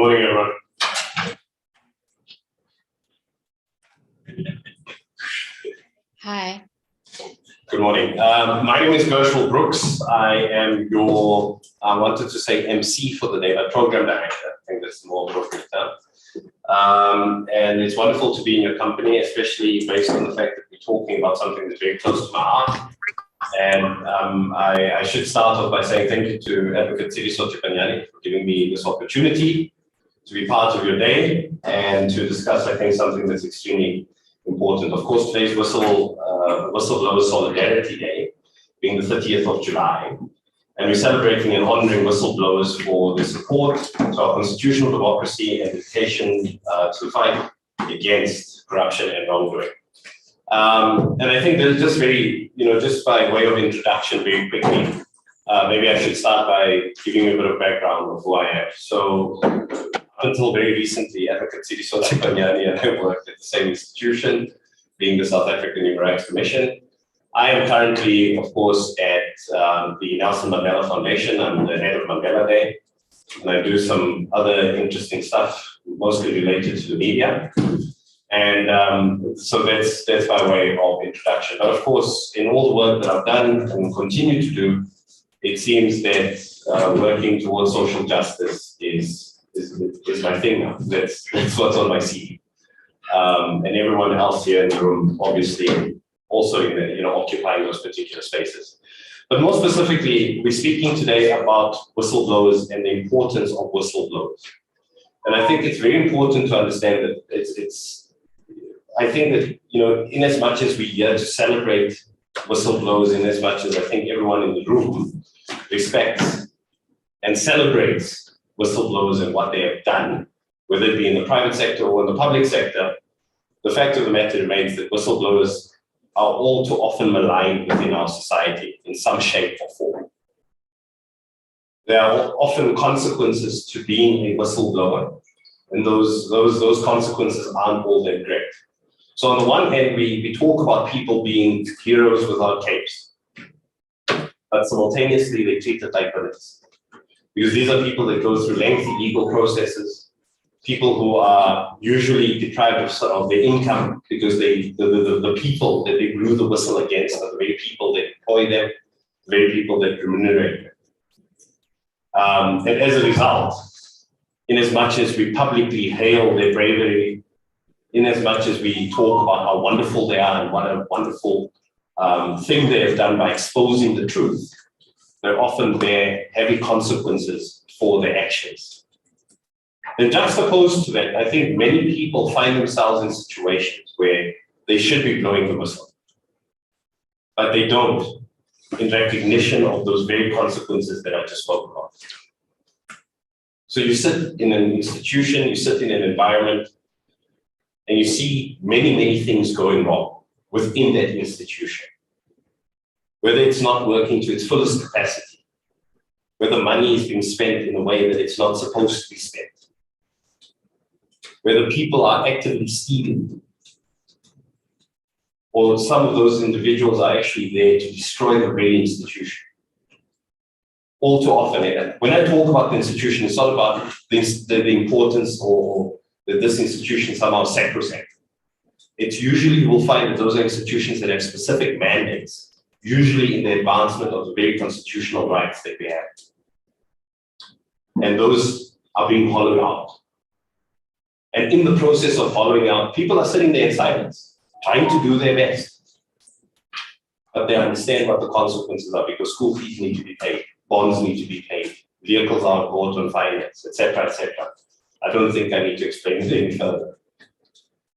Morning, everyone. Hi. Good morning. My name is Gershwell Brooks. I am your, I wanted to say MC for the day, but program director. I think that's the more appropriate term. And it's wonderful to be in your company, especially based on the fact that we're talking about something that's very close to my heart. And I should start off by saying thank you to Advocate Siriso Chipanyani for giving me this opportunity to be part of your day and to discuss, I think, something that's extremely important. Of course, today's Whistleblower Solidarity Day, being the 30th of July, and we're celebrating and honoring whistleblowers for their support to our constitutional democracy and dedication to fight against corruption and wrongdoing. And I think that just very, just by way of introduction, very quickly, maybe I should start by giving you a bit of background of who I am. So, until very recently, Advocate Siriso Chipanyani and I worked at the same institution, being the South African Human Rights Commission. I am currently, of course, at the Nelson Mandela Foundation. I'm the head of Mandela Day, and I do some other interesting stuff, mostly related to the media. And so that's by way of introduction. But of course, in all the work that I've done and continue to do, it seems that working towards social justice is my thing now. That's what's on my CV. And everyone else here in the room, obviously, also in occupying those particular spaces. But more specifically, we're speaking today about whistleblowers and the importance of whistleblowers. And I think it's very important to understand that I think that, in as much as we're here to celebrate whistleblowers, in as much as I think everyone in the room respects and celebrates whistleblowers and what they have done, whether it be in the private sector or in the public sector, the fact of the matter remains that whistleblowers are all too often maligned within our society in some shape or form. There are often consequences to being a whistleblower, and those consequences aren't all that great. So on the one hand, we talk about people being heroes without capes, but simultaneously they treat it like villains. Because these are people that go through lengthy legal processes, people who are usually deprived of their income because the people that they blew the whistle against are the very people that employ them, the very people that remunerate them. And as a result, in as much as we publicly hail their bravery, in as much as we talk about how wonderful they are and what a wonderful thing they have done by exposing the truth, they often bear heavy consequences for their actions. And juxtaposed to that, I think many people find themselves in situations where they should be blowing the whistle, but they don't, in recognition of those very consequences that I just spoke about. So you sit in an institution, you sit in an environment, and you see many things going wrong within that institution. Whether it's not working to its fullest capacity, whether money is being spent in a way that it's not supposed to be spent, whether people are actively stealing, or some of those individuals are actually there to destroy the very institution. All too often, when I talk about the institution, it's not about the importance or that this institution somehow sacrosanct. It's usually, you will find that those are institutions that have specific mandates, usually in the advancement of the very constitutional rights that we have. And those are being hollowed out. And in the process of hollowing out, people are sitting there in silence, trying to do their best. But they understand what the consequences are because school fees need to be paid, bonds need to be paid, vehicles are bought on finance, etc., etc. I don't think I need to explain it any further.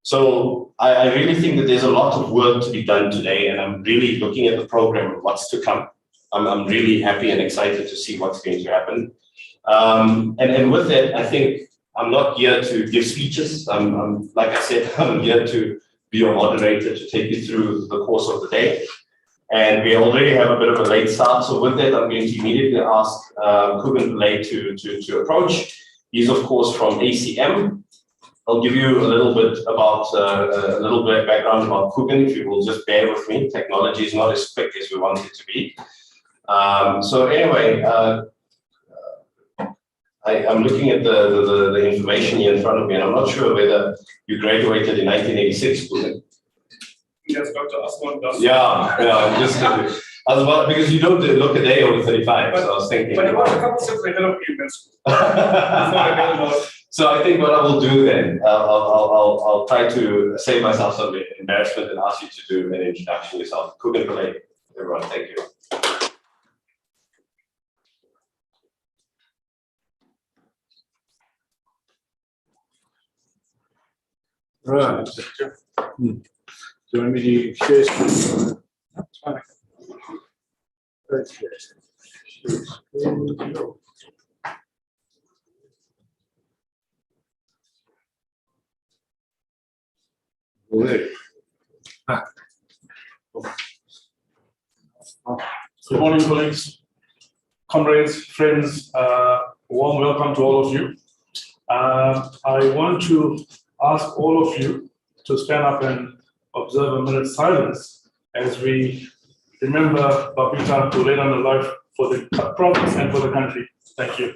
So I really think that there's a lot of work to be done today, and I'm really looking at the program of what's to come. I'm really happy and excited to see what's going to happen. And with that, I think I'm not here to give speeches. Like I said, I'm here to be your moderator to take you through the course of the day. And we already have a bit of a late start. So with that, I'm going to immediately ask Kuben Pillay to approach. He's, of course, from ACM. I'll give you a little bit background about Kuben, if you will just bear with me. Technology is not as quick as we want it to be. So anyway, I'm looking at the information here in front of me, and I'm not sure whether you graduated in 1986, wasn't it? Yes, Dr. Aswan does. Yeah, I'm just because you don't look a day over 35, so I was thinking. But it was a couple steps ahead of you, man. So I think what I will do then, I'll try to save myself some embarrassment and ask you to do an introduction yourself. Cook and relate, everyone. Thank you. Right. So let me share screen. Good morning, colleagues, comrades, friends. Warm welcome to all of you. I want to ask all of you to stand up and observe a minute's silence as we remember Babita, who laid on her life for the province and for the country. Thank you.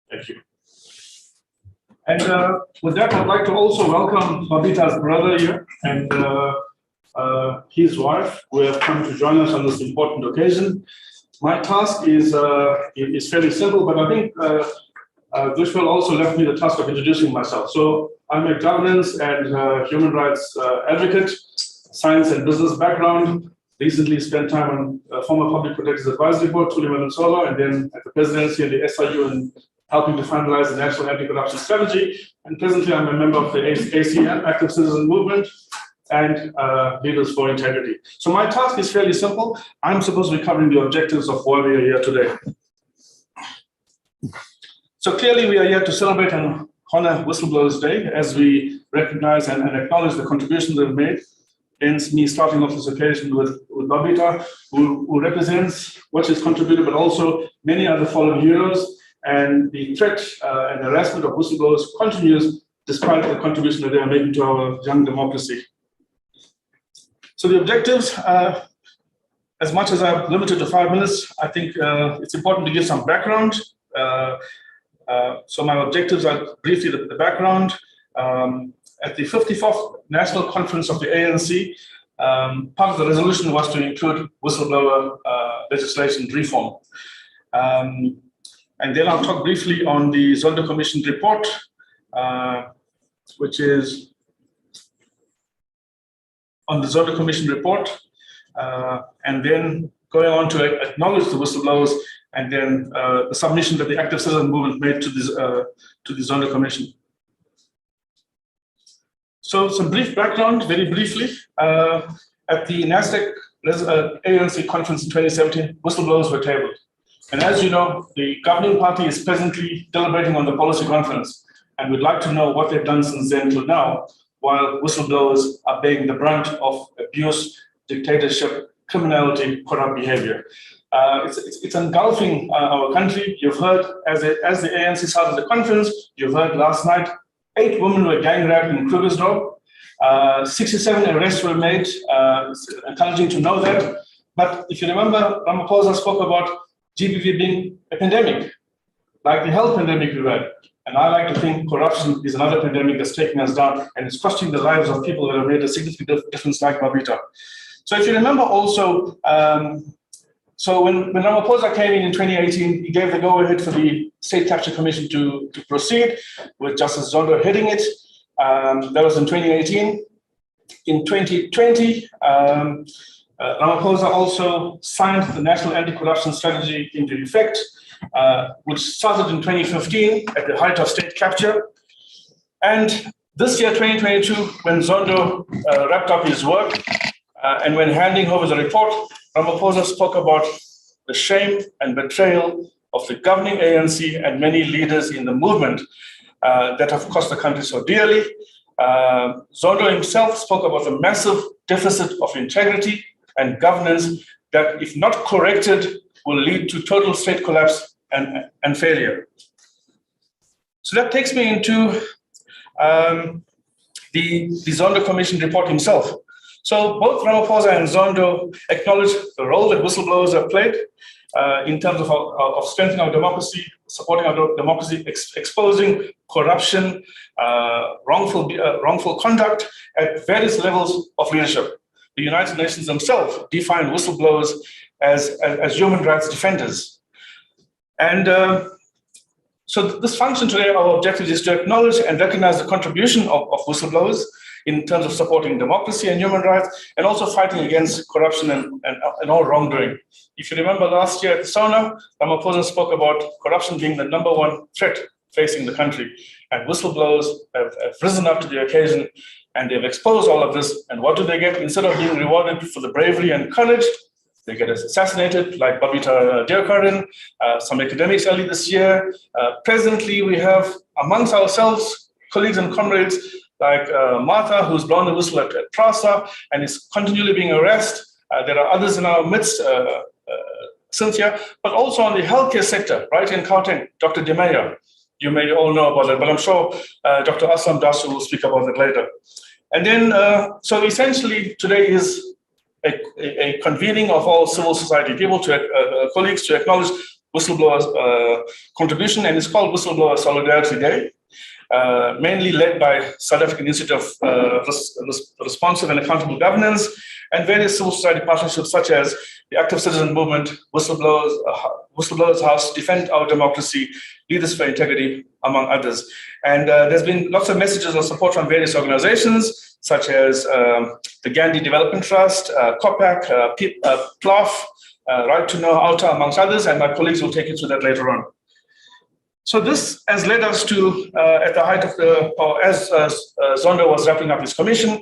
Thank you. And with that, I'd like to also welcome Babita's brother here and his wife, who have come to join us on this important occasion. My task is fairly simple, but I think Gushwell also left me the task of introducing myself. So I'm a governance and human rights advocate, science and business background. Recently spent time on former Public Protector's Advisory Board, Tuliman Solo, and then at the presidency and the SIU and helping to finalize the National Anti-Corruption Strategy. And presently, I'm a member of the ACM, Active Citizen Movement, and Leaders for Integrity. So my task is fairly simple. I'm supposed to be covering the objectives of why we are here today. So clearly, we are here to celebrate and honor Whistleblowers Day as we recognize and acknowledge the contributions they've made. Hence me starting off this occasion with Babita, who represents what she's contributed, but also many other fallen heroes. And the threat and harassment of whistleblowers continues despite the contribution that they are making to our young democracy. So the objectives, as much as I'm limited to 5 minutes, I think it's important to give some background. So my objectives are briefly the background. At the 54th National Conference of the ANC, part of the resolution was to include whistleblower legislation reform. And then I'll talk briefly on the Zondo Commission report, which is on the Zondo Commission report, and then going on to acknowledge the whistleblowers, and then the submission that the Active Citizen Movement made to the Zondo Commission. So some brief background, very briefly. At the NASDAQ ANC conference in 2017, whistleblowers were tabled. And as you know, the governing party is presently deliberating on the policy conference, and we'd like to know what they've done since then till now, while whistleblowers are bearing the brunt of abuse, dictatorship, criminality, corrupt behavior. It's engulfing our country. You've heard, as the ANC started the conference, you've heard last night, 8 women were gang raped in Krugersdorp. 67 arrests were made. It's encouraging to know that. But if you remember, Ramaphosa spoke about GBV being a pandemic, like the health pandemic we had. And I like to think corruption is another pandemic that's taking us down, and it's costing the lives of people that have made a significant difference, like Babita. So if you remember also, so when Ramaphosa came in 2018, he gave the go-ahead for the State Capture Commission to proceed, with Justice Zondo heading it. That was in 2018. In 2020, Ramaphosa also signed the National Anti-Corruption Strategy into effect, which started in 2015 at the height of state capture. And this year, 2022, when Zondo wrapped up his work and when handing over the report, Ramaphosa spoke about the shame and betrayal of the governing ANC and many leaders in the movement that have cost the country so dearly. Zondo himself spoke about the massive deficit of integrity and governance that, if not corrected, will lead to total state collapse and failure. So that takes me into the Zondo Commission report himself. So both Ramaphosa and Zondo acknowledge the role that whistleblowers have played in terms of strengthening our democracy, supporting our democracy, exposing corruption, wrongful conduct at various levels of leadership. The United Nations themselves define whistleblowers as human rights defenders. And so this function today, our objective is to acknowledge and recognize the contribution of whistleblowers in terms of supporting democracy and human rights, and also fighting against corruption and all wrongdoing. If you remember last year at SONA, Ramaphosa spoke about corruption being the #1 threat facing the country. And whistleblowers have risen up to the occasion, and they've exposed all of this. And what do they get? Instead of being rewarded for the bravery and courage, they get assassinated, like Babita Deokaran, some academics early this year. Presently, we have amongst ourselves, colleagues and comrades, like Martha, who's blown the whistle at PRASA and is continually being arrested. There are others in our midst, Cynthia, but also on the healthcare sector, right in Gauteng, Dr. De Meyer. You may all know about that, but I'm sure Dr. Aslam Dasu will speak about it later. And then, so essentially, today is a convening of all civil society people, colleagues, to acknowledge whistleblowers' contribution, and it's called Whistleblower Solidarity Day. Mainly led by South African Institute of Responsive and Accountable Governance, and various civil society partnerships such as the Active Citizen Movement, Whistleblowers House, Defend Our Democracy, Leaders for Integrity, among others. And there's been lots of messages of support from various organizations, such as the Gandhi Development Trust, COPAC, PLOF, Right to Know, ALTA, amongst others, and my colleagues will take you through that later on. So this has led us to, at the height of as Zondo was wrapping up his commission,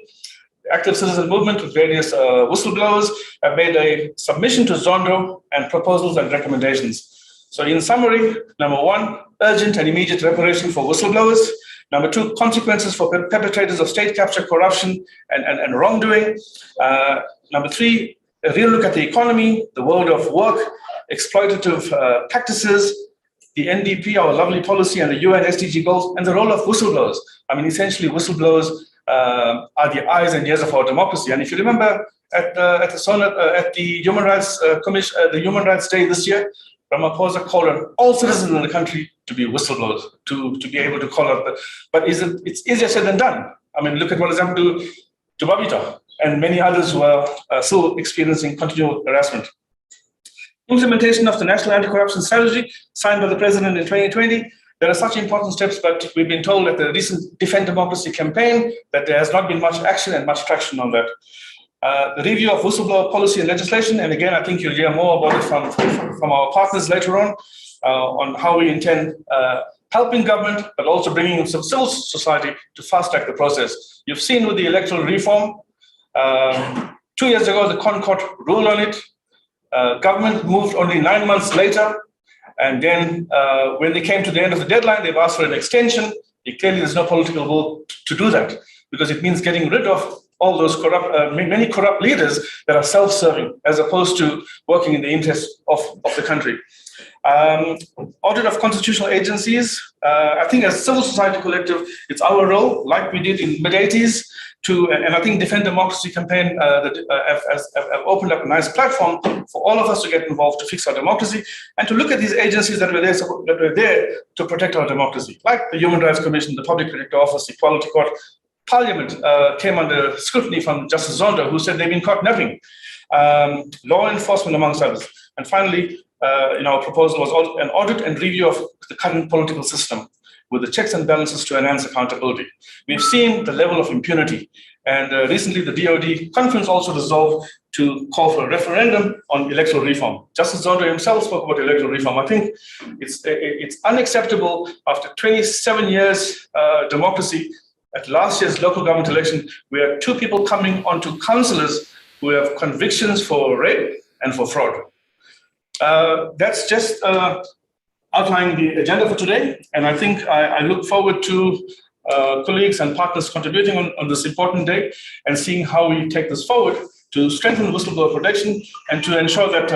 the Active Citizen Movement with various whistleblowers have made a submission to Zondo and proposals and recommendations. So in summary, #1, urgent and immediate reparation for whistleblowers. #2, consequences for perpetrators of state capture, corruption, and wrongdoing. #3, a real look at the economy, the world of work, exploitative practices, the NDP, our lovely policy, and the UN SDG goals, and the role of whistleblowers. I mean, essentially, whistleblowers are the eyes and ears of our democracy. And if you remember at the Human Rights Commission, the Human Rights Day this year, Ramaphosa called on all citizens in the country to be whistleblowers, to be able to call out. But it's easier said than done. I mean, look at what has happened to Babita and many others who are still experiencing continual harassment. Implementation of the National Anti-Corruption Strategy signed by the President in 2020. There are such important steps, but we've been told at the recent Defend Democracy campaign that there has not been much action and much traction on that. The review of whistleblower policy and legislation, and again, I think you'll hear more about it from our partners later on how we intend helping government, but also bringing some civil society to fast-track the process. You've seen with the electoral reform, 2 years ago, the Concord ruled on it. Government moved only 9 months later, and then when they came to the end of the deadline, they've asked for an extension. Clearly, there's no political will to do that, because it means getting rid of all those many corrupt leaders that are self-serving, as opposed to working in the interest of the country. Audit of constitutional agencies. I think as civil society collective, it's our role, like we did in mid-80s, and I think Defend Democracy campaign have opened up a nice platform for all of us to get involved to fix our democracy and to look at these agencies that were there to protect our democracy, like the Human Rights Commission, the Public Protector Office, the Equality Court. Parliament came under scrutiny from Justice Zondo, who said they've been caught napping. Law enforcement, amongst others. And finally, in our proposal was an audit and review of the current political system, with the checks and balances to enhance accountability. We've seen the level of impunity, and recently the DOD conference also resolved to call for a referendum on electoral reform. Justice Zondo himself spoke about electoral reform. I think it's unacceptable after 27 years democracy. At last year's local government election, we had 2 people coming onto councillors who have convictions for rape and for fraud. That's just outlining the agenda for today, and I think I look forward to colleagues and partners contributing on this important day and seeing how we take this forward to strengthen whistleblower protection and to ensure that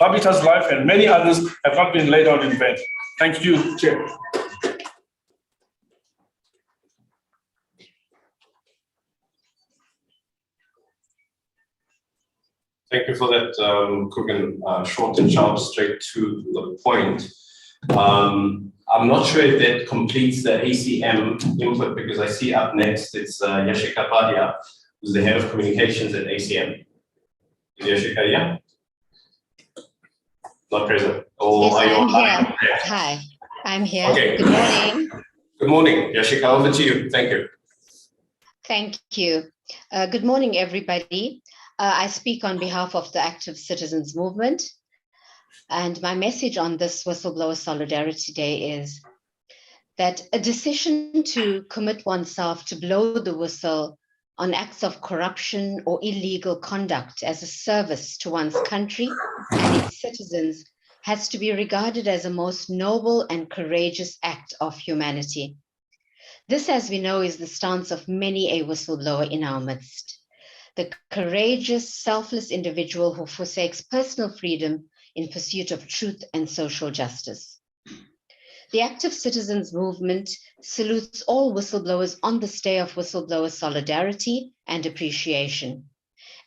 Babita's life and many others have not been laid out in vain. Thank you, Chair. Thank you for that, Coogan, short and sharp, straight to the point. I'm not sure if that completes the ACM input, because I see up next it's Yashika Padia, who's the head of communications at ACM. Is Yashika here? Not present. Or yes, are you I'm online? here. Hi, I'm here. Okay. Good morning. Good morning, Yashika. Over to you. Thank you. Thank you. Good morning, everybody. I speak on behalf of the Active Citizens Movement. And my message on this Whistleblower Solidarity Day is that a decision to commit oneself to blow the whistle on acts of corruption or illegal conduct as a service to one's country and its citizens has to be regarded as a most noble and courageous act of humanity. This, as we know, is the stance of many a whistleblower in our midst. The courageous, selfless individual who forsakes personal freedom in pursuit of truth and social justice. The Active Citizens Movement salutes all whistleblowers on this day of whistleblower solidarity and appreciation,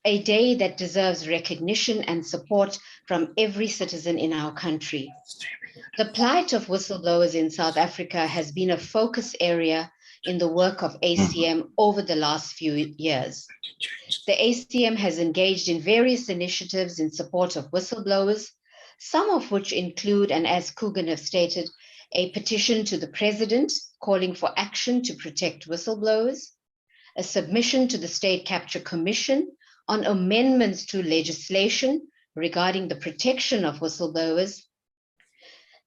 a day that deserves recognition and support from every citizen in our country. The plight of whistleblowers in South Africa has been a focus area in the work of ACM over the last few years. The ACM has engaged in various initiatives in support of whistleblowers, some of which include, and as Coogan have stated, a petition to the President calling for action to protect whistleblowers, a submission to the State Capture Commission on amendments to legislation regarding the protection of whistleblowers.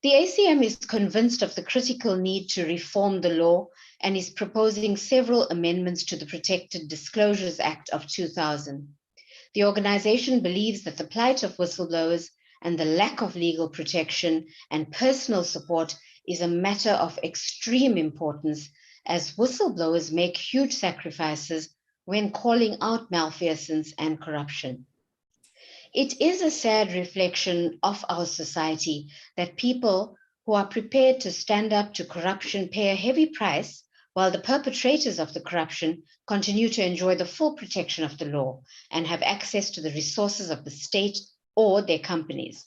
The ACM is convinced of the critical need to reform the law and is proposing several amendments to the Protected Disclosures Act of 2000. The organization believes that the plight of whistleblowers and the lack of legal protection and personal support is a matter of extreme importance, as whistleblowers make huge sacrifices when calling out malfeasance and corruption. It is a sad reflection of our society that people who are prepared to stand up to corruption pay a heavy price, while the perpetrators of the corruption continue to enjoy the full protection of the law and have access to the resources of the state or their companies.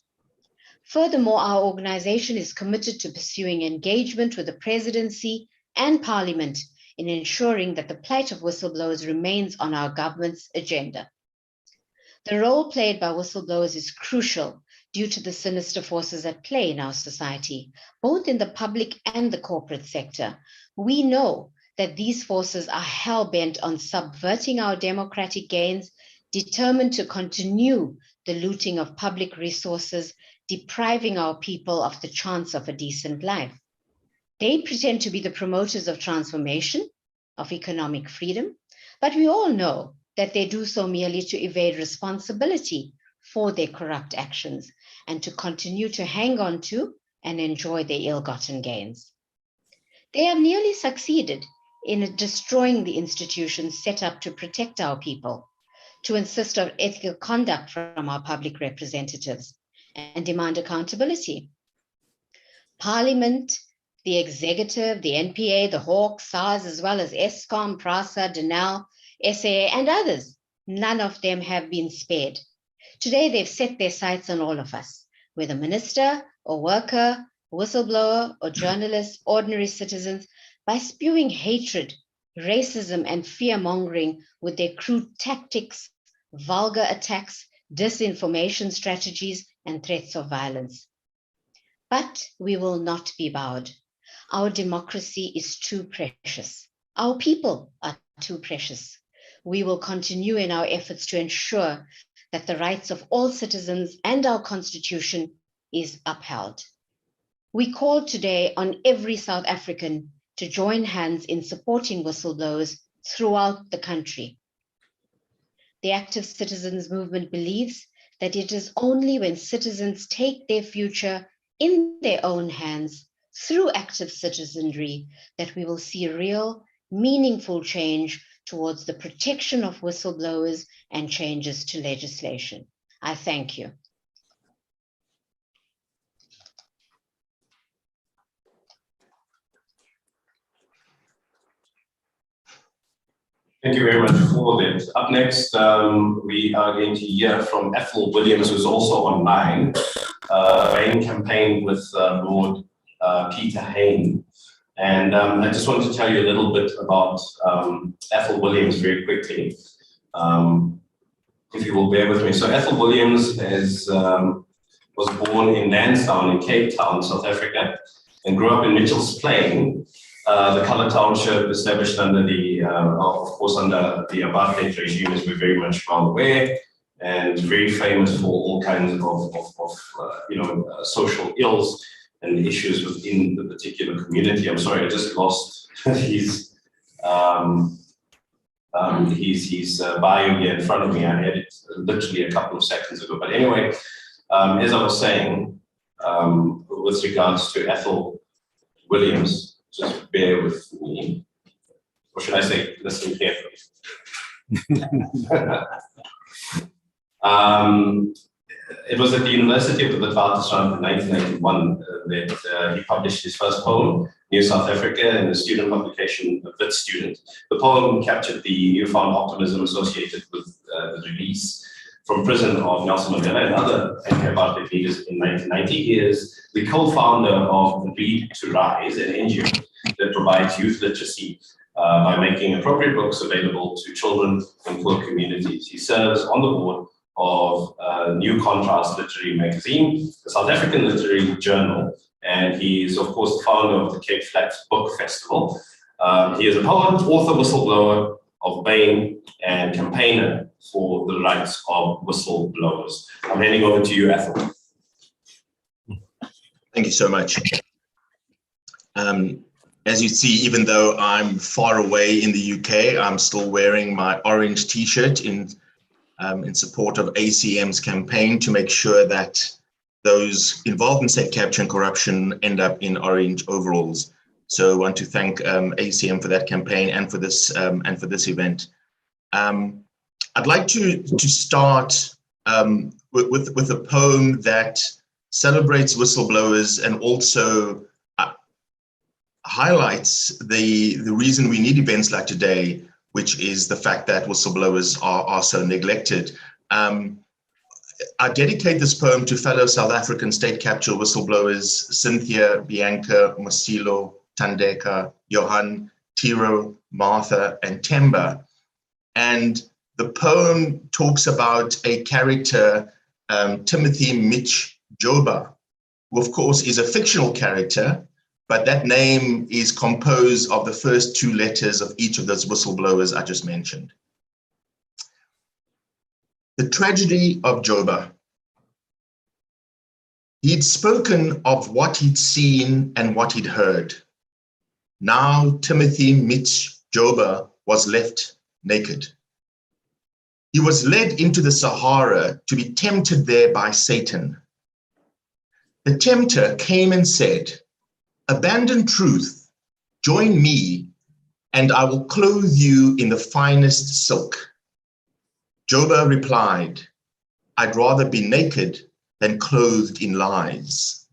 Furthermore, our organization is committed to pursuing engagement with the presidency and parliament in ensuring that the plight of whistleblowers remains on our government's agenda. The role played by whistleblowers is crucial due to the sinister forces at play in our society, both in the public and the corporate sector. We know that these forces are hell-bent on subverting our democratic gains, determined to continue the looting of public resources, depriving our people of the chance of a decent life. They pretend to be the promoters of transformation, of economic freedom, but we all know that they do so merely to evade responsibility for their corrupt actions and to continue to hang on to and enjoy their ill-gotten gains. They have nearly succeeded in destroying the institutions set up to protect our people, to insist on ethical conduct from our public representatives, and demand accountability. Parliament, the executive, the NPA, the Hawks, SARS, as well as Eskom, PRASA, DENAL, SAA, and others, none of them have been spared. Today, they've set their sights on all of us, whether minister or worker, whistleblower or journalist, ordinary citizens, by spewing hatred, racism, and fear-mongering with their crude tactics, vulgar attacks, disinformation strategies, and threats of violence. But we will not be bowed. Our democracy is too precious. Our people are too precious. We will continue in our efforts to ensure that the rights of all citizens and our Constitution is upheld. We call today on every South African to join hands in supporting whistleblowers throughout the country. The Active Citizens Movement believes that it is only when citizens take their future in their own hands through active citizenry that we will see real, meaningful change towards the protection of whistleblowers and changes to legislation. I thank you. Thank you very much for that. Up next, we are going to hear from Ethel Williams, who's also online, Bain campaign with Lord Peter Hain. And I just wanted to tell you a little bit about Ethel Williams very quickly, if you will bear with me. So Ethel Williams was born in Lansdowne in Cape Town, South Africa, and grew up in Mitchell's Plain, the colour township established under the, of course, under the apartheid regime, as we're very much well aware, and very famous for all kinds of social ills and issues within the particular community. I'm sorry, I just lost his bio here in front of me. I had it literally a couple of seconds ago. But anyway, as I was saying, with regards to Ethel Williams, just bear with me. Or should I say, listen carefully. It was at the University of the Witwatersrand in 1991 that he published his first poem, New South Africa, in the student publication Wit Student. The poem captured the newfound optimism associated with the release from prison of Nelson Mandela and other anti-apartheid leaders in 1990. He is the co-founder of Read to Rise, an NGO that provides youth literacy by making appropriate books available to children in poor communities. He serves on the board of New Contrast Literary Magazine, the South African Literary Journal, and he is, of course, the founder of the Cape Flats Book Festival. He is a poet, author, whistleblower of Bain, and campaigner for the rights of whistleblowers. I'm handing over to you, Ethel. Thank you so much. As you see, even though I'm far away in the UK, I'm still wearing my orange T-shirt in support of ACM's campaign to make sure that those involved in state capture and corruption end up in orange overalls. So I want to thank ACM for that campaign and for this event. I'd like to start with a poem that celebrates whistleblowers and also highlights the reason we need events like today, which is the fact that whistleblowers are so neglected. I dedicate this poem to fellow South African state capture whistleblowers, Cynthia, Bianca, Mosilo, Tandeka, Johan, Tiro, Martha, and Temba. And the poem talks about a character, Timothy Mitch Joba, who of course is a fictional character, but that name is composed of the first two letters of each of those whistleblowers I just mentioned. The tragedy of Joba. He'd spoken of what he'd seen and what he'd heard. Now Timothy Mitch Joba was left naked. He was led into the Sahara to be tempted there by Satan. The tempter came and said, "Abandon truth, join me, and I will clothe you in the finest silk." Joba replied, "I'd rather be naked than clothed in lies."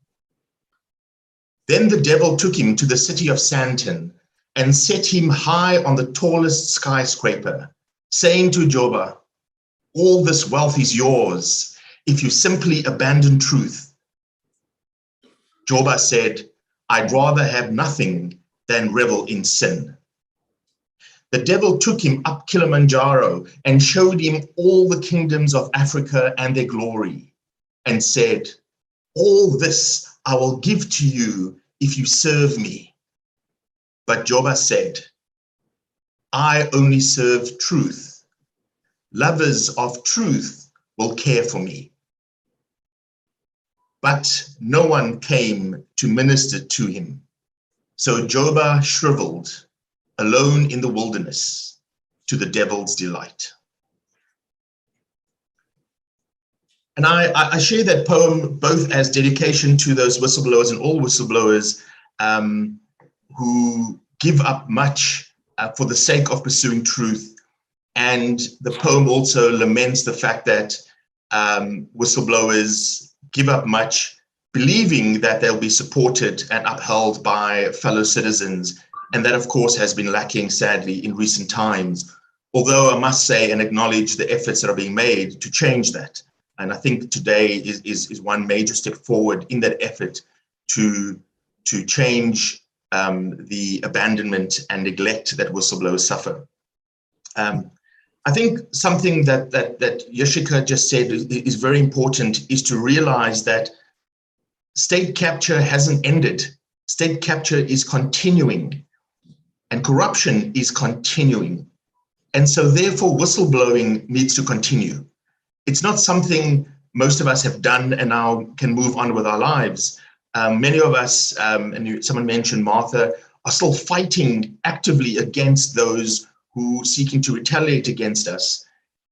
Then the devil took him to the city of Sandton and set him high on the tallest skyscraper, saying to Joba, "All this wealth is yours if you simply abandon truth." Joba said, "I'd rather have nothing than revel in sin." The devil took him up Kilimanjaro and showed him all the kingdoms of Africa and their glory, and said, "All this I will give to you if you serve me." But Joba said, "I only serve truth. Lovers of truth will care for me." But no one came to minister to him. So Joba shriveled, alone in the wilderness, to the devil's delight. And I share that poem both as dedication to those whistleblowers and all whistleblowers, who give up much for the sake of pursuing truth. And the poem also laments the fact that whistleblowers give up much, believing that they'll be supported and upheld by fellow citizens. And that, of course, has been lacking, sadly, in recent times. Although I must say and acknowledge the efforts that are being made to change that. And I think today is one major step forward in that effort to change the abandonment and neglect that whistleblowers suffer. I think something that Yoshika just said is very important, is to realize that state capture hasn't ended. State capture is continuing, and corruption is continuing. And so therefore whistleblowing needs to continue. It's not something most of us have done and now can move on with our lives. Many of us, and someone mentioned Martha, are still fighting actively against those who are seeking to retaliate against us.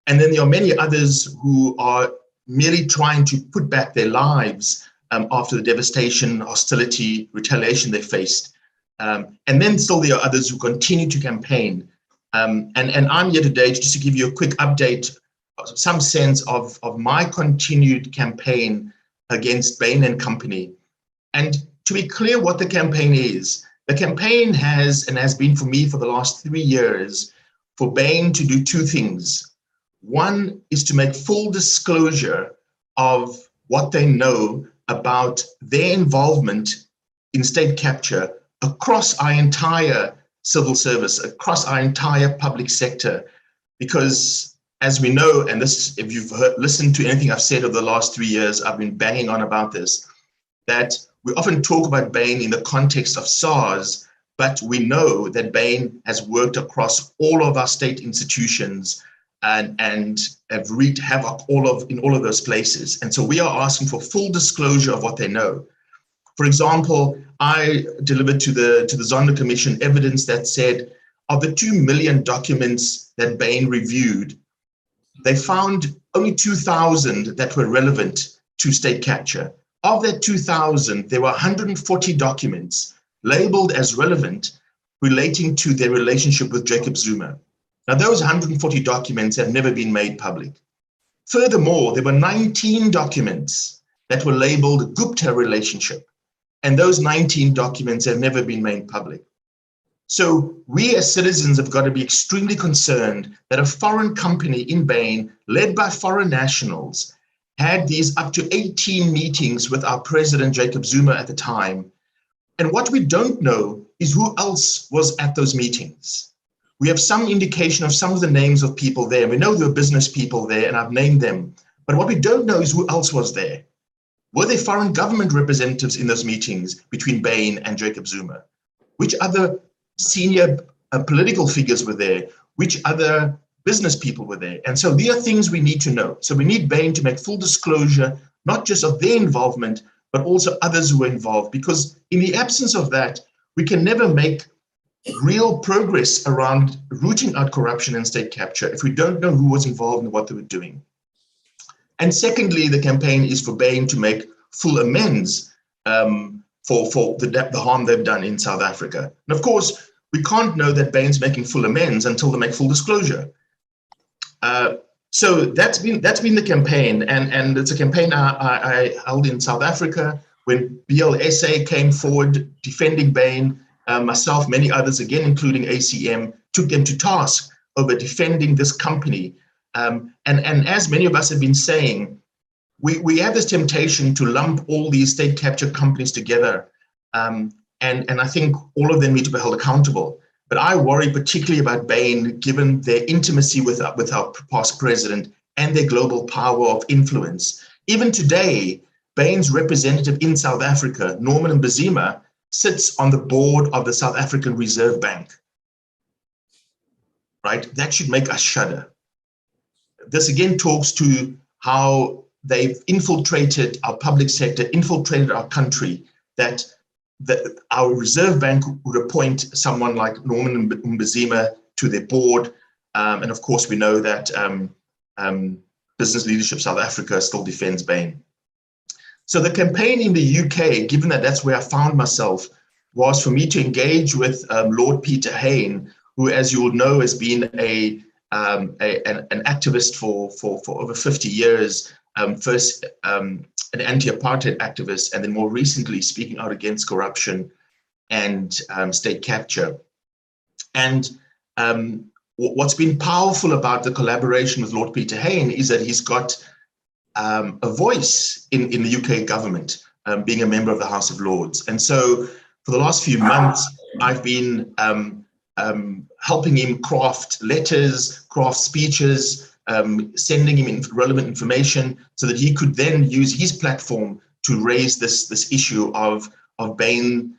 And then there are many others who are merely trying to put back their lives after the devastation, hostility, retaliation they faced. And then still there are others who continue to campaign. And I'm here today just to give you a quick update, some sense of my continued campaign against Bain and Company. And to be clear what the campaign is, the campaign has, and has been for me for the last 3 years, for Bain to do two things. One is to make full disclosure of what they know about their involvement in state capture across our entire civil service, across our entire public sector. Because as we know, and this, if you've listened to anything I've said over the last 3 years, I've been banging on about this, that we often talk about Bain in the context of SARS, but we know that Bain has worked across all of our state institutions and have wreaked havoc in all of those places. And so we are asking for full disclosure of what they know. For example, I delivered to the Zondo Commission evidence that said of the 2 million documents that Bain reviewed, they found only 2,000 that were relevant to state capture. Of that 2,000, there were 140 documents labeled as relevant relating to their relationship with Jacob Zuma. Now, those 140 documents have never been made public. Furthermore, there were 19 documents that were labeled Gupta relationship, and those 19 documents have never been made public. So we as citizens have got to be extremely concerned that a foreign company in Bain, led by foreign nationals, had these up to 18 meetings with our president, Jacob Zuma, at the time. And what we don't know is who else was at those meetings. We have some indication of some of the names of people there. We know there were business people there, and I've named them. But what we don't know is who else was there. Were there foreign government representatives in those meetings between Bain and Jacob Zuma? Which other senior political figures were there? Which other business people were there? And so these are things we need to know. So we need Bain to make full disclosure, not just of their involvement, but also others who were involved. Because in the absence of that, we can never make real progress around rooting out corruption and state capture if we don't know who was involved and what they were doing. And secondly, the campaign is for Bain to make full amends for the harm they've done in South Africa. And of course, we can't know that Bain's making full amends until they make full disclosure. So that's been the campaign, and it's a campaign I held in South Africa when BLSA came forward defending Bain. Myself, many others, again, including ACM, took them to task over defending this company. And as many of us have been saying, we have this temptation to lump all these state capture companies together. And I think all of them need to be held accountable. But I worry particularly about Bain, given their intimacy with our past president and their global power of influence. Even today, Bain's representative in South Africa, Norman Mbazima, sits on the board of the South African Reserve Bank, right? That should make us shudder. This again talks to how they've infiltrated our public sector, infiltrated our country, that our Reserve Bank would appoint someone like Norman Mbazima to their board. And of course, we know that Business Leadership South Africa still defends Bain. So the campaign in the UK, given that that's where I found myself, was for me to engage with Lord Peter Hain, who, as you will know, has been an activist for over 50 years, first an anti-apartheid activist, and then more recently speaking out against corruption and state capture. And what's been powerful about the collaboration with Lord Peter Hain is that he's got a voice in the UK government, being a member of the House of Lords. And so for the last few months, I've been helping him craft letters, craft speeches, sending him relevant information so that he could then use his platform to raise this issue of Bain's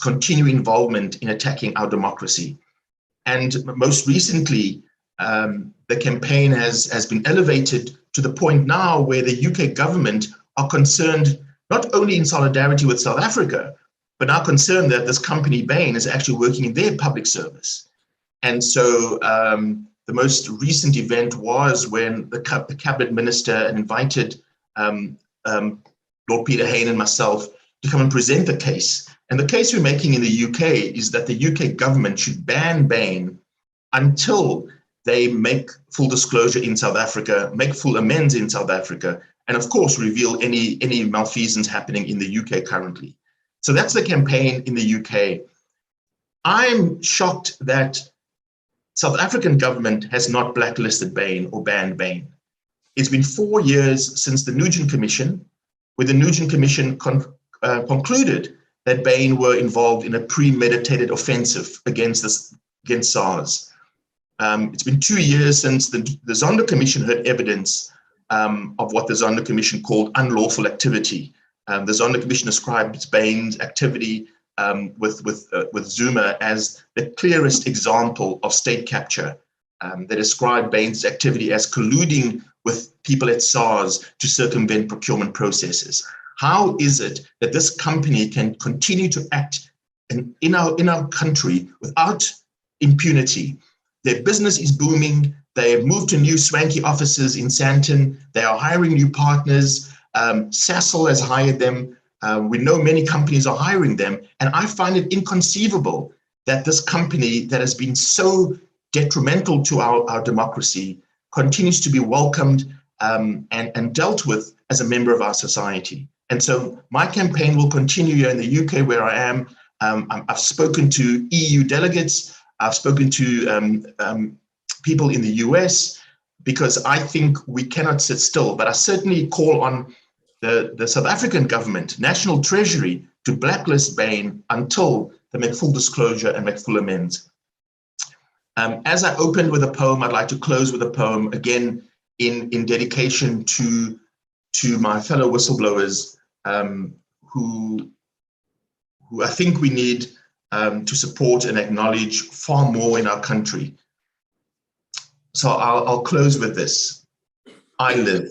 continuing involvement in attacking our democracy. And most recently, the campaign has been elevated to the point now where the UK government are concerned not only in solidarity with South Africa, but now concerned that this company Bain is actually working in their public service. And so the most recent event was when the cabinet minister invited Lord Peter Hain and myself to come and present the case. And the case we're making in the UK is that the UK government should ban Bain until they make full disclosure in South Africa, make full amends in South Africa, and of course reveal any malfeasance happening in the UK currently. So that's the campaign in the UK. I'm shocked that South African government has not blacklisted Bain or banned Bain. It's been 4 years since the Nugent Commission, where the Nugent Commission concluded that Bain were involved in a premeditated offensive against SARS. It's been 2 years since the Zondo Commission heard evidence of what the Zondo Commission called unlawful activity. The Zondo Commission described Bain's activity with Zuma as the clearest example of state capture. They described Bain's activity as colluding with people at SARS to circumvent procurement processes. How is it that this company can continue to act in our country without impunity? Their business is booming. They have moved to new swanky offices in Sandton. They are hiring new partners. Sasol has hired them. We know many companies are hiring them. And I find it inconceivable that this company that has been so detrimental to our democracy continues to be welcomed and dealt with as a member of our society. And so my campaign will continue here in the UK where I am. I've spoken to EU delegates. I've spoken to people in the US, because I think we cannot sit still. But I certainly call on the South African government, National Treasury, to blacklist Bain until they make full disclosure and make full amends. As I opened with a poem, I'd like to close with a poem, again, in dedication to my fellow whistleblowers, who I think we need to support and acknowledge far more in our country. So I'll close with this. I live.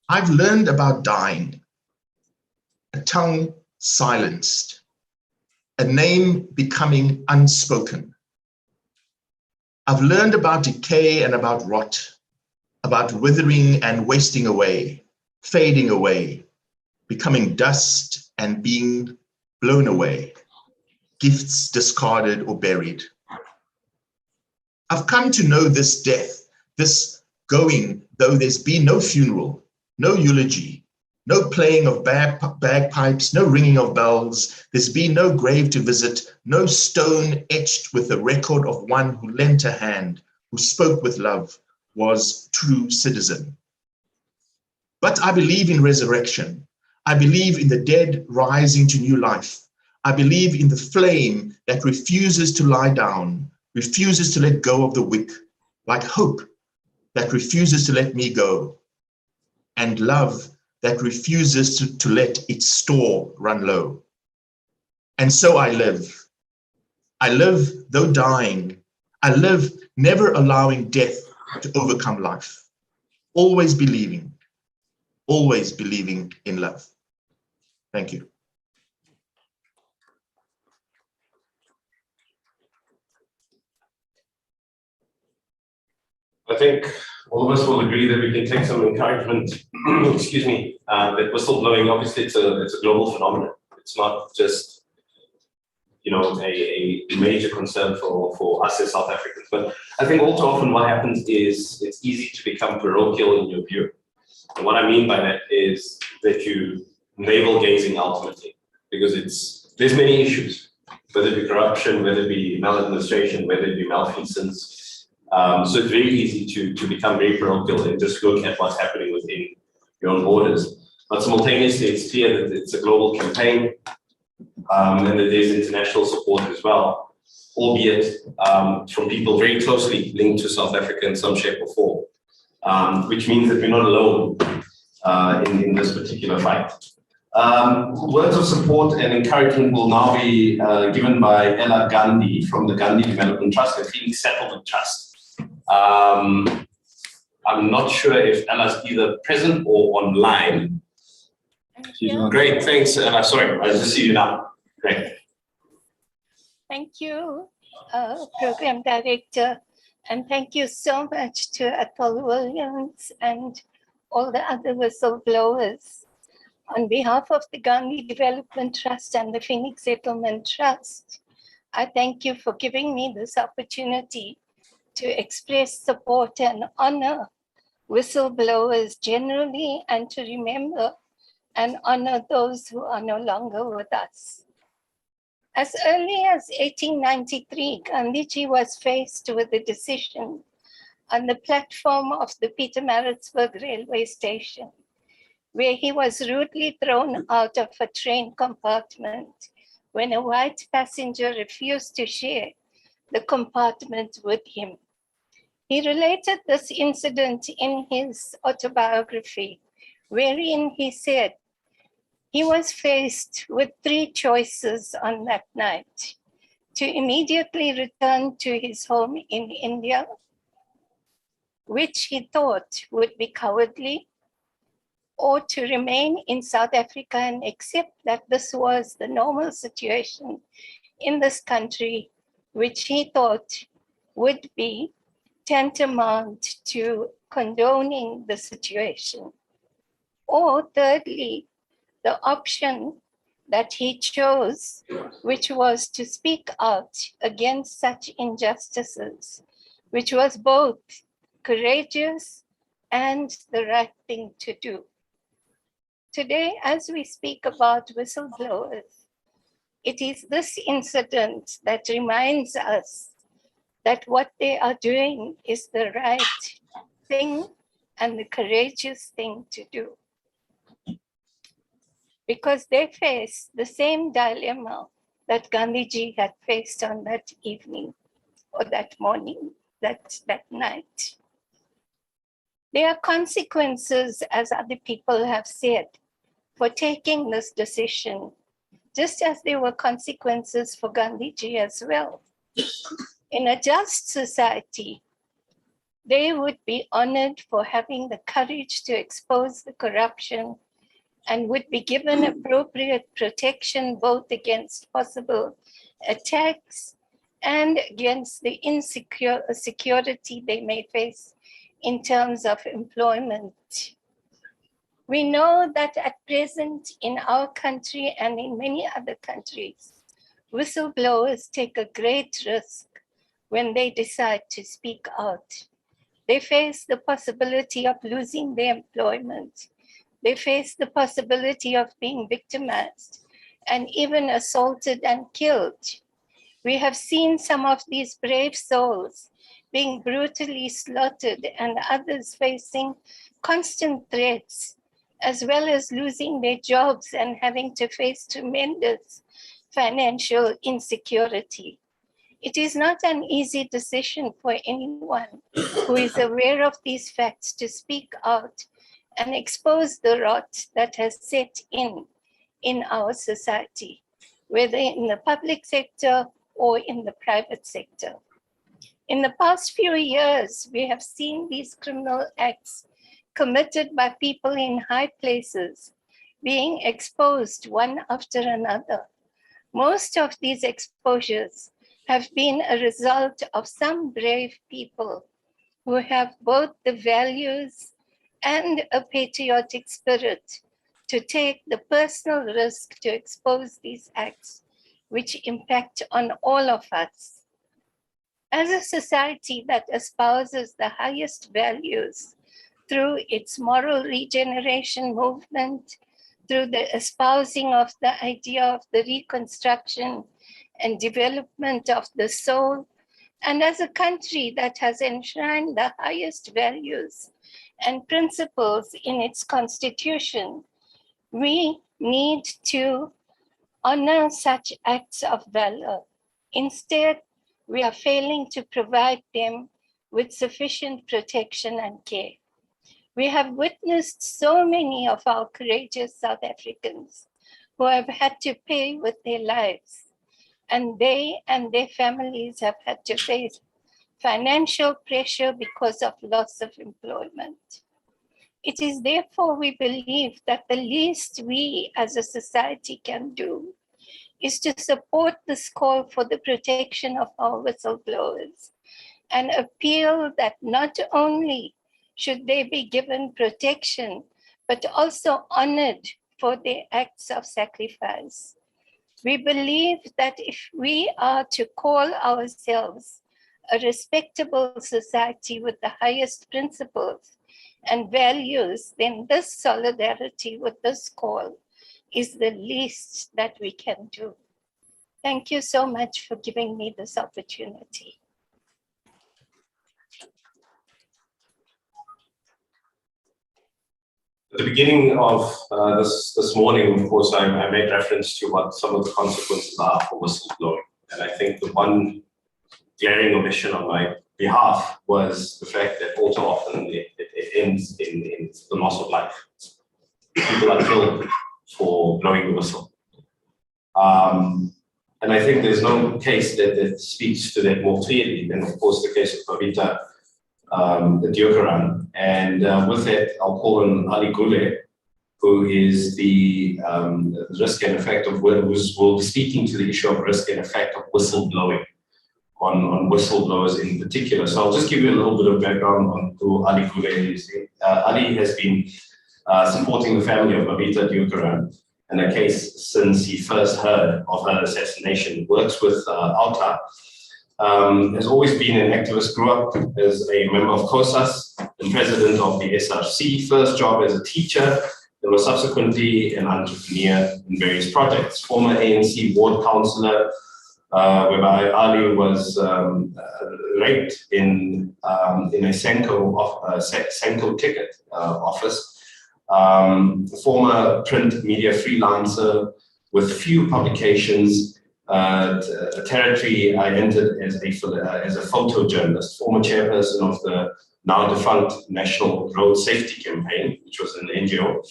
I've learned about dying, a tongue silenced, a name becoming unspoken. I've learned about decay and about rot, about withering and wasting away, fading away, becoming dust and being blown away, gifts discarded or buried. I've come to know this death, this going, though there's been no funeral, no eulogy, no playing of bagpipes, no ringing of bells. There's been no grave to visit, no stone etched with the record of one who lent a hand, who spoke with love, was true citizen. But I believe in resurrection. I believe in the dead rising to new life. I believe in the flame that refuses to lie down, refuses to let go of the wick, like hope that refuses to let me go, and love that refuses to let its store run low. And so I live. I live though dying. I live never allowing death to overcome life. Always believing in love. Thank you. I think all of us will agree that we can take some encouragement, excuse me, that whistleblowing, obviously it's a global phenomenon. It's not just, you know, a major concern for us as South Africans. But I think all too often what happens is it's easy to become parochial in your view. And what I mean by that is that you navel gazing ultimately, because there's many issues, whether it be corruption, whether it be maladministration, whether it be malfeasance. So it's very easy to become very parochial and just look at what's happening within your own borders. But simultaneously, it's clear that it's a global campaign, and that there's international support as well, albeit from people very closely linked to South Africa in some shape or form, which means that we're not alone in this particular fight. Words of support and encouragement will now be given by Ella Gandhi from the Gandhi Development Trust, the Phoenix Settlement Trust. I'm not sure if Ella's either present or online. Great, thanks, Ella. Sorry, I just see you now. Great. Thank you, Program Director, and thank you so much to Ethel Williams and all the other whistleblowers. On behalf of the Gandhi Development Trust and the Phoenix Settlement Trust, I thank you for giving me this opportunity to express support and honor whistleblowers generally, and to remember and honor those who are no longer with us. As early as 1893, Gandhiji was faced with a decision on the platform of the Pietermaritzburg railway station, where he was rudely thrown out of a train compartment when a white passenger refused to share the compartment with him. He related this incident in his autobiography, wherein he said he was faced with three choices on that night: to immediately return to his home in India, which he thought would be cowardly, or to remain in South Africa and accept that this was the normal situation in this country, which he thought would be tantamount to condoning the situation. Or thirdly, the option that he chose, which was to speak out against such injustices, which was both courageous and the right thing to do. Today, as we speak about whistleblowers, it is this incident that reminds us that what they are doing is the right thing and the courageous thing to do. Because they face the same dilemma that Gandhiji had faced on that evening or that morning, that night. There are consequences, as other people have said, for taking this decision, just as there were consequences for Gandhiji as well. In a just society, they would be honored for having the courage to expose the corruption and would be given appropriate protection both against possible attacks and against the security they may face in terms of employment. We know that at present in our country and in many other countries, whistleblowers take a great risk when they decide to speak out. They face the possibility of losing their employment. They face the possibility of being victimized and even assaulted and killed. We have seen some of these brave souls being brutally slaughtered and others facing constant threats, as well as losing their jobs and having to face tremendous financial insecurity. It is not an easy decision for anyone who is aware of these facts to speak out and expose the rot that has set in our society, whether in the public sector or in the private sector. In the past few years, we have seen these criminal acts committed by people in high places being exposed one after another. Most of these exposures have been a result of some brave people who have both the values and a patriotic spirit to take the personal risk to expose these acts which impact on all of us. As a society that espouses the highest values through its moral regeneration movement, through the espousing of the idea of the reconstruction and development of the soul, and as a country that has enshrined the highest values and principles in its constitution, we need to honor such acts of valor. Instead, we are failing to provide them with sufficient protection and care. We have witnessed so many of our courageous South Africans who have had to pay with their lives, and they and their families have had to face financial pressure because of loss of employment. It is therefore we believe that the least we as a society can do is to support this call for the protection of our whistleblowers and appeal that not only should they be given protection, but also honored for their acts of sacrifice. We believe that if we are to call ourselves a respectable society with the highest principles and values, then this solidarity with this call is the least that we can do. Thank you so much for giving me this opportunity. At the beginning of this morning, of course, I made reference to what some of the consequences are for whistleblowing. And I think the one glaring omission on my behalf was the fact that all too often it ends in the loss of life. People are killed for blowing the whistle. And I think there's no case that speaks to that more clearly than, of course, the case of Babita the Diokaran. And with that, I'll call on Ali Gule, who is the risk and effect of, will be speaking to the issue of risk and effect of whistleblowing on whistleblowers in particular. So I'll just give you a little bit of background on who Ali Gule is. Ali has been supporting the family of Babita Diokaran in a case since he first heard of her assassination, works with Alta, has always been an activist, grew up as a member of COSAS and president of the SRC, first job as a teacher, and was subsequently an entrepreneur in various projects. Former ANC ward councillor, whereby Ali was raped in a Senko ticket office. Former print media freelancer with few publications, a territory I entered as a photojournalist, former chairperson of the now defunct National Road Safety Campaign, which was an NGO.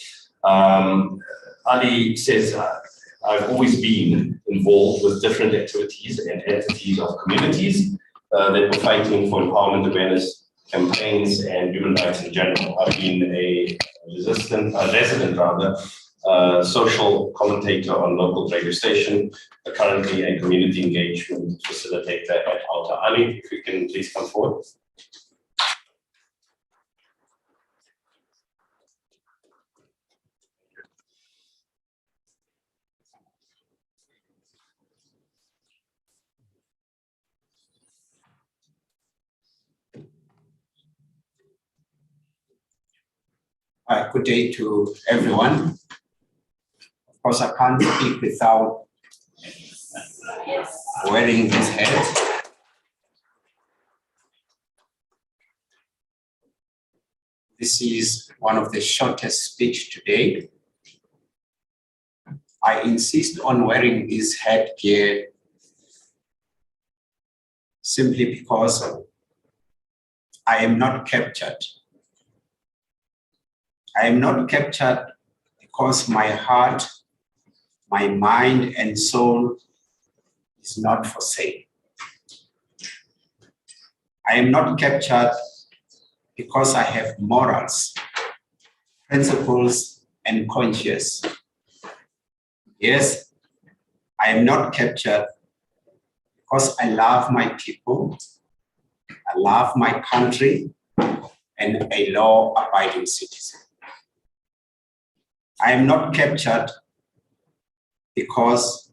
Ali says, I've always been involved with different activities and entities of communities that were fighting for empowerment awareness campaigns and human rights in general. I've been a resident social commentator on local radio station, currently a community engagement facilitator at Alta. Ali, if you can please come forward. Good day to everyone. Of course, I can't speak without wearing this hat. This is one of the shortest speech today. I insist on wearing this headgear simply because I am not captured. I am not captured because my heart, my mind and soul is not for sale. I am not captured because I have morals, principles and conscience. Yes, I am not captured because I love my people, I love my country and a law-abiding citizen. I am not captured because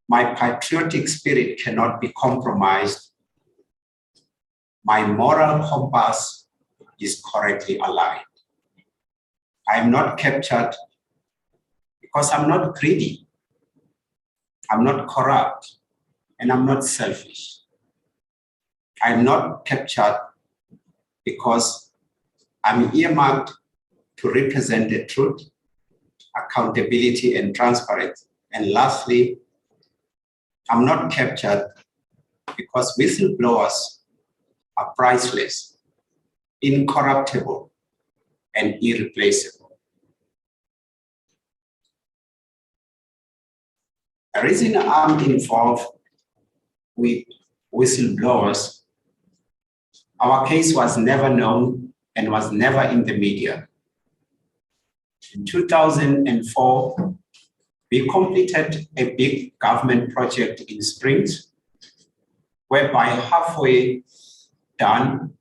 my patriotic spirit cannot be compromised. My moral compass is correctly aligned. I am not captured because I'm not greedy, I'm not corrupt, and I'm not selfish. I'm not captured because I'm earmarked to represent the truth, accountability, and transparency. And lastly, I'm not captured because whistleblowers are priceless, incorruptible, and irreplaceable. The reason I'm involved with whistleblowers, our case was never known and was never in the media. In 2004, we completed a big government project in Springs, whereby halfway done,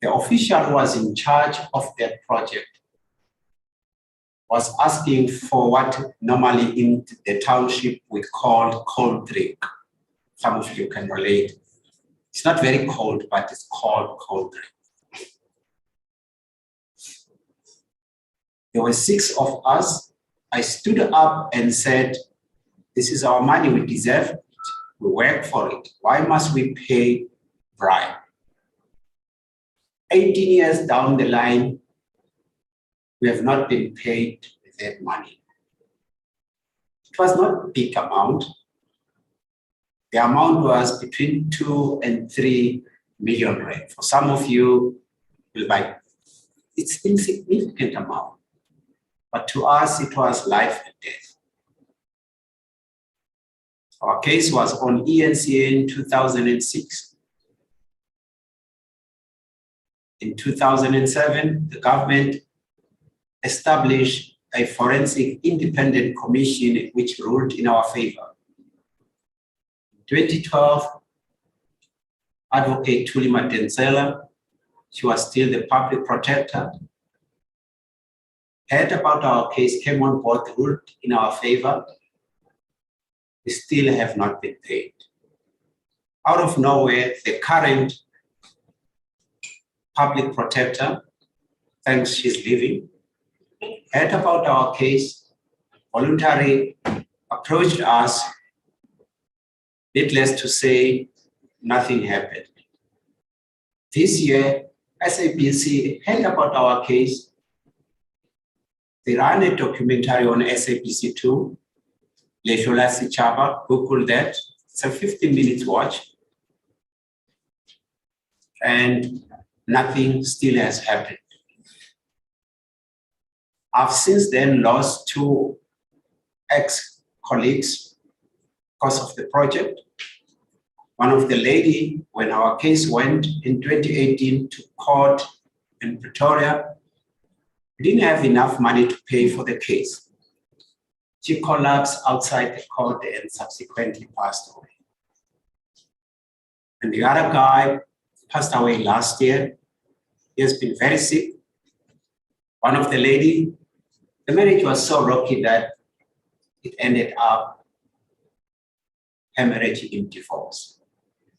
the official who was in charge of that project was asking for what normally in the township we call cold drink. Some of you can relate. It's not very cold, but it's called cold drink. There were 6 of us. I stood up and said, this is our money, we deserve it. We work for it. Why must we pay bribe? 18 years down the line, we have not been paid with that money. It was not a big amount. The amount was between 2 and 3 million rand. For some of you, will buy. It's insignificant amount. But to us, it was life and death. Our case was on ENCA in 2006. In 2007, the government established a forensic independent commission which ruled in our favor. In 2012, Advocate Tulima Denzela, she was still the public protector, heard about our case, came on board, ruled in our favor. We still have not been paid. Out of nowhere, the current public protector, thanks she's leaving, heard about our case, voluntarily approached us. Needless to say, nothing happened. This year, SABC heard about our case. They ran a documentary on SABC2, Leshola Sichaba, Google that. It's a 15-minute watch. And nothing still has happened. I've since then lost 2 ex-colleagues because of the project. One of the lady, when our case went in 2018 to court in Pretoria, we didn't have enough money to pay for the case. She collapsed outside the court and subsequently passed away. And the other guy passed away last year. He has been very sick. One of the lady, the marriage was so rocky that it ended up hemorrhaging in divorce.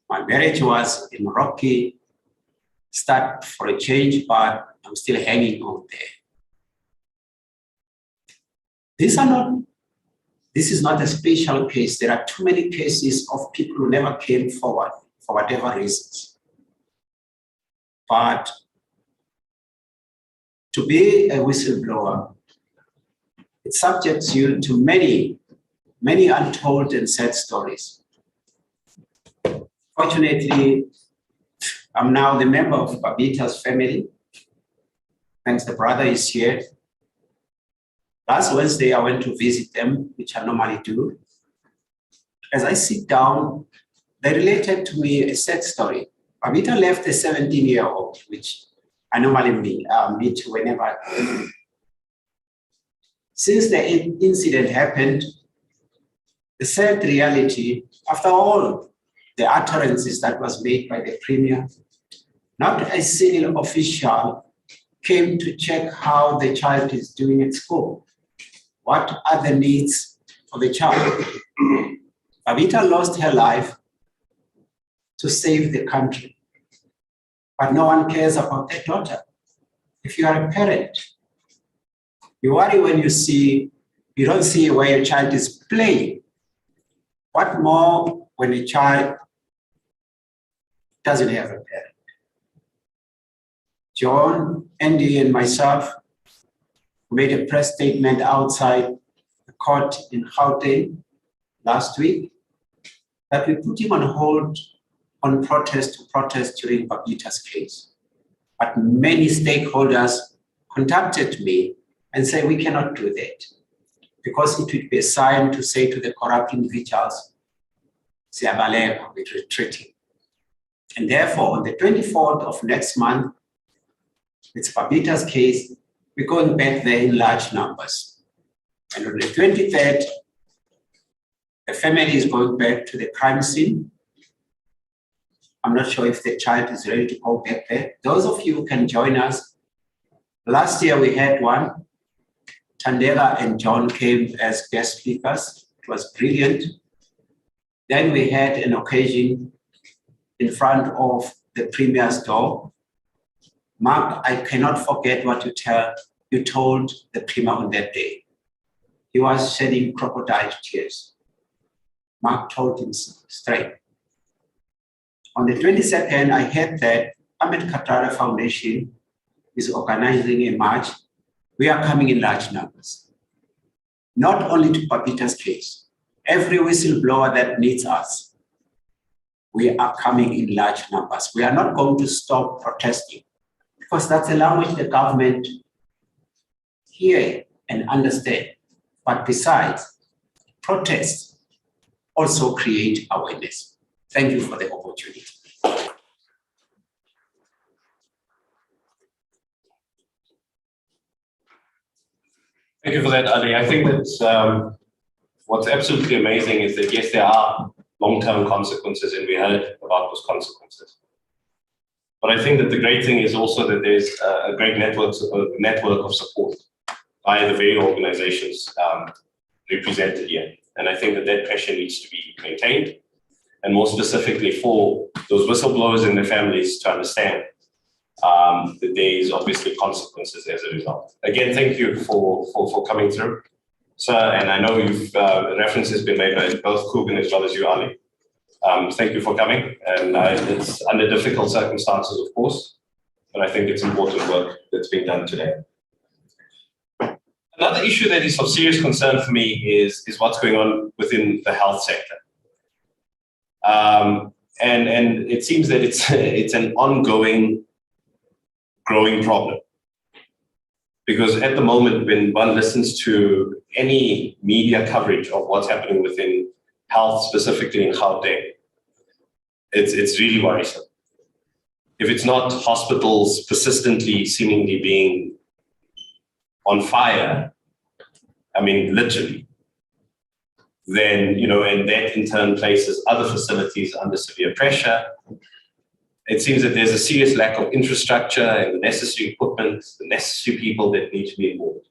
My marriage was in rocky start for a change, but I'm still hanging on there. This is not a special case. There are too many cases of people who never came forward for whatever reasons. But to be a whistleblower, it subjects you to many, many untold and sad stories. Fortunately, I'm now the member of Babita's family. Thanks, the brother is here. Last Wednesday, I went to visit them, which I normally do. As I sit down, they related to me a sad story. Babita left a 17-year-old, which I normally meet whenever I go. Since the incident happened, the sad reality, after all the utterances that was made by the Premier, not a single official came to check how the child is doing at school. What are the needs for the child? Babita lost her life to save the country, but no one cares about their daughter. If you are a parent, you worry when you don't see where your child is playing. What more when a child doesn't have a parent? John, Andy, and myself made a press statement outside the court in Gauteng last week that we're putting on hold on protest during Babita's case. But many stakeholders contacted me and said we cannot do that because it would be a sign to say to the corrupt individuals, "Siyabaleka, we're retreating." And therefore, on the 24th of next month, it's Babita's case, we're going back there in large numbers. And on the 23rd, the family is going back to the crime scene. I'm not sure if the child is ready to go back there. Those of you who can join us. Last year we had one. Tandela and John came as guest speakers. It was brilliant. Then we had an occasion in front of the Premier's door. Mark, I cannot forget what you told the Premier on that day. He was shedding crocodile tears. Mark told him straight. On the 22nd, I heard that Ahmed Katara Foundation is organizing a march. We are coming in large numbers. Not only to Babita's case, every whistleblower that needs us, we are coming in large numbers. We are not going to stop protesting because that's a language the government hear and understand. But besides, protests also create awareness. Thank you for the opportunity. Thank you for that, Ali. I think that what's absolutely amazing is that, yes, there are long-term consequences, and we heard about those consequences. But I think that the great thing is also that there's a great network of support by the very organizations represented here. And I think that that pressure needs to be maintained, and more specifically for those whistleblowers and their families to understand that there is obviously consequences as a result. Again, thank you for coming through, sir. And I know reference has been made by both Kugan as well as you, Ali. Thank you for coming. And it's under difficult circumstances, of course, but I think it's important work that's being done today. Another issue that is of serious concern for me is what's going on within the health sector. And it seems that it's an ongoing, growing problem. Because at the moment, when one listens to any media coverage of what's happening within health, specifically in Gauteng, it's really worrisome. If it's not hospitals persistently, seemingly being on fire, I mean, literally, then, and that in turn places other facilities under severe pressure. It seems that there's a serious lack of infrastructure and the necessary equipment, the necessary people that need to be involved.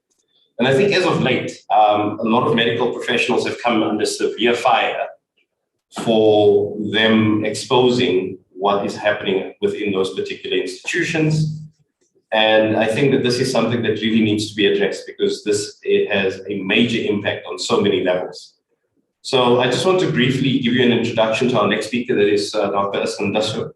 And I think as of late, a lot of medical professionals have come under severe fire for them exposing what is happening within those particular institutions. And I think that this is something that really needs to be addressed because it has a major impact on so many levels. So I just want to briefly give you an introduction to our next speaker, that is Dr. Islam Dasu.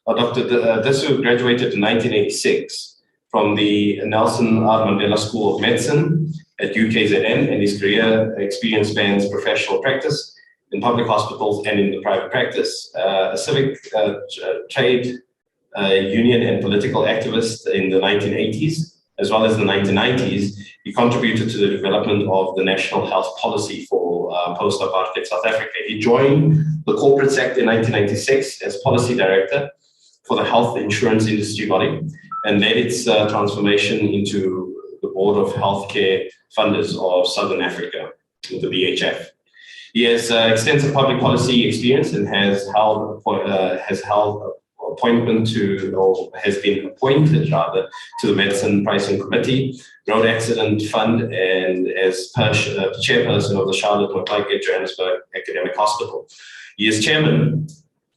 Dr. Dasu graduated in 1986 from the Nelson R. Mandela School of Medicine at UKZN, and his career experience spans professional practice in public hospitals and in the private practice. A civic trade union and political activist in the 1980s, as well as the 1990s, he contributed to the development of the national health policy for post-apartheid South Africa. He joined the corporate sector in 1996 as policy director for the health insurance industry body and led its transformation into the board of healthcare funders of Southern Africa, the BHF. He has extensive public policy experience and has held appointment to, or has been appointed rather, to the Medicine Pricing Committee, Road Accident Fund, and as chairperson of the Charlotte McLeod Johannesburg Academic Hospital. He is chairman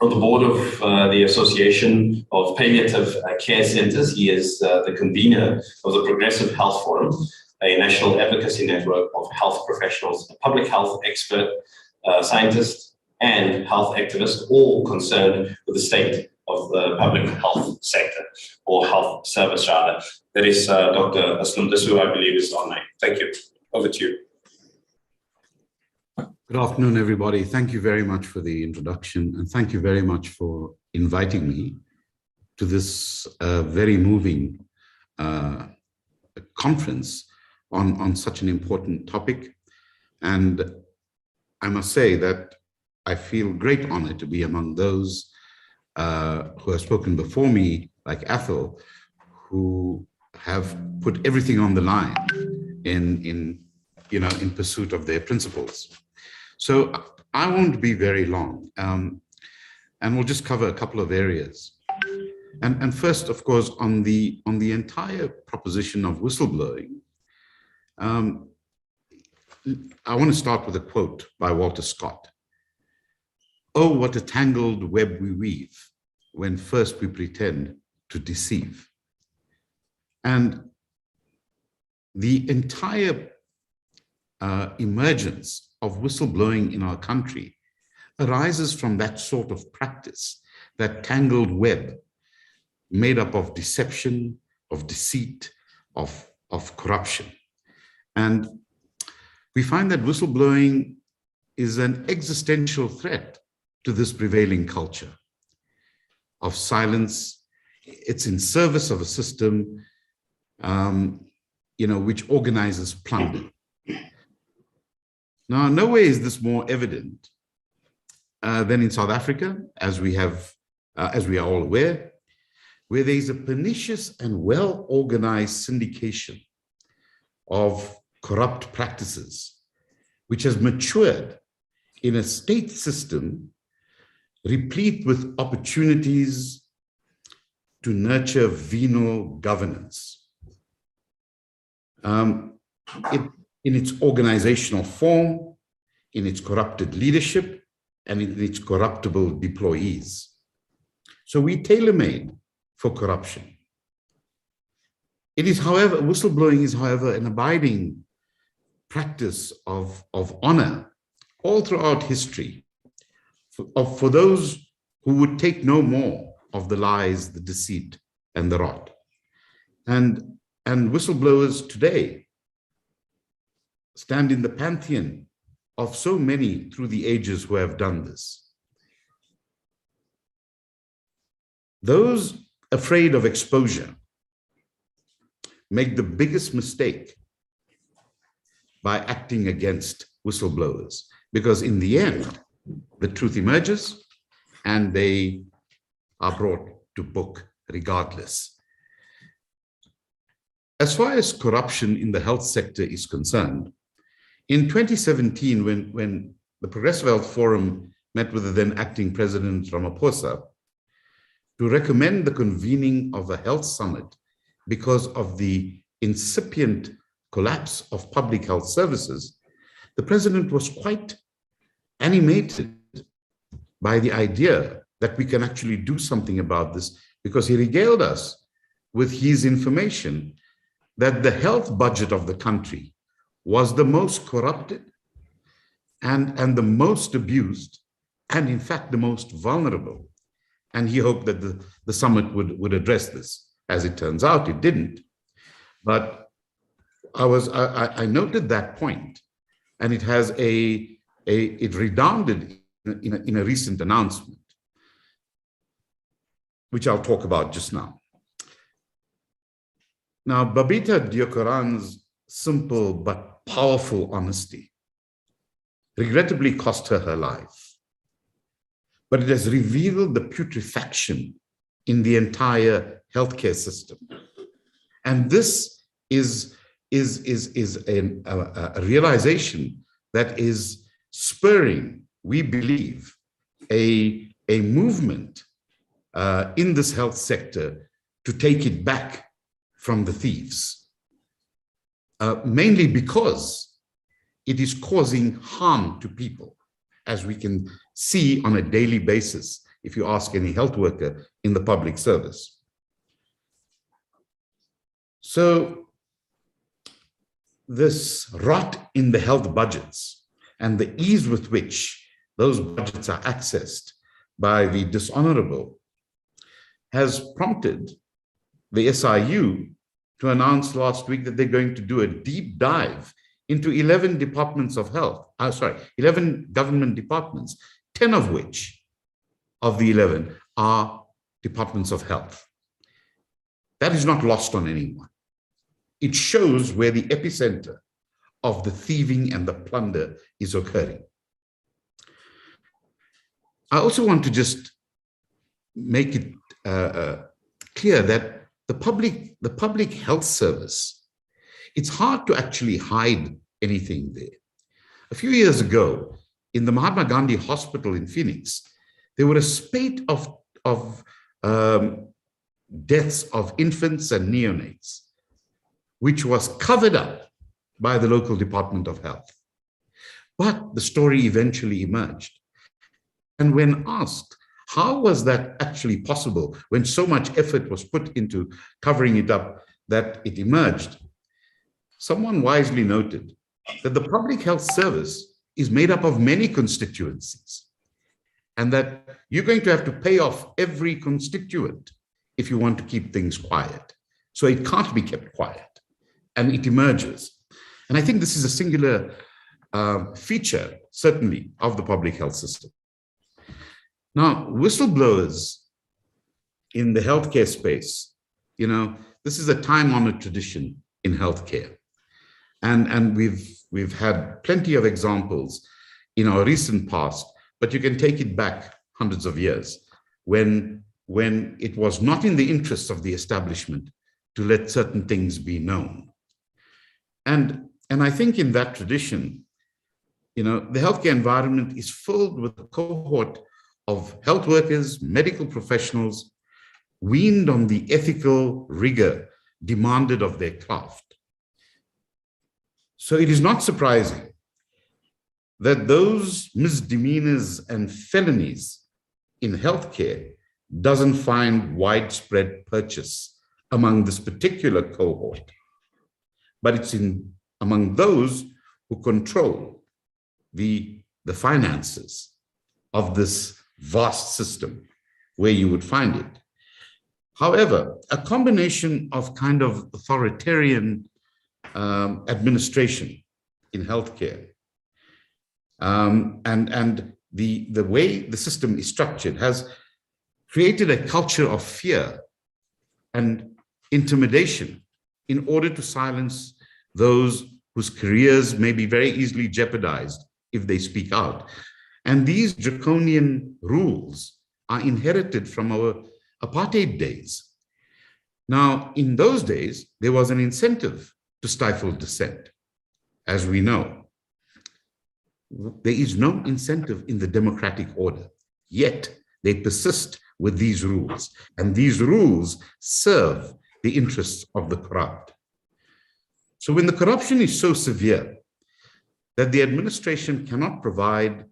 of the board of the Association of Palliative Care Centers. He is the convener of the Progressive Health Forum, a national advocacy network of health professionals, public health expert, scientists, and health activists, all concerned with the state of the public health sector, or health service rather. That is Dr. Aslam Dasu, I believe, is online. Thank you. Over to you. Good afternoon, everybody. Thank you very much for the introduction, and thank you very much for inviting me to this very moving conference on such an important topic. And I must say that I feel great honor to be among those who have spoken before me, like Ethel, who have put everything on the line in pursuit of their principles. So I won't be very long, and we'll just cover a couple of areas. And first, of course, on the entire proposition of whistleblowing, I want to start with a quote by Walter Scott. "Oh, what a tangled web we weave when first we pretend to deceive." And the entire emergence of whistleblowing in our country arises from that sort of practice, that tangled web made up of deception, of deceit, of corruption. And we find that whistleblowing is an existential threat to this prevailing culture of silence. It's in service of a system, which organizes plunder. Now, nowhere is this more evident than in South Africa, as we are all aware, where there is a pernicious and well-organized syndication of corrupt practices, which has matured in a state system replete with opportunities to nurture venal governance. In its organizational form, in its corrupted leadership, and in its corruptible deployees. So we tailor-made for corruption. It is, however, whistleblowing is, however, an abiding practice of honor all throughout history for those who would take no more of the lies, the deceit, and the rot. And whistleblowers today stand in the pantheon of so many through the ages who have done this. Those afraid of exposure make the biggest mistake by acting against whistleblowers, because in the end, the truth emerges and they are brought to book regardless. As far as corruption in the health sector is concerned, in 2017, when the Progressive Health Forum met with the then acting President Ramaphosa to recommend the convening of a health summit because of the incipient collapse of public health services, the president was quite animated by the idea that we can actually do something about this, because he regaled us with his information that the health budget of the country was the most corrupted and the most abused, and in fact, the most vulnerable. And he hoped that the summit would address this. As it turns out, it didn't. But I noted that point, and it has it redounded in a recent announcement, which I'll talk about just now. Now, Babita Deokaran's simple but powerful honesty regrettably cost her life, but it has revealed the putrefaction in the entire healthcare system. And this is a realization that is spurring, we believe, a movement in this health sector to take it back from the thieves, mainly because it is causing harm to people, as we can see on a daily basis if you ask any health worker in the public service. So this rot in the health budgets and the ease with which those budgets are accessed by the dishonorable has prompted the SIU to announce last week that they're going to do a deep dive into 11 departments of health, 11 government departments, 10 of which of the 11 are departments of health. That is not lost on anyone. It shows where the epicenter of the thieving and the plunder is occurring. I also want to just make it clear that the public health service, it's hard to actually hide anything there. A few years ago, in the Mahatma Gandhi Hospital in Phoenix, there were a spate of deaths of infants and neonates, which was covered up by the local Department of Health. But the story eventually emerged. And when asked, how was that actually possible when so much effort was put into covering it up that it emerged? Someone wisely noted that the public health service is made up of many constituencies, and that you're going to have to pay off every constituent if you want to keep things quiet. So it can't be kept quiet, and it emerges. And I think this is a singular feature, certainly, of the public health system. Now, whistleblowers in the healthcare space, this is a time-honored tradition in healthcare. And we've had plenty of examples in our recent past, but you can take it back hundreds of years when it was not in the interests of the establishment to let certain things be known. And I think in that tradition, the healthcare environment is filled with a cohort of health workers, medical professionals, weaned on the ethical rigor demanded of their craft. So it is not surprising that those misdemeanors and felonies in healthcare doesn't find widespread purchase among this particular cohort, but it's among those who control the finances of this vast system where you would find it. However, a combination of kind of authoritarian administration in healthcare and the way the system is structured has created a culture of fear and intimidation in order to silence those whose careers may be very easily jeopardized if they speak out. And these draconian rules are inherited from our apartheid days. Now, in those days, there was an incentive to stifle dissent, as we know. There is no incentive in the democratic order, yet they persist with these rules, and these rules serve the interests of the corrupt. So when the corruption is so severe that the administration cannot provide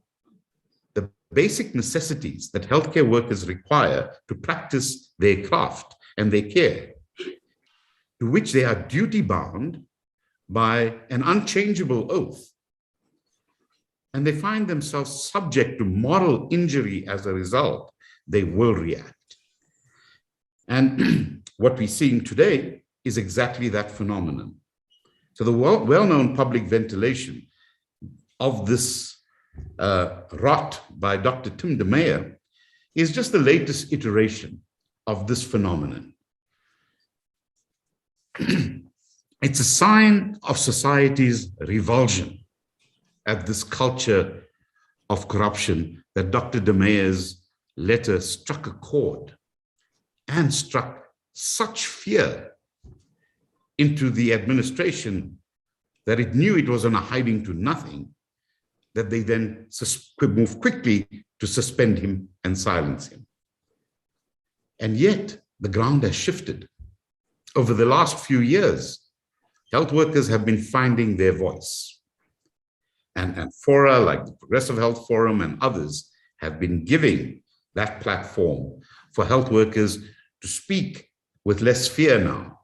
the basic necessities that healthcare workers require to practice their craft and their care, to which they are duty-bound by an unchangeable oath, and they find themselves subject to moral injury as a result, they will react. And what we're seeing today is exactly that phenomenon. So the well-known public ventilation of this rot by Dr. Tim de Meyer is just the latest iteration of this phenomenon. It's a sign of society's revulsion at this culture of corruption that Dr. de Meyer's letter struck a chord and struck such fear into the administration that it knew it was on a hiding to nothing, that they then moved quickly to suspend him and silence him. And yet the ground has shifted. Over the last few years, health workers have been finding their voice. And fora like the Progressive Health Forum and others have been giving that platform for health workers to speak with less fear now.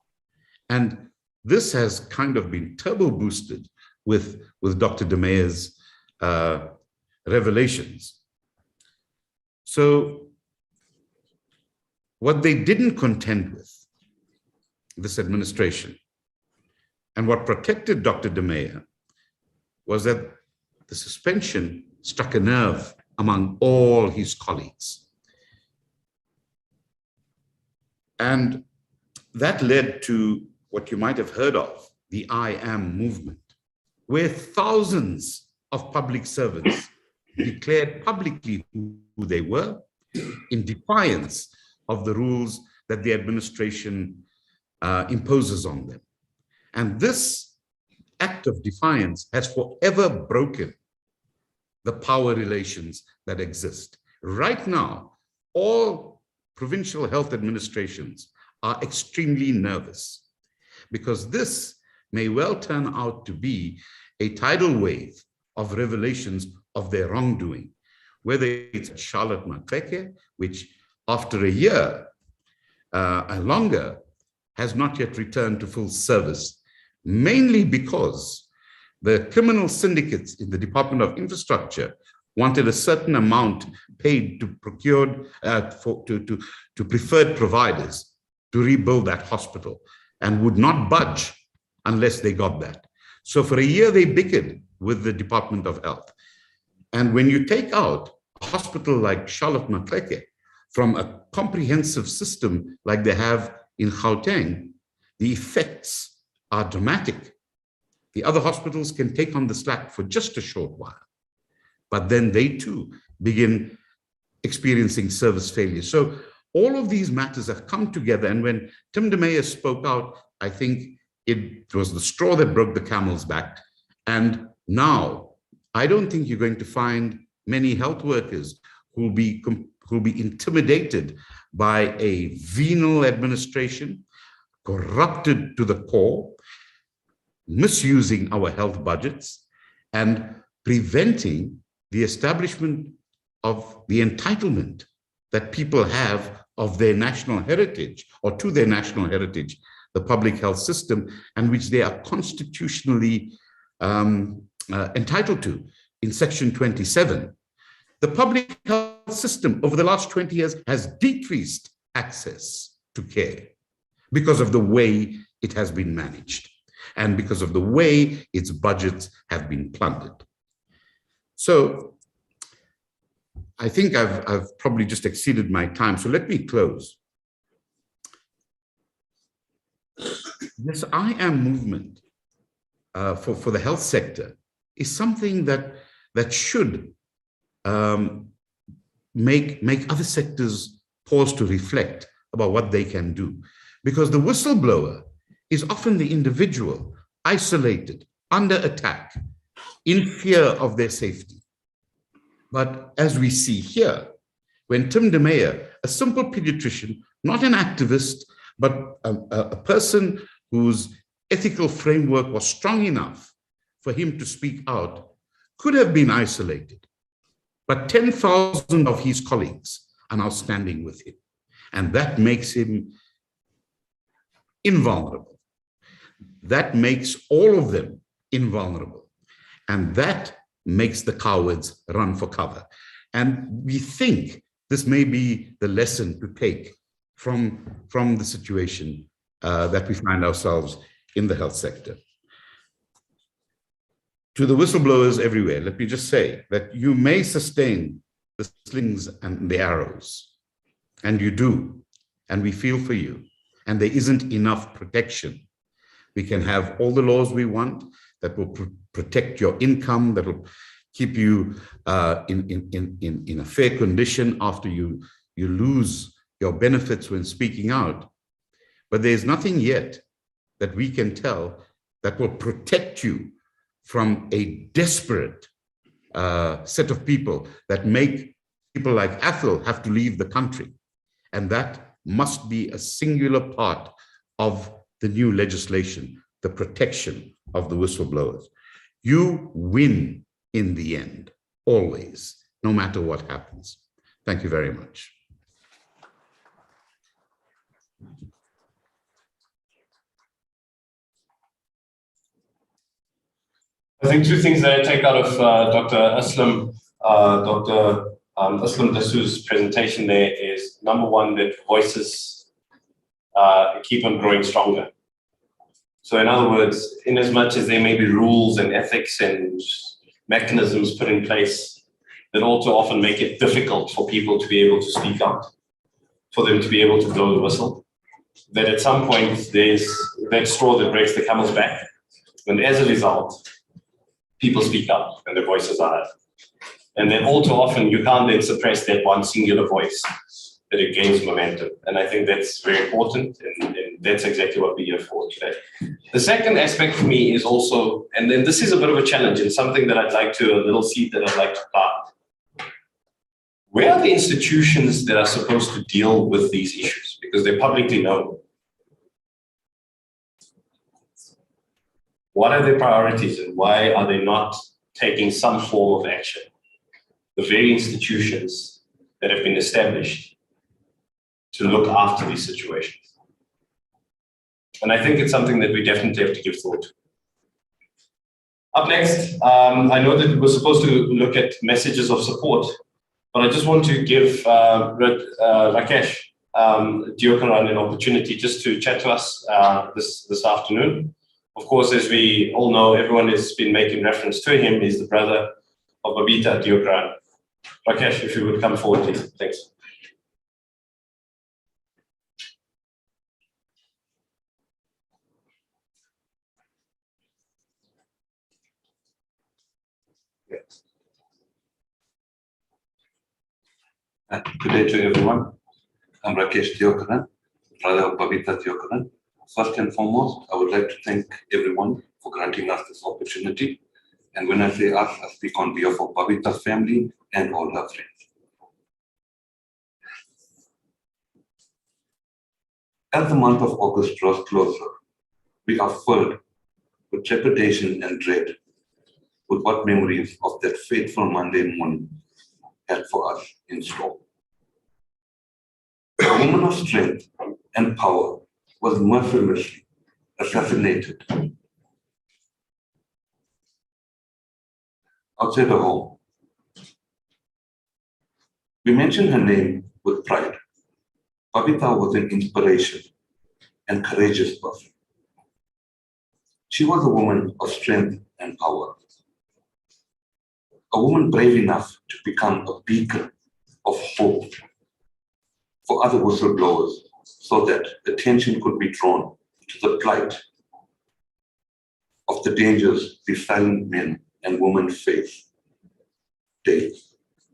And this has kind of been turbo boosted with Dr. de Meyer's revelations. So what they didn't contend with, this administration, and what protected Dr. de Meyer was that the suspension struck a nerve among all his colleagues. And that led to what you might have heard of, the I Am movement, where thousands of public servants declared publicly who they were in defiance of the rules that the administration imposes on them. And this act of defiance has forever broken the power relations that exist. Right now, all provincial health administrations are extremely nervous because this may well turn out to be a tidal wave of revelations of their wrongdoing, whether it's Charlotte Maxeke, which after a year and longer has not yet returned to full service, mainly because the criminal syndicates in the Department of Infrastructure wanted a certain amount paid to preferred providers to rebuild that hospital and would not budge unless they got that. So for a year, they bickered with the Department of Health. And when you take out a hospital like Charlotte Maxeke from a comprehensive system like they have in Gauteng, the effects are dramatic. The other hospitals can take on the slack for just a short while, but then they too begin experiencing service failure. So all of these matters have come together. And when Tim de Meyer spoke out, I think it was the straw that broke the camel's back. And now I don't think you're going to find many health workers who'll be intimidated by a venal administration, corrupted to the core, misusing our health budgets, and preventing the establishment of the entitlement that people have of their national heritage or to their national heritage, the public health system, and which they are constitutionally entitled to in Section 27. The public health system over the last 20 years has decreased access to care because of the way it has been managed and because of the way its budgets have been plundered. So I think I've probably just exceeded my time, so let me close. This I Am movement for the health sector is something that should make other sectors pause to reflect about what they can do. Because the whistleblower is often the individual, isolated, under attack, in fear of their safety. But as we see here, when Tim de Meyer, a simple pediatrician, not an activist, but a person whose ethical framework was strong enough for him to speak out, could have been isolated. But 10,000 of his colleagues are now standing with him. And that makes him invulnerable. That makes all of them invulnerable. And that makes the cowards run for cover. And we think this may be the lesson to take from the situation that we find ourselves in the health sector. To the whistleblowers everywhere, let me just say that you may sustain the slings and the arrows, and you do, and we feel for you, and there isn't enough protection. We can have all the laws we want that will protect your income, that will keep you in a fair condition after you lose your benefits when speaking out. But there's nothing yet that we can tell that will protect you from a desperate set of people that make people like Ethel have to leave the country. And that must be a singular part of the new legislation, the protection of the whistleblowers. You win in the end, always, no matter what happens. Thank you very much. I think two things that I take out of Dr. Aslam Dasu's presentation there is, number one, that voices keep on growing stronger. So in other words, in as much as there may be rules and ethics and mechanisms put in place that all too often make it difficult for people to be able to speak out, for them to be able to blow the whistle, that at some point there's that straw that breaks the camel's back. And as a result, people speak up and their voices are heard. And then all too often you can't then suppress that one singular voice, that it gains momentum. And I think that's very important, and that's exactly what we're here for today. The second aspect for me is also, and then this is a bit of a challenge and something that I'd like to, a little seed that I'd like to plant. Where are the institutions that are supposed to deal with these issues? Because they're publicly known. What are their priorities and why are they not taking some form of action? The very institutions that have been established to look after these situations. And I think it's something that we definitely have to give thought to. Up next, I know that we're supposed to look at messages of support, but I just want to give Rakesh Diokaran an opportunity just to chat to us this afternoon. Of course, as we all know, everyone has been making reference to him. He's the brother of Babita Diokaran. Rakesh, if you would come forward, please. Thanks. Good day to everyone. I'm Rakesh Diokaran, brother of Babita Diokaran. First and foremost, I would like to thank everyone for granting us this opportunity. And when I say us, I speak on behalf of Babita's family and all her friends. As the month of August draws closer, we are filled with trepidation and dread with what memories of that fateful Monday morning had for us in store. A woman of strength and power was mercilessly assassinated outside her home. We mention her name with pride. Babita was an inspiration and courageous person. She was a woman of strength and power. A woman brave enough to become a beacon of hope for other whistleblowers so that attention could be drawn to the plight of the dangers these silent men and women face daily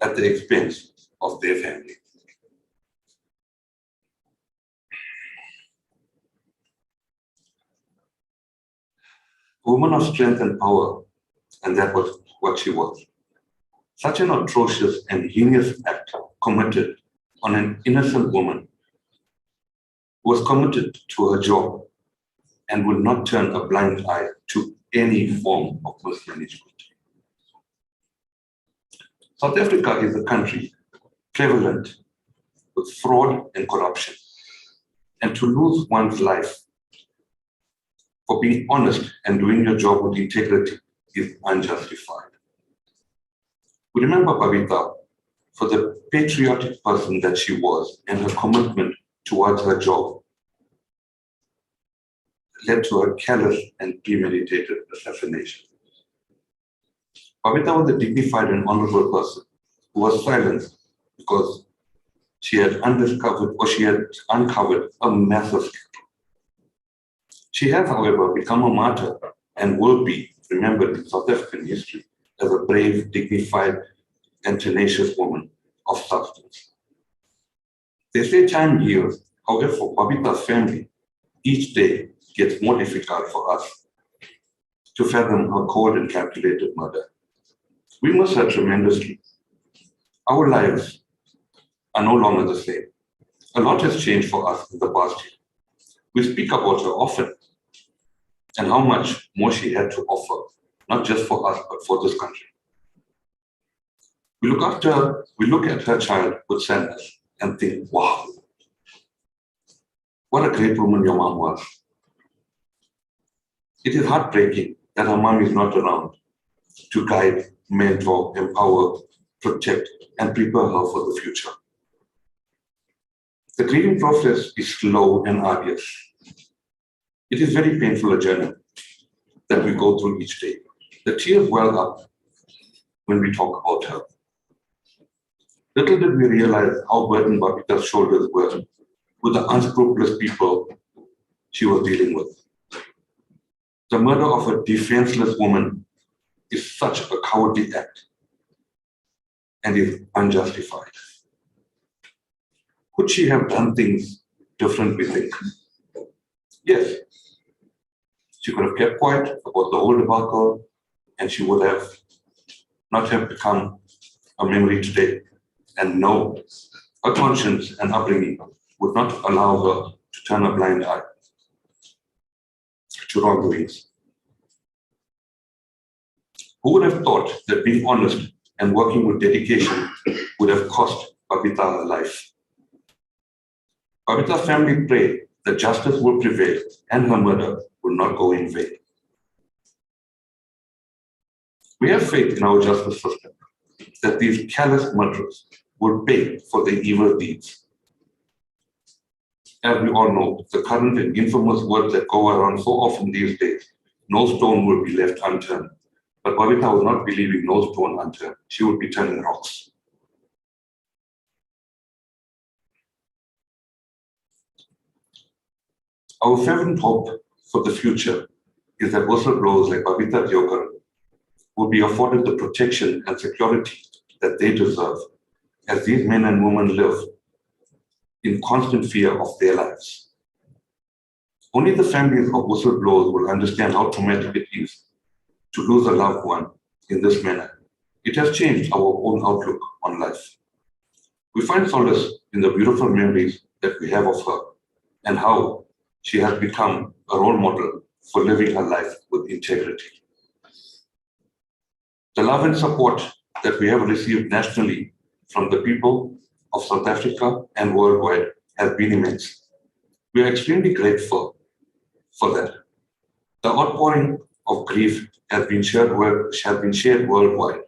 at the expense of their family. A woman of strength and power, and that was what she was. Such an atrocious and heinous act committed on an innocent woman who was committed to her job and would not turn a blind eye to any form of mismanagement. South Africa is a country prevalent with fraud and corruption, and to lose one's life for being honest and doing your job with integrity is unjustified. We remember Babita for the patriotic person that she was, and her commitment towards her job led to a callous and premeditated assassination. Babita was a dignified and honorable person who was silenced because she had uncovered a massive scandal. She has, however, become a martyr and will be remembered in South African history as a brave, dignified, and tenacious woman of substance. They say time heals. However, for Babita's family, each day gets more difficult for us to fathom her cold and calculated murder. We miss her tremendously. Our lives are no longer the same. A lot has changed for us in the past year. We speak about her often and how much more she had to offer, not just for us, but for this country. We look at her childhood sadness and think, wow, what a great woman your mom was. It is heartbreaking that her mom is not around to guide, mentor, empower, protect, and prepare her for the future. The grieving process is slow and arduous. It is very painful a journey that we go through each day. The tears well up when we talk about her. Little did we realize how burdened Babita's shoulders were with the unscrupulous people she was dealing with. The murder of a defenseless woman is such a cowardly act and is unjustified. Could she have done things different, we think? Yes. She could have kept quiet about the whole debacle, and she would have not have become a memory today. And no, her conscience and upbringing would not allow her to turn a blind eye to wrongdoings. Who would have thought that being honest and working with dedication would have cost Babita her life? Babita's family pray that justice will prevail and her murder will not go in vain. We have faith in our justice system that these callous murderers will pay for their evil deeds. As we all know, the current and infamous words that go around so often these days, no stone will be left unturned. But Babita was not believing no stone unturned. She would be turning rocks. Our fervent hope for the future is that whistleblowers like Babita Diokar will be afforded the protection and security that they deserve as these men and women live in constant fear of their lives. Only the families of whistleblowers will understand how traumatic it is to lose a loved one in this manner. It has changed our own outlook on life. We find solace in the beautiful memories that we have of her and how she has become a role model for living her life with integrity. The love and support that we have received nationally from the people of South Africa and worldwide has been immense. We are extremely grateful for that. The outpouring of grief has been shared worldwide.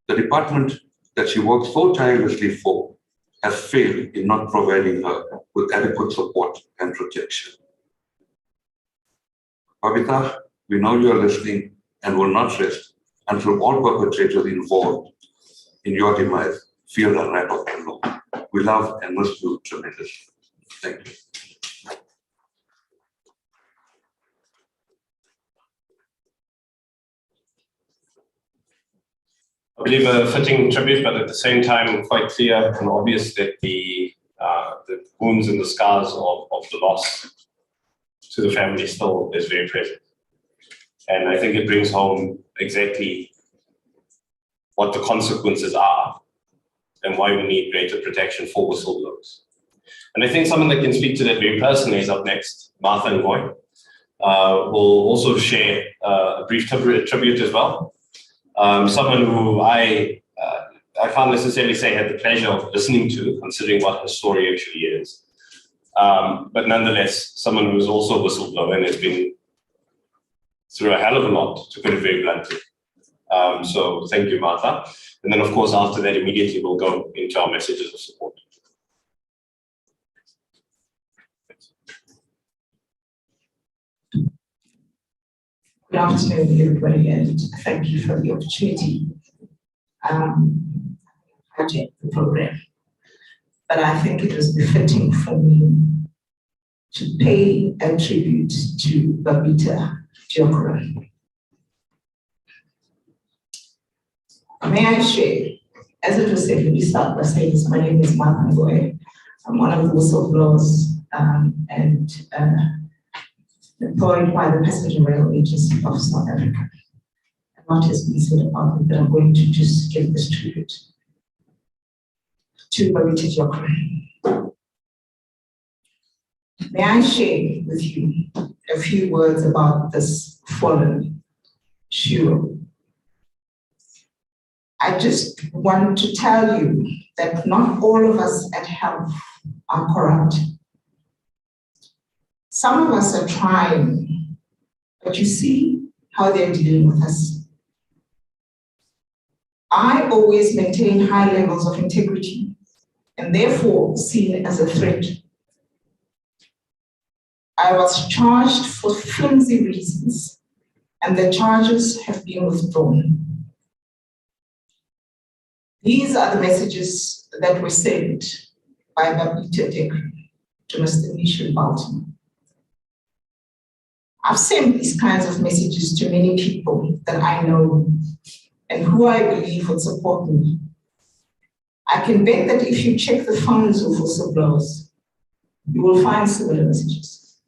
The department that she worked so tirelessly for has failed in not providing her with adequate support and protection. Babita, we know you are listening and will not rest until all perpetrators involved in your demise feel the wrath of the law. We love and miss you tremendously. Thank you. I believe a fitting tribute, but at the same time quite clear and obvious that the wounds and the scars of the loss to the family still is very present. And I think it brings home exactly what the consequences are and why we need greater protection for whistleblowers. And I think someone that can speak to that very personally is up next, Martha Ngoy. Will also share a brief tribute as well. Someone who I can't necessarily say had the pleasure of listening to, considering what her story actually is. But nonetheless, someone who's also a whistleblower and has been through a hell of a lot, to put it very bluntly. So thank you, Martha. And then, of course, after that, immediately we'll go into our messages of support. Good afternoon, everybody, and thank you for the opportunity to the program. But I think it was befitting for me to pay a tribute to Babita Diokar. May I share? As it was said, let me start by saying this. My name is Martha Ngoy. I'm one of the whistleblowers and employed by the Passenger Rail Agency of South Africa. A lot has been said about me, but I'm going to just give this tribute to Babita Diokar. May I share with you a few words about this fallen hero? I just want to tell you that not all of us at Health are corrupt. Some of us are trying, but you see how they're dealing with us. I always maintain high levels of integrity and therefore seen as a threat. I was charged for flimsy reasons and the charges have been withdrawn. These are the messages that were sent by Babita Dekri to Mr. Michel Baltimore. I've sent these kinds of messages to many people that I know and who I believe would support me. I can bet that if you check the phones of whistleblowers, you will find similar messages.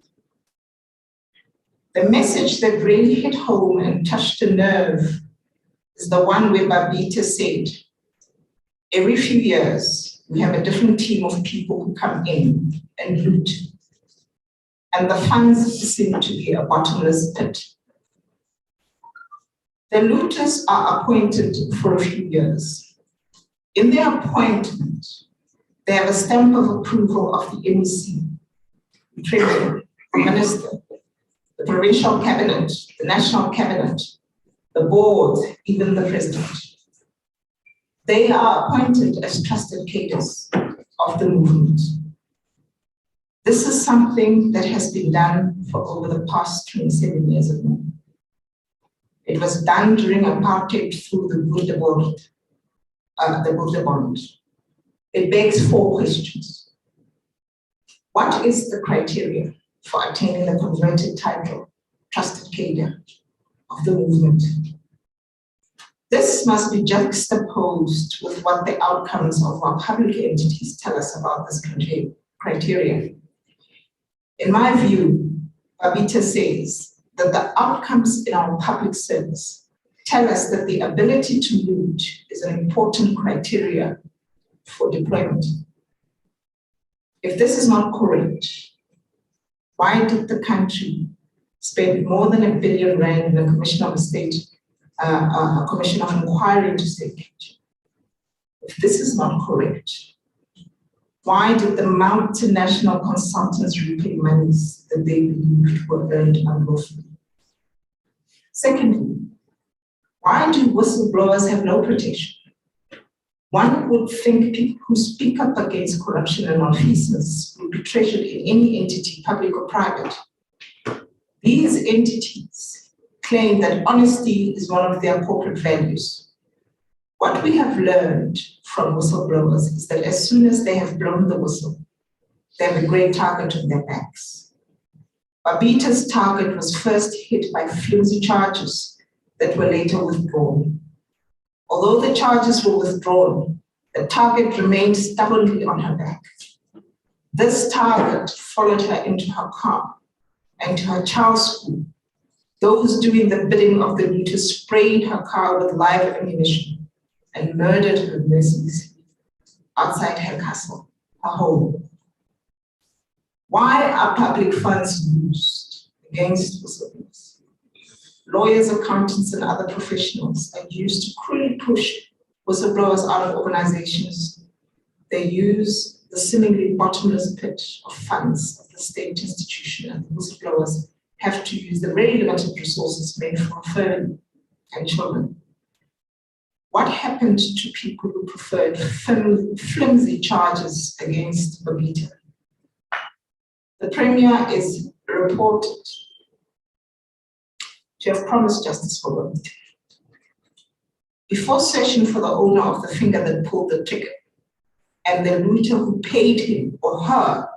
The message that really hit home and touched a nerve is the one where Babita said, every few years, we have a different team of people who come in and loot. And the funds seem to be a bottomless pit. The looters are appointed for a few years. In their appointment, they have a stamp of approval of the MEC, the Treasurer, the Minister, the Provincial Cabinet, the National Cabinet, the Board, even the President. They are appointed as trusted cadres of the movement. This is something that has been done for over the past 27 years ago. It was done during apartheid through the Whistleblower. It begs 4 questions. What is the criteria for attaining the converted title, trusted cadre of the movement? This must be juxtaposed with what the outcomes of our public entities tell us about this criteria. In my view, Babita says that the outcomes in our public service tell us that the ability to loot is an important criteria for deployment. If this is not correct, why did the country spend more than R1 billion in the Commission of State, a Commission of Inquiry into state capture? If this is not correct, why did the multinational consultants repay monies that they believed were earned unlawfully? Secondly, why do whistleblowers have no protection? One would think people who speak up against corruption and malfeasance would be treasured in any entity, public or private. These entities claim that honesty is one of their corporate values. What we have learned from whistleblowers is that as soon as they have blown the whistle, they have a great target on their backs. Babita's target was first hit by flimsy charges that were later withdrawn. Although the charges were withdrawn, the target remained stubbornly on her back. This target followed her into her car and to her child's school. Those doing the bidding of the looters sprayed her car with live ammunition and murdered her mercilessly outside her castle, her home. Why are public funds used against whistleblowers? Lawyers, accountants, and other professionals are used to cruelly push whistleblowers out of organizations. They use the seemingly bottomless pit of funds of the state institution, and the whistleblowers have to use the very limited resources made for family and children. What happened to people who preferred flimsy charges against Babita? The Premier is reported to have promised justice for Babita. Before searching for the owner of the finger that pulled the trigger and the looter who paid him or her,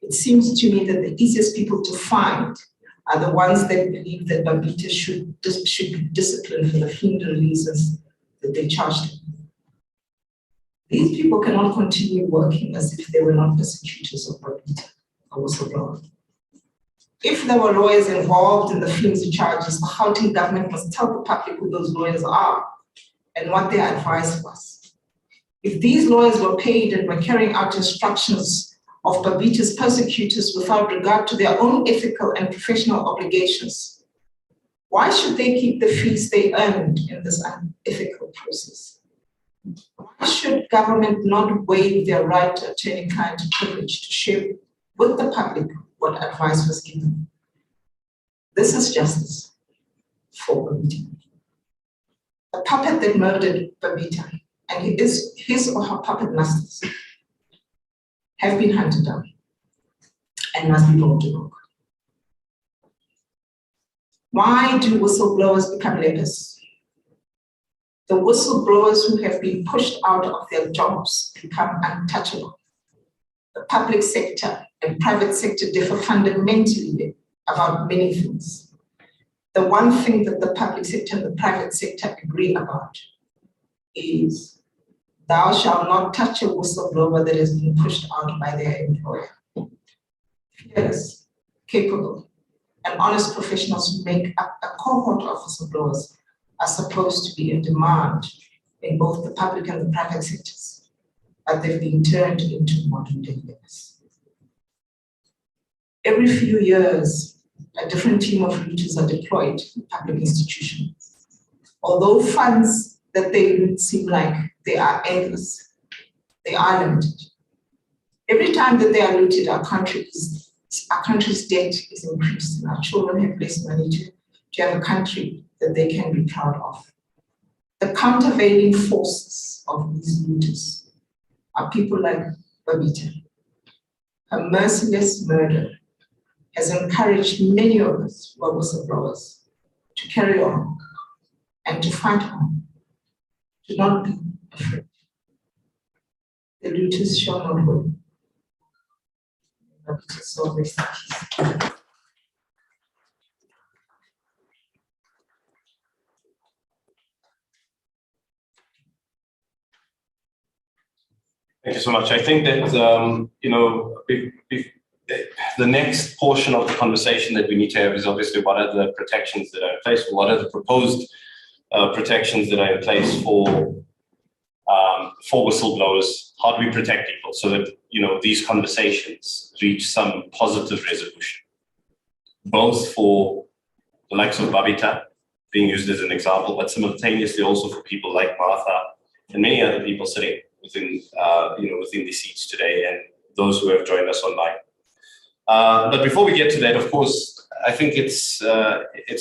it seems to me that the easiest people to find are the ones that believe that Babita should be disciplined for the fiendly reasons that they charged him. These people cannot continue working as if they were not persecutors of Babita, a whistleblower. If there were lawyers involved in the flimsy charges, the Gauteng government must tell the public who those lawyers are and what their advice was. If these lawyers were paid and were carrying out instructions of Babita's persecutors without regard to their own ethical and professional obligations? Why should they keep the fees they earned in this unethical process? Why should government not waive their right to attorney-client privilege to share with the public what advice was given? This is justice for Babita. The puppet that murdered Babita and his or her puppet masters have been hunted down and must be brought to book. Why do whistleblowers become lepers? The whistleblowers who have been pushed out of their jobs become untouchable. The public sector and private sector differ fundamentally about many things. The one thing that the public sector and the private sector agree about is thou shalt not touch a whistleblower that has been pushed out by their employer. Fearless, capable, and honest professionals who make up a cohort of whistleblowers are supposed to be in demand in both the public and the private sectors, but they've been turned into modern day lepers. Every few years, a different team of looters are deployed in public institutions. Although funds that they loot seem like they are endless, they are limited. Every time that they are looted, our country's debt is increased, and our children have less money to have a country that they can be proud of. The countervailing forces of these looters are people like Babita. Her merciless murder has encouraged many of us who are whistleblowers to carry on and to fight on, to not be afraid. The looters shall not win. Babita so rest in peace. Thank you so much. I think that, the next portion of the conversation that we need to have is obviously what are the protections that are in place, what are the proposed protections that are in place for whistleblowers. How do we protect people so that, these conversations reach some positive resolution, both for the likes of Babita being used as an example, but simultaneously also for people like Martha and many other people sitting within the seats today and those who have joined us online. But before we get to that, of course, I think it's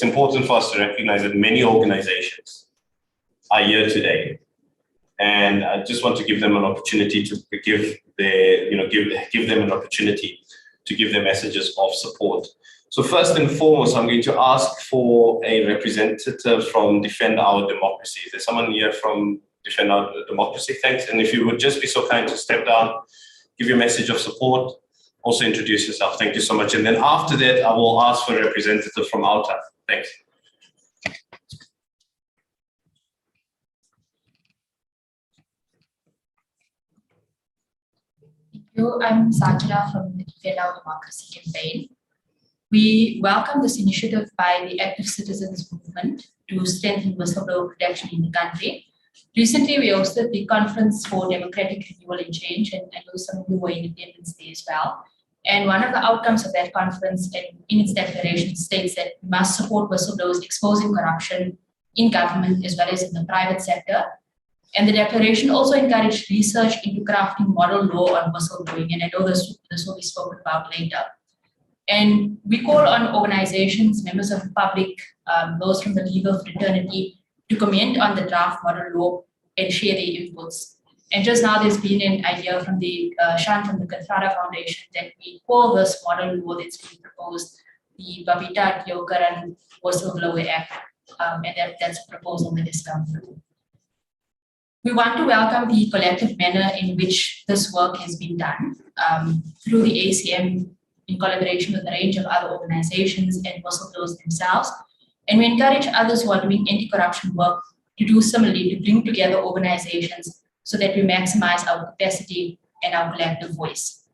important for us to recognize that many organizations are here today, and I just want to give them an opportunity to give them an opportunity to give their messages of support. So first and foremost, I'm going to ask for a representative from Defend Our Democracy. Is there someone here from Defend Our Democracy? Thanks. And if you would just be so kind to step down, give your message of support, also introduce yourself. Thank you so much. And then after that, I will ask for a representative from Alta. Thanks. Thank you. I'm Sajida from the Defend Our Democracy campaign. We welcome this initiative by the Active Citizens Movement to strengthen whistleblower protection in the country. Recently, we hosted the Conference for Democratic Renewal and Change, and I know some of you were in attendance there as well. And one of the outcomes of that conference and in its declaration states that we must support whistleblowers exposing corruption in government as well as in the private sector. And the declaration also encouraged research into crafting model law on whistleblowing, and I know this will be spoken about later. And we call on organizations, members of the public, those from the legal fraternity, to comment on the draft model law and share their inputs. And just now there's been an idea from the Shan from the Kathrada Foundation that we call this model law that's being proposed the Babita Diokaran Whistleblower Act, and that's a proposal that is come through. We want to welcome the collective manner in which this work has been done through the ACM in collaboration with a range of other organizations and whistleblowers themselves. And we encourage others who are doing anti-corruption work to do similarly, to bring together organizations so that we maximize our capacity and our collective voice.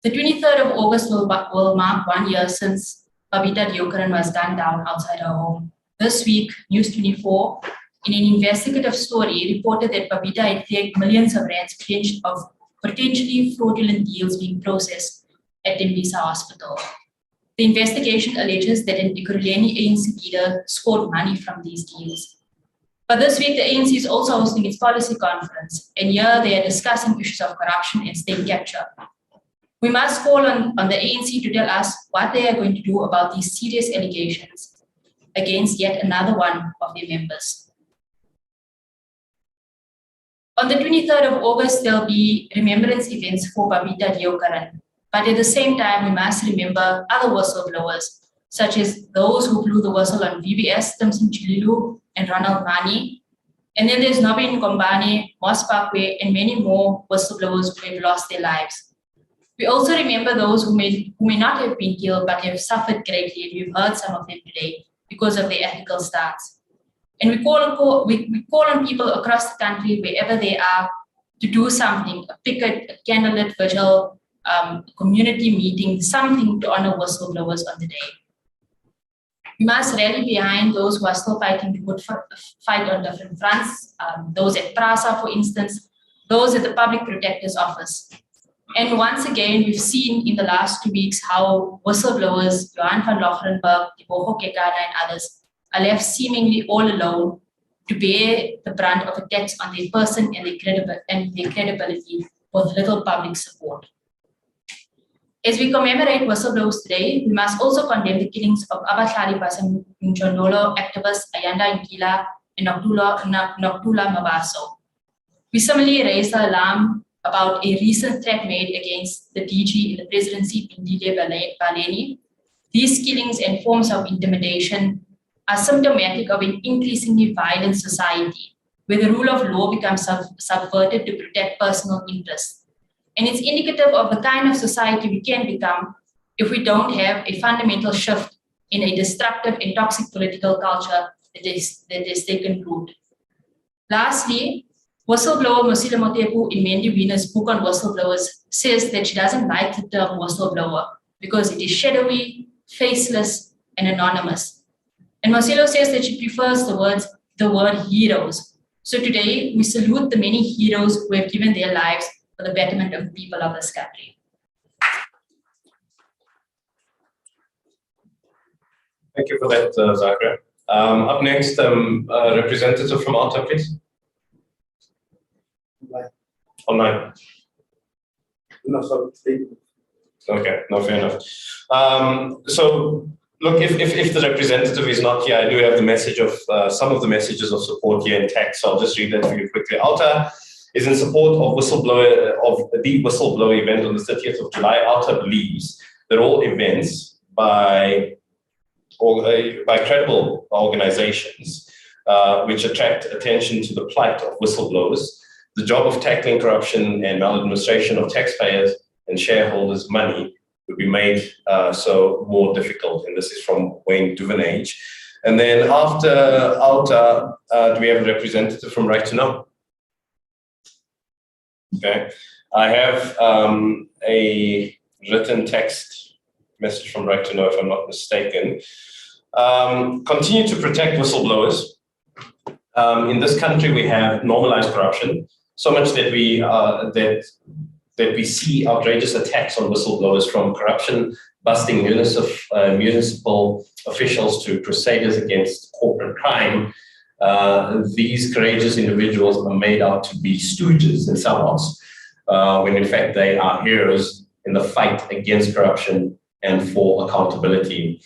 The 23rd of August will mark 1 year since Babita Diokaran was gunned down outside her home. This week, News 24, in an investigative story, reported that Babita had taken millions of rands pledged of potentially fraudulent deals being processed at Tembisa Hospital. The investigation alleges that an Ekurhuleni ANC leader scored money from these deals. But this week, the ANC is also hosting its policy conference, and here they are discussing issues of corruption and state capture. We must call on the ANC to tell us what they are going to do about these serious allegations against yet another one of their members. On the 23rd of August, there'll be remembrance events for Babita Deokaran. But at the same time, we must remember other whistleblowers, such as those who blew the whistle on VBS, Timson Chililu, and Ronald Mani. And then there's Nobin Kombane, Moss Parkway, and many more whistleblowers who have lost their lives. We also remember those who may not have been killed, but have suffered greatly, and we've heard some of them today because of their ethical stance. And we call on people across the country, wherever they are, to do something, a picket, a candlelit vigil, community meeting, something to honor whistleblowers on the day. We must rally behind those who are still fighting the good fight on different fronts, those at PRASA, for instance, those at the Public Protector's Office. And once again, we've seen in the last 2 weeks how whistleblowers, Johan van Locherenberg, Dibogo Kekana, and others, are left seemingly all alone to bear the brunt of attacks on their person and their credibility with little public support. As we commemorate whistleblowers today, we must also condemn the killings of Abahlali Basamjondolo activists Ayanda Nkila and Noktula Mabaso. We similarly raised the alarm about a recent threat made against the DG in the presidency, Pindile Baleni. These killings and forms of intimidation are symptomatic of an increasingly violent society, where the rule of law becomes subverted to protect personal interests. And it's indicative of the kind of society we can become if we don't have a fundamental shift in a destructive and toxic political culture that is taken root. Lastly, whistleblower Mosile Motepu in Mandy Wiener's book on whistleblowers says that she doesn't like the term whistleblower because it is shadowy, faceless, and anonymous. And Mosile says that she prefers the word heroes. So today, we salute the many heroes who have given their lives for the betterment of the people of this country. Thank you for that, Zachary. Up next, representative from Alta, please. Online. No, sorry. Okay, no, fair enough. So, look, if the representative is not here, I do have the message of some of the messages of support here in text, so I'll just read that for you quickly. Alta is in support of the whistleblower event on the 30th of July. Alta believes that all events by credible organizations which attract attention to the plight of whistleblowers, the job of tackling corruption and maladministration of taxpayers and shareholders' money would be made so more difficult. And this is from Wayne Duvenage. And then after Alta, do we have a representative from Right to Know? Okay, I have a written text message from Right to Know, if I'm not mistaken. Continue to protect whistleblowers. In this country, we have normalized corruption, so much that we see outrageous attacks on whistleblowers, from corruption busting municipal officials to crusaders against corporate crime. These courageous individuals are made out to be stooges and sellouts, when in fact they are heroes in the fight against corruption and for accountability.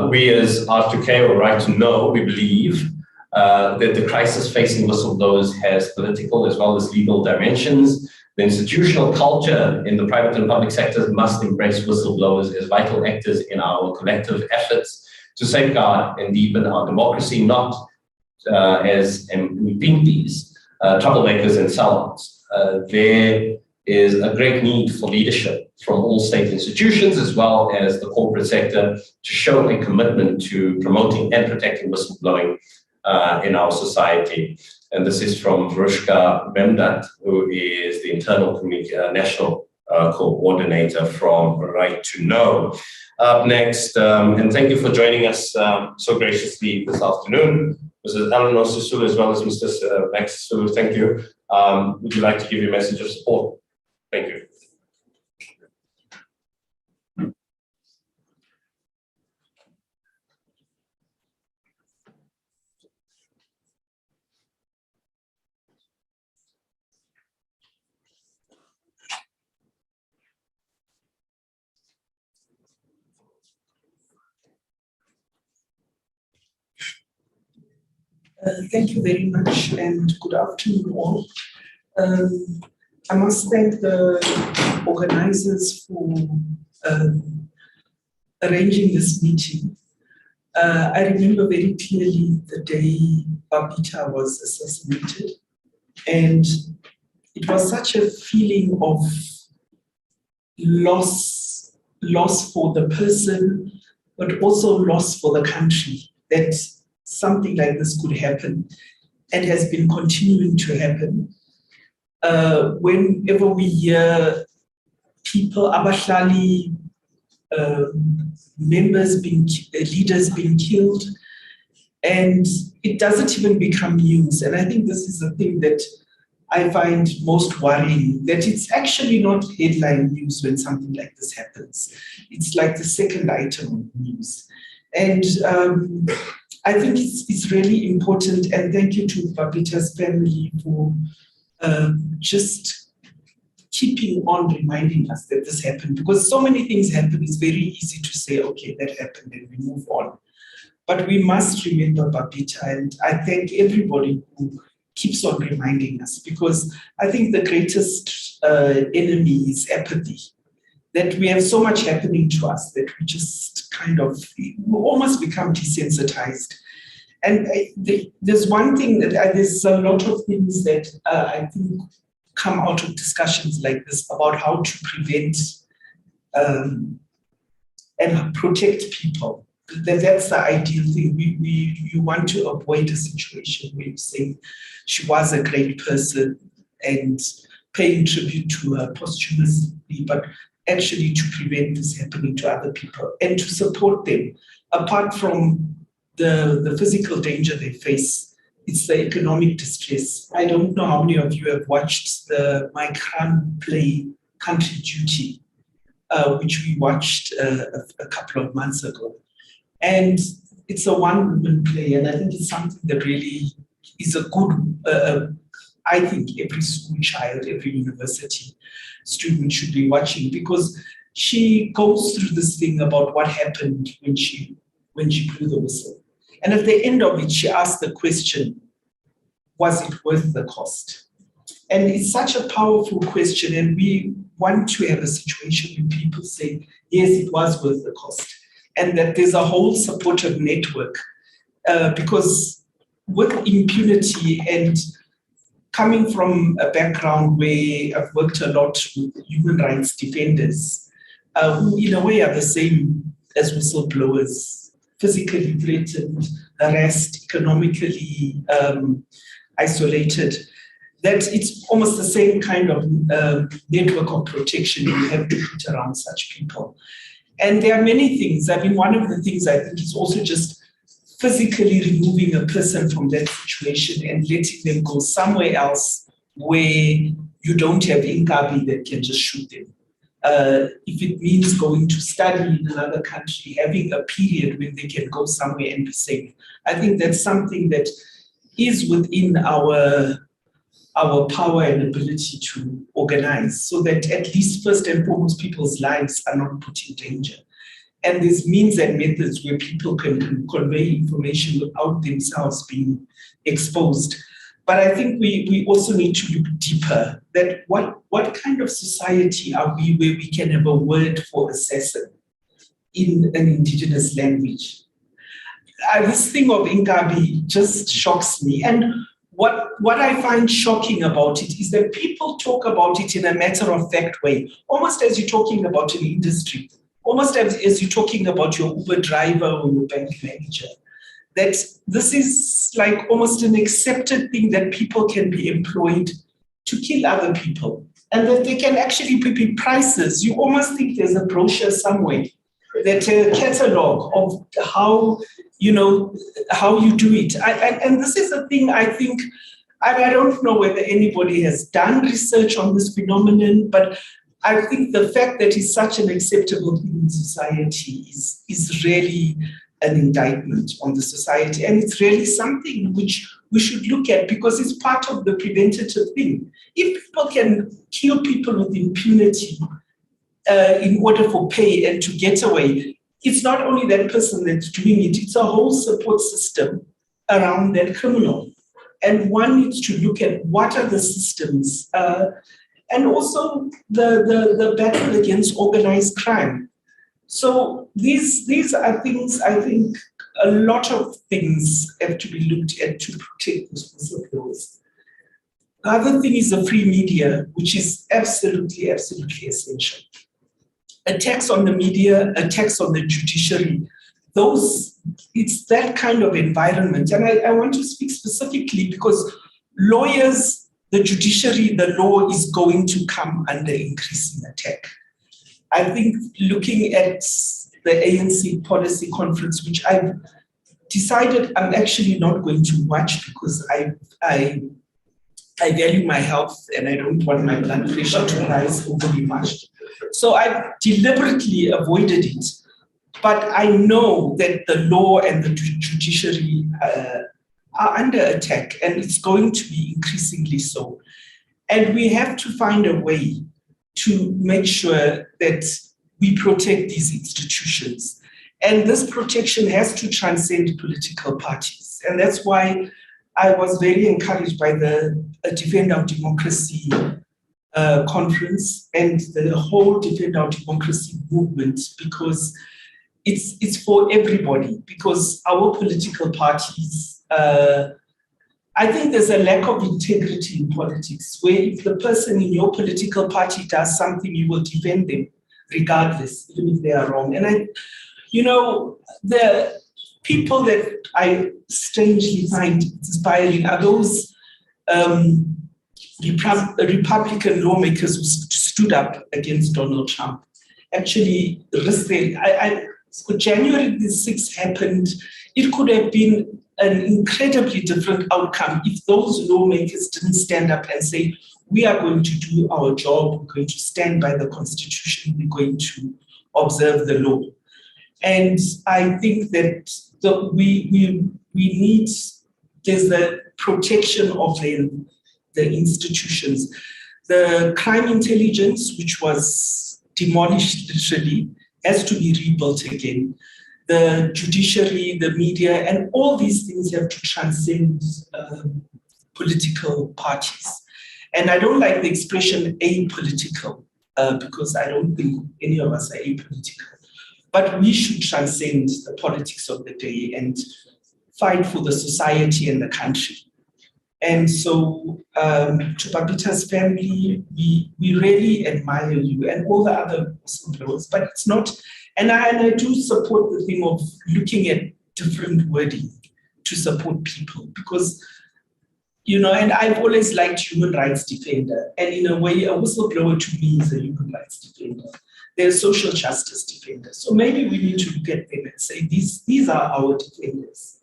We as R2K, or Right to Know, we believe that the crisis facing whistleblowers has political as well as legal dimensions. The institutional culture in the private and public sectors must embrace whistleblowers as vital actors in our collective efforts to safeguard and deepen our democracy, not as impintis, troublemakers and sellouts. There is a great need for leadership from all state institutions as well as the corporate sector to show a commitment to promoting and protecting whistleblowing in our society. And this is from Vrushka Memdat, who is the internal national coordinator from Right to Know. Up next, and thank you for joining us so graciously this afternoon, Mrs. Eleanor Sisulu as well as Mr. Max Sisulu. Thank you. Would you like to give your message of support? Thank you. Thank you very much and good afternoon all. I must thank the organizers for arranging this meeting. I remember very clearly the day Babita was assassinated, and it was such a feeling of loss for the person, but also loss for the country, that something like this could happen and has been continuing to happen. Whenever we hear people, abahlali, leaders being killed, and it doesn't even become news. And I think this is the thing that I find most worrying, that it's actually not headline news when something like this happens. It's like the second item of news. And I think it's really important, and thank you to Babita's family for just keeping on reminding us that this happened, because so many things happen. It's very easy to say, okay, that happened and we move on. But we must remember Babita, and I thank everybody who keeps on reminding us, because I think the greatest enemy is apathy. That we have so much happening to us that we just kind of, we almost become desensitized. And there's one thing that there's a lot of things that I think come out of discussions like this about how to prevent and protect people. That's the ideal thing. You want to avoid a situation where you say she was a great person and paying tribute to her posthumously, but actually to prevent this happening to other people and to support them. Apart from the physical danger they face, it's the economic distress. I don't know how many of you have watched the Mike Khan play Country Duty, which we watched a couple of months ago. And it's a one-woman play, and I think it's something that really is a good, I think every school child, every university student should be watching, because she goes through this thing about what happened when she blew the whistle. And at the end of it, she asked the question, was it worth the cost? And it's such a powerful question, and we want to have a situation where people say, yes, it was worth the cost, and that there's a whole supportive network, because with impunity and coming from a background where I've worked a lot with human rights defenders, who in a way are the same as whistleblowers, physically threatened, harassed, economically isolated, that it's almost the same kind of network of protection you have to put around such people. And there are many things. I mean, one of the things I think is also just physically removing a person from that situation and letting them go somewhere else where you don't have Inkabi that can just shoot them. If it means going to study in another country, having a period when they can go somewhere and be safe. I think that's something that is within our power and ability to organize, so that at least first and foremost people's lives are not put in danger. And there's means and methods where people can convey information without themselves being exposed. But I think we also need to look deeper, that what kind of society are we where we can have a word for assassin in an indigenous language? This thing of Inkabi just shocks me. And what I find shocking about it is that people talk about it in a matter-of-fact way, almost as you're talking about an industry, almost as you're talking about your Uber driver or your bank manager, that this is like almost an accepted thing that people can be employed to kill other people, and that they can actually be prices. You almost think there's a brochure somewhere, that a catalog of how you do it. And this is a thing I think And I don't know whether anybody has done research on this phenomenon, but I think the fact that it's such an acceptable thing in society is really an indictment on the society. And it's really something which we should look at because it's part of the preventative thing. If people can kill people with impunity in order for pay and to get away, it's not only that person that's doing it, it's a whole support system around that criminal. And one needs to look at what are the systems and also the battle against organized crime. So these are things, I think a lot of things have to be looked at to protect those whistleblowers. The other thing is the free media, which is absolutely, absolutely essential. Attacks on the media, attacks on the judiciary, it's that kind of environment. And I want to speak specifically because lawyers, the judiciary, the law is going to come under increasing attack. I think looking at the ANC policy conference, which I've decided I'm actually not going to watch because I value my health and I don't want my blood pressure to rise overly much. So I've deliberately avoided it. But I know that the law and the judiciary are under attack, and it's going to be increasingly so. And we have to find a way to make sure that we protect these institutions. And this protection has to transcend political parties. And that's why I was very encouraged by the Defend Our Democracy conference and the whole Defend Our Democracy movement, because it's for everybody, because our political parties, I think there's a lack of integrity in politics, where if the person in your political party does something, you will defend them regardless, even if they are wrong. And the people that I strangely find inspiring are those Republican lawmakers who stood up against Donald Trump. Actually, January the 6th happened. It could have been an incredibly different outcome if those lawmakers didn't stand up and say, we are going to do our job, we're going to stand by the Constitution, we're going to observe the law. And I think that we need, there's the protection of the institutions. The crime intelligence, which was demolished literally, has to be rebuilt again. The judiciary, the media, and all these things have to transcend political parties. And I don't like the expression apolitical, because I don't think any of us are apolitical. But we should transcend the politics of the day and fight for the society and the country. And so to Babita's family, we really admire you and all the other whistleblowers, but it's not, and I do support the thing of looking at different wording to support people because, and I've always liked human rights defender. And in a way, a whistleblower to me is a human rights defender. They're social justice defenders. So maybe we need to look at them and say, these are our defenders.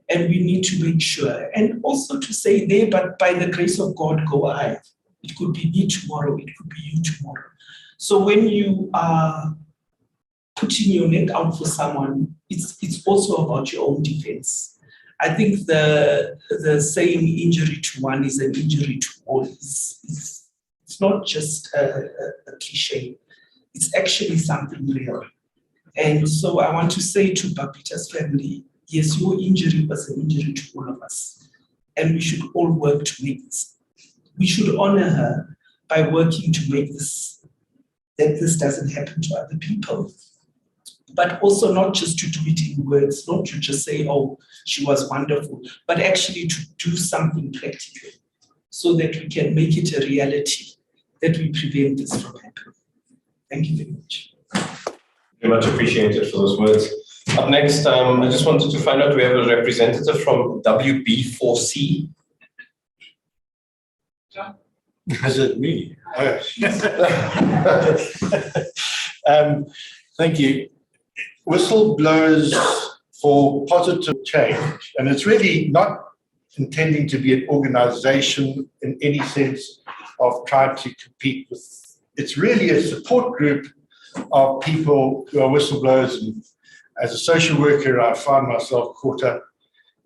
And we need to make sure. And also to say there, but by the grace of God, go I. It could be me tomorrow, it could be you tomorrow. So when you are putting your neck out for someone, it's also about your own defense. I think the saying injury to one is an injury to all it's not just a cliche. It's actually something real. And so I want to say to Babita's family, yes, your injury was an injury to all of us. And we should all work to make this. We should honor her by working to make this, that this doesn't happen to other people. But also not just to do it in words, not to just say, oh, she was wonderful, but actually to do something practical so that we can make it a reality, that we prevent this from happening. Thank you very much. Very much appreciated for those words. Up next, I just wanted to find out, we have a representative from WB4C. Is it me? Thank you. Whistleblowers for positive change. And it's really not intending to be an organization in any sense of trying to compete with. It's really a support group of people who are whistleblowers. And as a social worker, I find myself caught up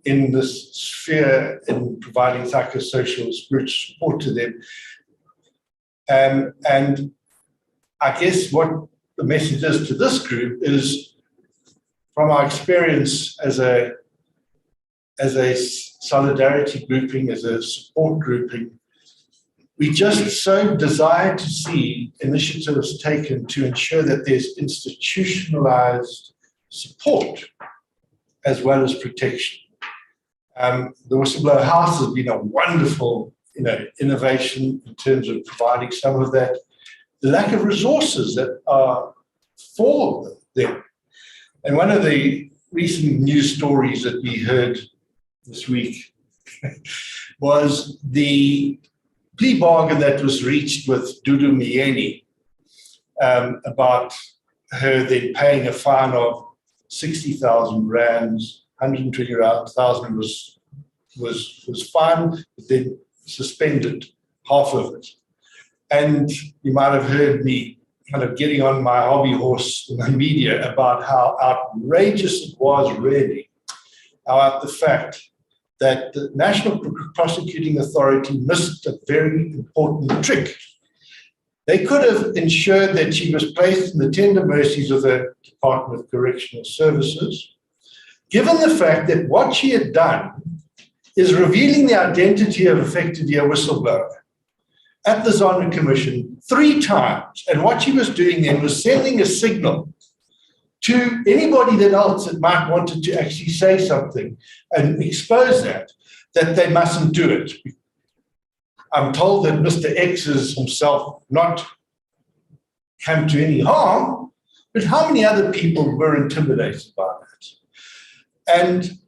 in this sphere in providing psychosocial spiritual support to them. And I guess what the message is to this group is, from our experience as a solidarity grouping, as a support grouping, we just so desire to see initiatives taken to ensure that there's institutionalized support as well as protection. The Whistleblower House has been a wonderful, innovation in terms of providing some of that. The lack of resources that are for them. And one of the recent news stories that we heard this week was the plea bargain that was reached with Dudu Myeni about her then paying a fine of 60,000 rands. 120,000 was fined, but then suspended half of it. And you might have heard me kind of getting on my hobby horse in the media about how outrageous it was, really, about the fact that the National Prosecuting Authority missed a very important trick. They could have ensured that she was placed in the tender mercies of the Department of Correctional Services, given the fact that what she had done is revealing the identity of effectively a whistleblower at the Zondo Commission 3 times. And what she was doing then was sending a signal to anybody else that might wanted to actually say something and expose that they mustn't do it. I'm told that Mr. X has himself not come to any harm, but how many other people were intimidated by that? And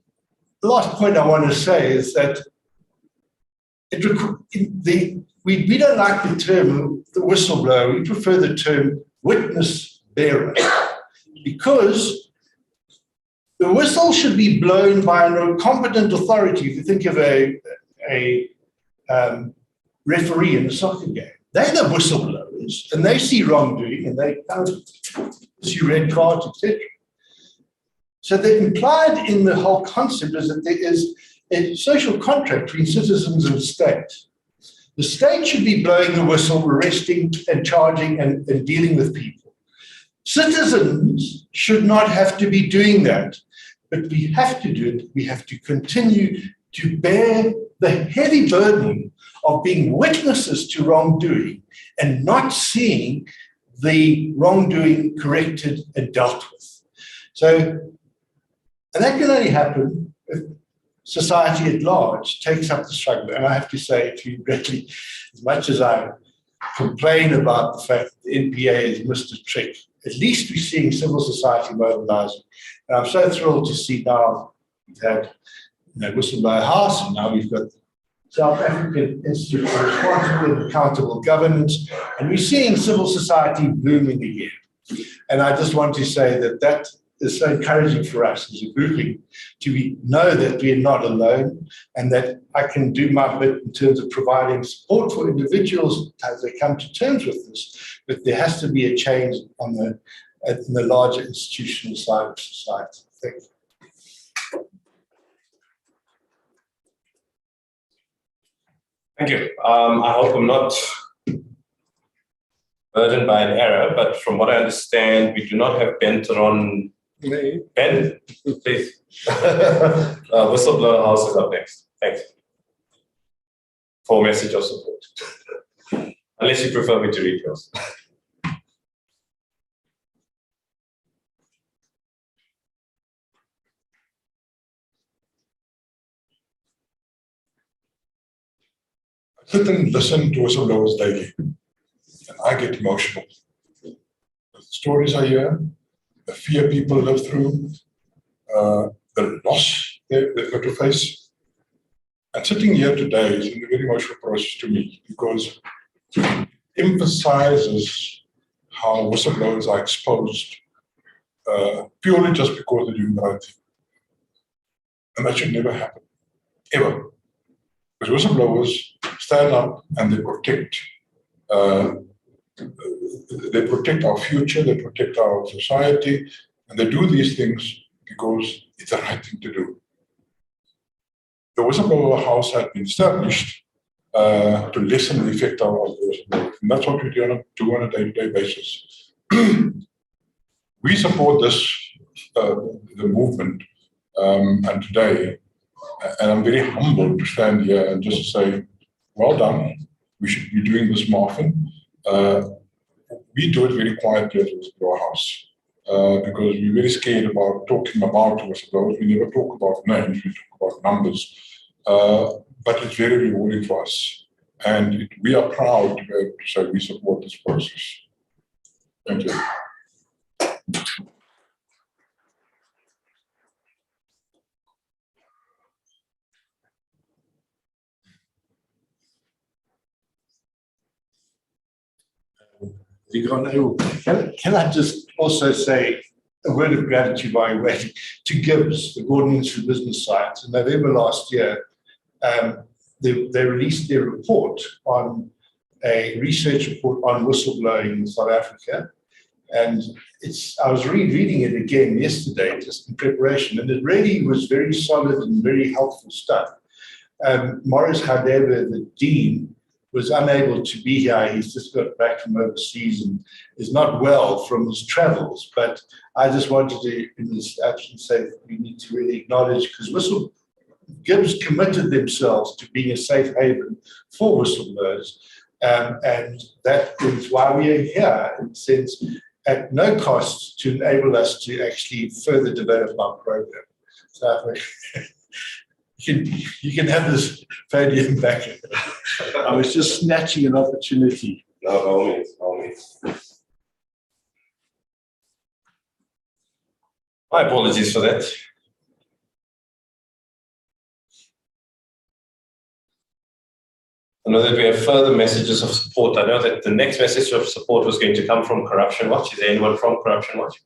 the last point I want to say is that we don't like the term the whistleblower. We prefer the term witness bearer, because the whistle should be blown by a competent authority. If you think of a referee in a soccer game, they're the whistleblowers, and they see wrongdoing, and they issue red cards, etc. So the implied in the whole concept is that there is a social contract between citizens and state. The state should be blowing the whistle, arresting and charging and dealing with people. Citizens should not have to be doing that, but we have to do it. We have to continue to bear the heavy burden of being witnesses to wrongdoing and not seeing the wrongdoing corrected and dealt with. So, and that can only happen if society at large takes up the struggle. And I have to say to you, Gretley, as much as I complain about the fact that the NPA has missed a trick, at least we're seeing civil society mobilizing. And I'm so thrilled to see now we've had Whistleblower House, and now we've got South African Institute for Responsible and Accountable Governance, and we're seeing civil society blooming again. And I just want to say that is so encouraging for us as a grouping to know that we're not alone, and that I can do my bit in terms of providing support for individuals as they come to terms with this. But there has to be a change on the larger institutional side of society. Thank you. Thank you. I hope I'm not burdened by an error, but from what I understand, we do not have Benteron. Ben, please. Whistleblower House is up next. Thanks. For a message of support. Unless you prefer me to read yours. I sit and listen to whistleblowers daily, and I get emotional. The stories I hear, the fear people live through, the loss they've got to face. And sitting here today is a very emotional process to me, because it emphasizes how whistleblowers are exposed purely just because they're doing the right thing. And that should never happen, ever. Because whistleblowers stand up and they protect our future, they protect our society, and they do these things because it's the right thing to do. The Whistleblower House had been established to lessen the effect of the whistleblower. And that's what we do on a day-to-day basis. We support this, the movement, and today, and I'm very humbled to stand here and just say, well done. We should be doing this more often. We do it very quietly at the Whistleblower House because we're very scared about talking about whistleblowers. We never talk about names, we talk about numbers. But it's very rewarding for us. And we are proud to be able to say we support this process. Thank you. Can I just also say a word of gratitude by way to GIBS, the Gordon Institute of Business Science. In November last year, they released their report on a research report on whistleblowing in South Africa. And I was rereading it again yesterday, just in preparation, and it really was very solid and very helpful stuff. Maurice Hadebe, the dean, was unable to be here. He's just got back from overseas and is not well from his travels. But I just wanted to, in this action, say that we need to really acknowledge, because GIBS committed themselves to being a safe haven for whistleblowers. And that is why we are here, in a sense, at no cost, to enable us to actually further develop our program. So you can have this podium back. I was just snatching an opportunity. No, by all means, by all means. My apologies for that. I know that we have further messages of support. I know that the next message of support was going to come from Corruption Watch. Is there anyone from Corruption Watch?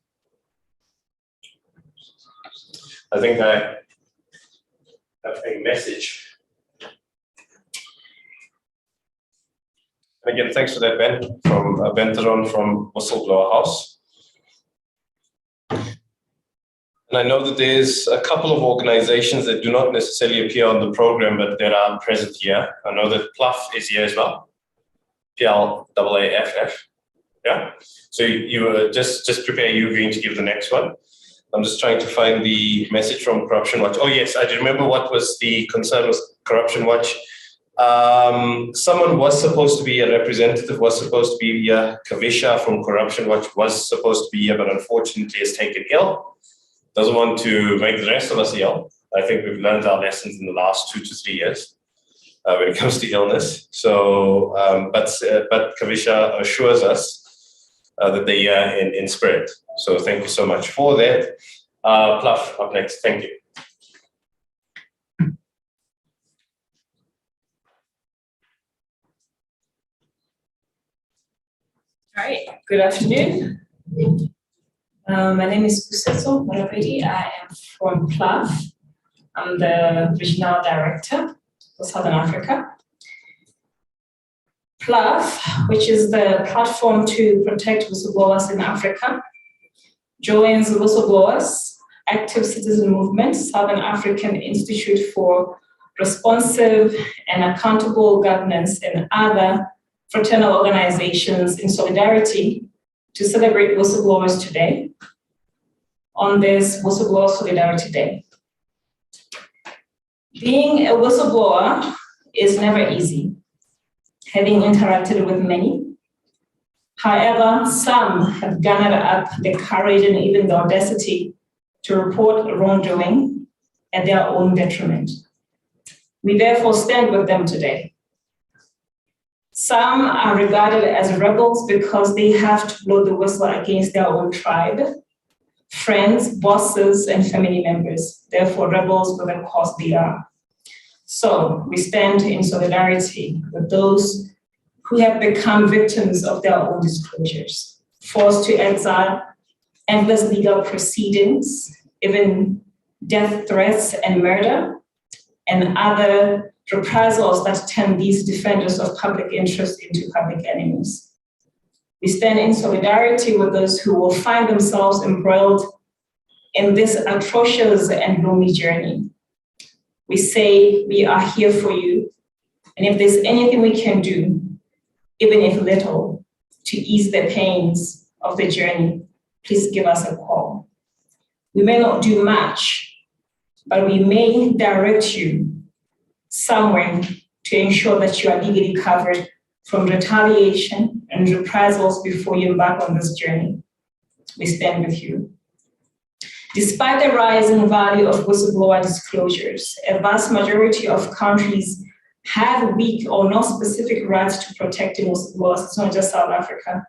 I think I have a message. And again, thanks for that, Ben, from Ben Theron from Whistleblower House. And I know that there's a couple of organizations that do not necessarily appear on the program, but that are present here. I know that PLAF is here as well. PLAAFF. Yeah. So you just prepare. You're going to give the next one. I'm just trying to find the message from Corruption Watch. Oh yes, I remember what was the concern with Corruption Watch. Someone was supposed to be, a representative was supposed to be here. Kavisha from Corruption Watch was supposed to be here, but unfortunately has taken ill. Doesn't want to make the rest of us ill. I think we've learned our lessons in the last 2 to 3 years when it comes to illness. So, but Kavisha assures us that they are in spirit. So thank you so much for that. Plaf up next. Thank you. All right, good afternoon. My name is Kuseso Marapedi. I am from PLAF. I'm the Regional Director for Southern Africa. PLAF, which is the platform to protect whistleblowers in Africa, joins Whistleblowers, Active Citizen Movement, Southern African Institute for Responsive and Accountable Governance, and other fraternal organizations in solidarity to celebrate whistleblowers today on this Whistleblower Solidarity Day. Being a whistleblower is never easy, having interacted with many. However, some have garnered up the courage and even the audacity to report wrongdoing at their own detriment. We therefore stand with them today. Some are regarded as rebels because they have to blow the whistle against their own tribe, friends, bosses, and family members, therefore rebels with the cause they are. So we stand in solidarity with those who have become victims of their own disclosures, forced to exile, endless legal proceedings, even death threats and murder, and other reprisals that turn these defenders of public interest into public enemies. We stand in solidarity with those who will find themselves embroiled in this atrocious and lonely journey. We say we are here for you, and if there's anything we can do, even if little, to ease the pains of the journey, please give us a call. We may not do much, but we may direct you somewhere to ensure that you are legally covered from retaliation and reprisals before you embark on this journey. We stand with you. Despite the rising value of whistleblower disclosures, a vast majority of countries have weak or no specific rights to protecting whistleblowers. It's not just South Africa.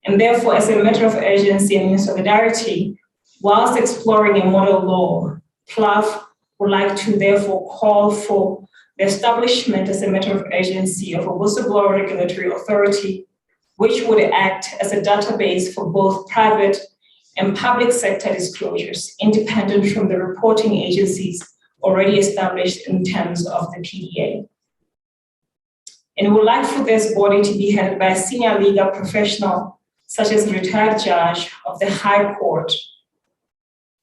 And therefore, as a matter of urgency and in solidarity, whilst exploring a model law, PLAF would like to therefore call for the establishment as a matter of urgency of a whistleblower regulatory authority, which would act as a database for both private and public sector disclosures, independent from the reporting agencies already established in terms of the PDA. And we would like for this body to be headed by a senior legal professional, such as a retired judge of the High Court,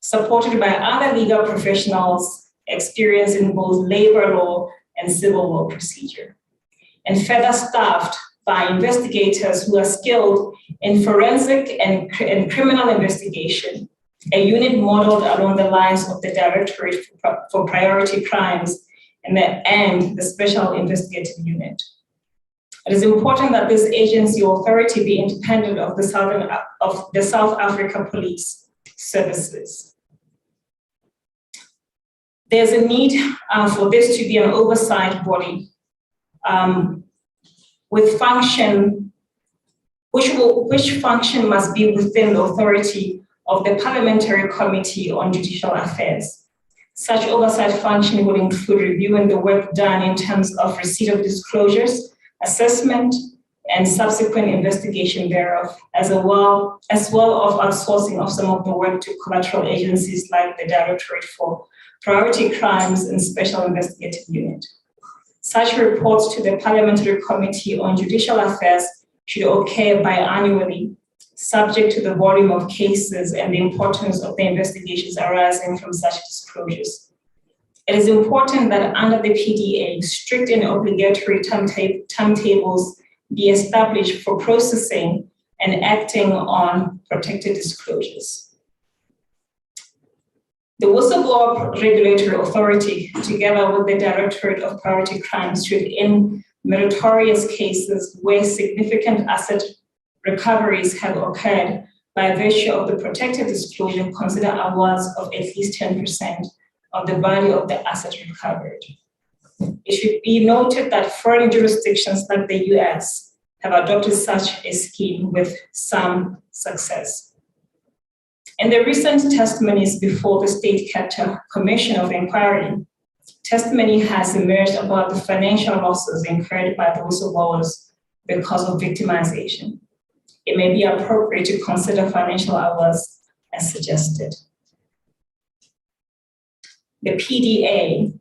supported by other legal professionals experienced in both labor law and civil law procedure, and further staffed by investigators who are skilled in forensic and criminal investigation, a unit modeled along the lines of the Directorate for Priority Crimes and the Special Investigative Unit. It is important that this agency or authority be independent of the South Africa Police Services. There's a need for this to be an oversight body with function, which function must be within the authority of the Parliamentary Committee on Judicial Affairs. Such oversight function would include reviewing the work done in terms of receipt of disclosures, assessment, and subsequent investigation thereof, as well of outsourcing of some of the work to collateral agencies like the Directorate for Priority Crimes and Special Investigative Unit. Such reports to the Parliamentary Committee on Judicial Affairs should occur biannually, subject to the volume of cases and the importance of the investigations arising from such disclosures. It is important that under the PDA, strict and obligatory timetables be established for processing and acting on protected disclosures. The Whistleblower Regulatory Authority, together with the Directorate of Priority Crimes, should, in meritorious cases where significant asset recoveries have occurred by virtue of the protected disclosure, consider awards of at least 10% of the value of the asset recovered. It should be noted that foreign jurisdictions like the US have adopted such a scheme with some success. In the recent testimonies before the State Capture Commission of Inquiry, testimony has emerged about the financial losses incurred by the whistleblowers because of victimization. It may be appropriate to consider financial awards as suggested. The PDA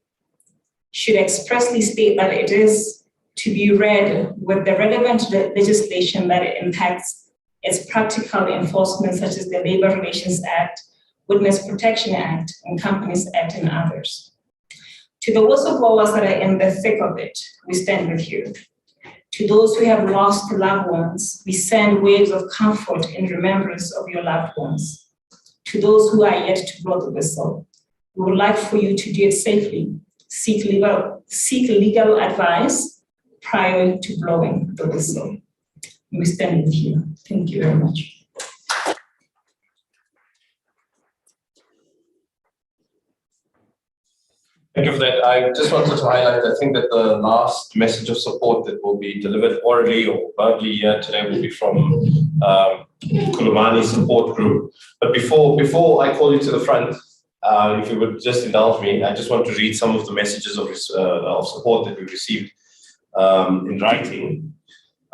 should expressly state that it is to be read with the relevant legislation that it impacts its practical enforcement, such as the Labor Relations Act, Witness Protection Act, and Companies Act, and others. To the whistleblowers that are in the thick of it, we stand with you. To those who have lost loved ones, we send waves of comfort in remembrance of your loved ones. To those who are yet to blow the whistle, we would like for you to do it safely. Seek legal advice prior to blowing the whistle. We stand with you. Thank you very much. Thank you for that. I just wanted to highlight, I think that the last message of support that will be delivered orally or verbally here today will be from Kulumani support group. But before I call you to the front, if you would just indulge me, I just want to read some of the messages of support that we received in writing.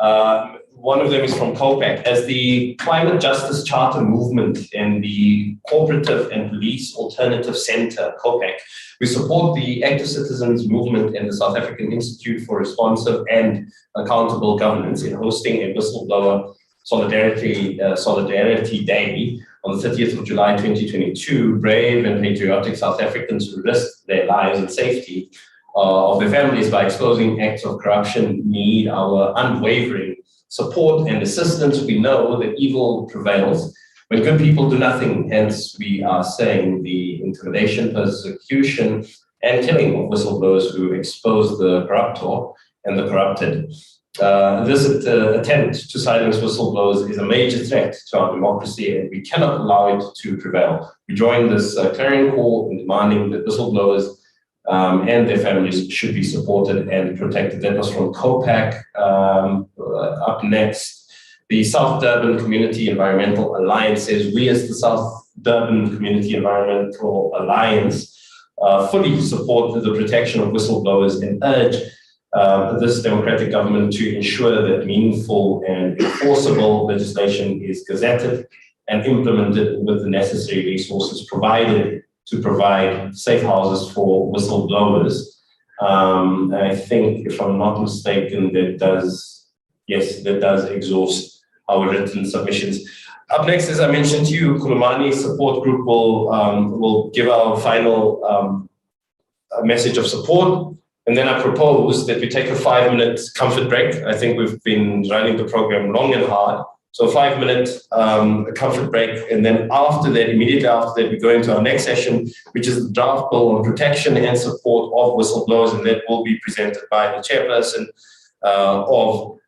One of them is from COPAC. As the Climate Justice Charter Movement and the Cooperative and Police Alternative Center, COPAC, we support the Active Citizens Movement and the South African Institute for Responsive and Accountable Governance in hosting a Whistleblower Solidarity Day on the 30th of July 2022. Brave and patriotic South Africans who risked their lives and safety of their families by exposing acts of corruption need our unwavering support and assistance. We know that evil prevails when good people do nothing. Hence, we are saying the intimidation, persecution, and killing of whistleblowers who expose the corruptor and the corrupted. This attempt to silence whistleblowers is a major threat to our democracy, and we cannot allow it to prevail. We join this clarion call in demanding that whistleblowers and their families should be supported and protected. That was from COPAC. Up next, the South Durban Community Environmental Alliance says, we as the South Durban Community Environmental Alliance fully support the protection of whistleblowers and urge this democratic government to ensure that meaningful and enforceable legislation is gazetted and implemented with the necessary resources provided to provide safe houses for whistleblowers. I think, if I'm not mistaken, that does exhaust our written submissions. Up next, as I mentioned to you, Khulumani Support Group will give our final message of support. And then I propose that we take a 5-minute comfort break. I think we've been running the program long and hard. So 5-minute comfort break. And then after that, immediately after that, we go into our next session, which is the draft bill on protection and support of whistleblowers. And that will be presented by the chairperson of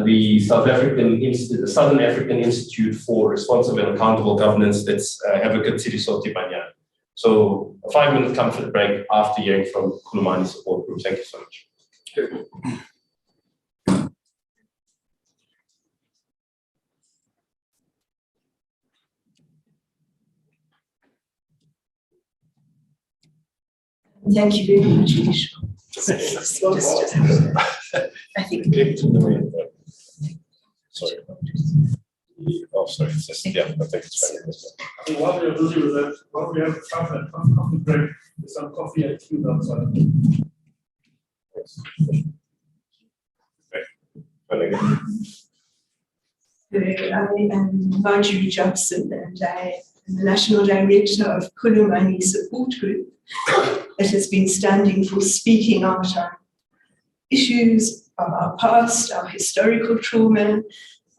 the Southern African Institute for Responsive and Accountable Governance. That's Advocate Sirisoti Banyana. So a 5-minute comfort break after hearing from Khulumani Support Group. Thank you so much. Thank you very much, Vishnu. I think. Sorry. Oh, sorry. Yeah, I think it's fine. While we're busy with that, why don't we have a coffee break with some coffee and tea outside? I am Marjorie Jobson, and I am the National Director of Khulumani Support Group that has been standing for speaking out on issues of our past, our historical trauma,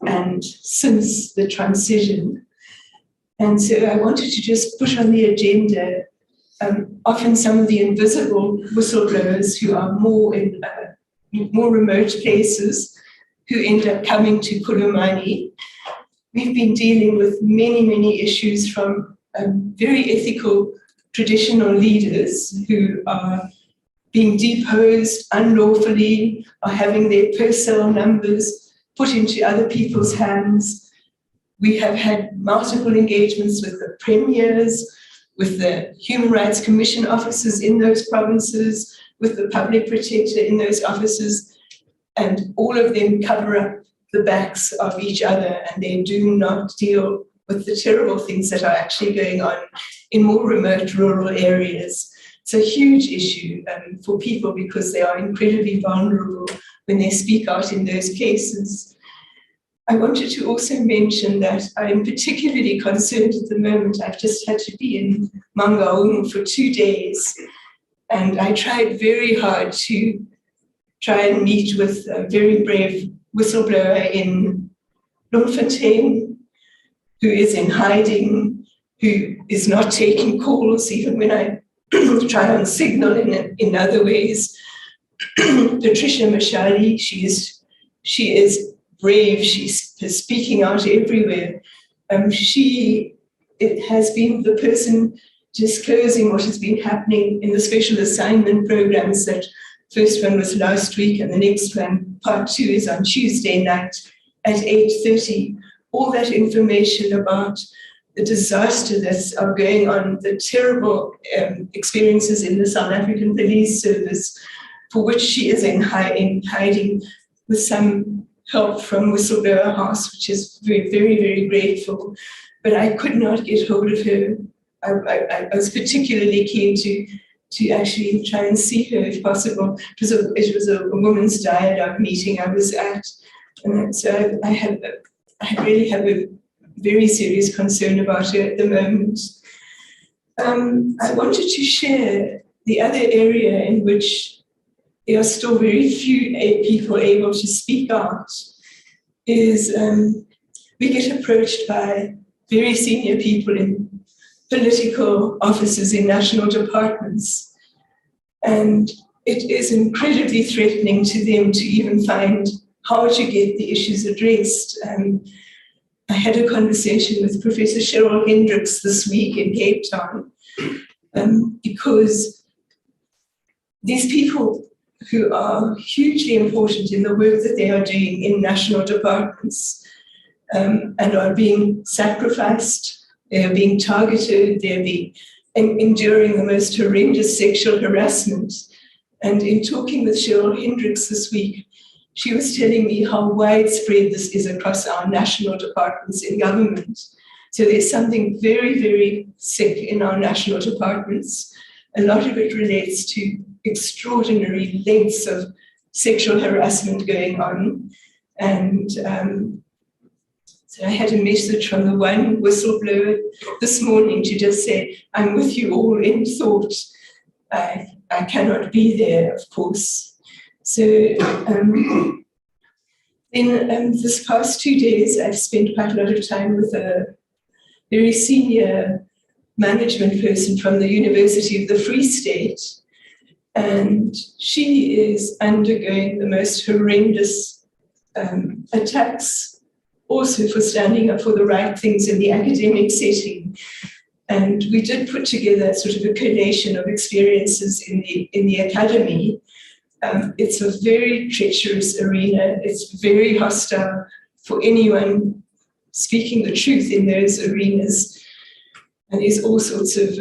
and since the transition. And so I wanted to just put on the agenda often some of the invisible whistleblowers who are more in more remote places who end up coming to Khulumani. We've been dealing with many, many issues from very ethical traditional leaders who are being deposed unlawfully, are having their personal numbers put into other people's hands. We have had multiple engagements with the premiers, with the Human Rights Commission officers in those provinces, with the public protector in those offices, and all of them cover up the backs of each other, and they do not deal with the terrible things that are actually going on in more remote rural areas. It's a huge issue for people because they are incredibly vulnerable when they speak out in those cases. I wanted to also mention that I am particularly concerned at the moment. I've just had to be in Mangaung for 2 days, and I tried very hard to try and meet with a very brave whistleblower in Bloemfontein, who is in hiding, who is not taking calls, even when I try and signal in other ways. Patricia Mashali, she is brave, she's speaking out everywhere. She has been the person disclosing what has been happening in the special assignment programs. That first one was last week, and the next one, part 2, is on Tuesday night at 8:30. All that information about the disaster that's going on, the terrible experiences in the South African Police Service, for which she is in hiding with some help from Whistleblower House, which is very grateful, but I could not get hold of her. I was particularly keen to actually try and see her if possible. It was a women's dialogue meeting I was at, and so I really have a very serious concern about her at the moment. I wanted to share the other area in which there are still very few people able to speak out is we get approached by very senior people in political offices in national departments. And it is incredibly threatening to them to even find how to get the issues addressed. I had a conversation with Professor Cheryl Hendricks this week in Cape Town because these people who are hugely important in the work that they are doing in national departments and are being sacrificed, they are being targeted, they are being enduring the most horrendous sexual harassment. And in talking with Cheryl Hendricks this week, she was telling me how widespread this is across our national departments in government. So there's something very sick in our national departments. A lot of it relates to extraordinary lengths of sexual harassment going on. And so I had a message from the one whistleblower this morning to just say, I'm with you all in thought. I cannot be there, of course. So then this past 2 days, I've spent quite a lot of time with a very senior management person from the University of the Free State. And she is undergoing the most horrendous attacks, also for standing up for the right things in the academic setting. And we did put together sort of a collation of experiences in the academy. It's a very treacherous arena. It's very hostile for anyone speaking the truth in those arenas. And there's all sorts of,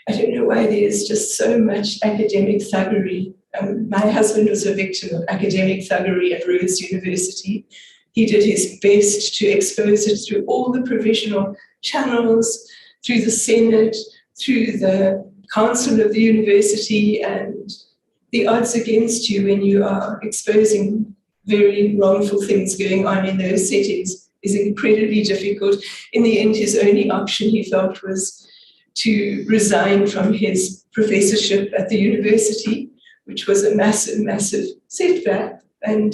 I don't know why there's just so much academic thuggery. My husband was a victim of academic thuggery at Rhodes University. He did his best to expose it through all the provisional channels, through the Senate, through the Council of the university, and the odds against you when you are exposing very wrongful things going on in those settings is incredibly difficult. In the end, his only option, he felt, was to resign from his professorship at the university, which was a massive setback. And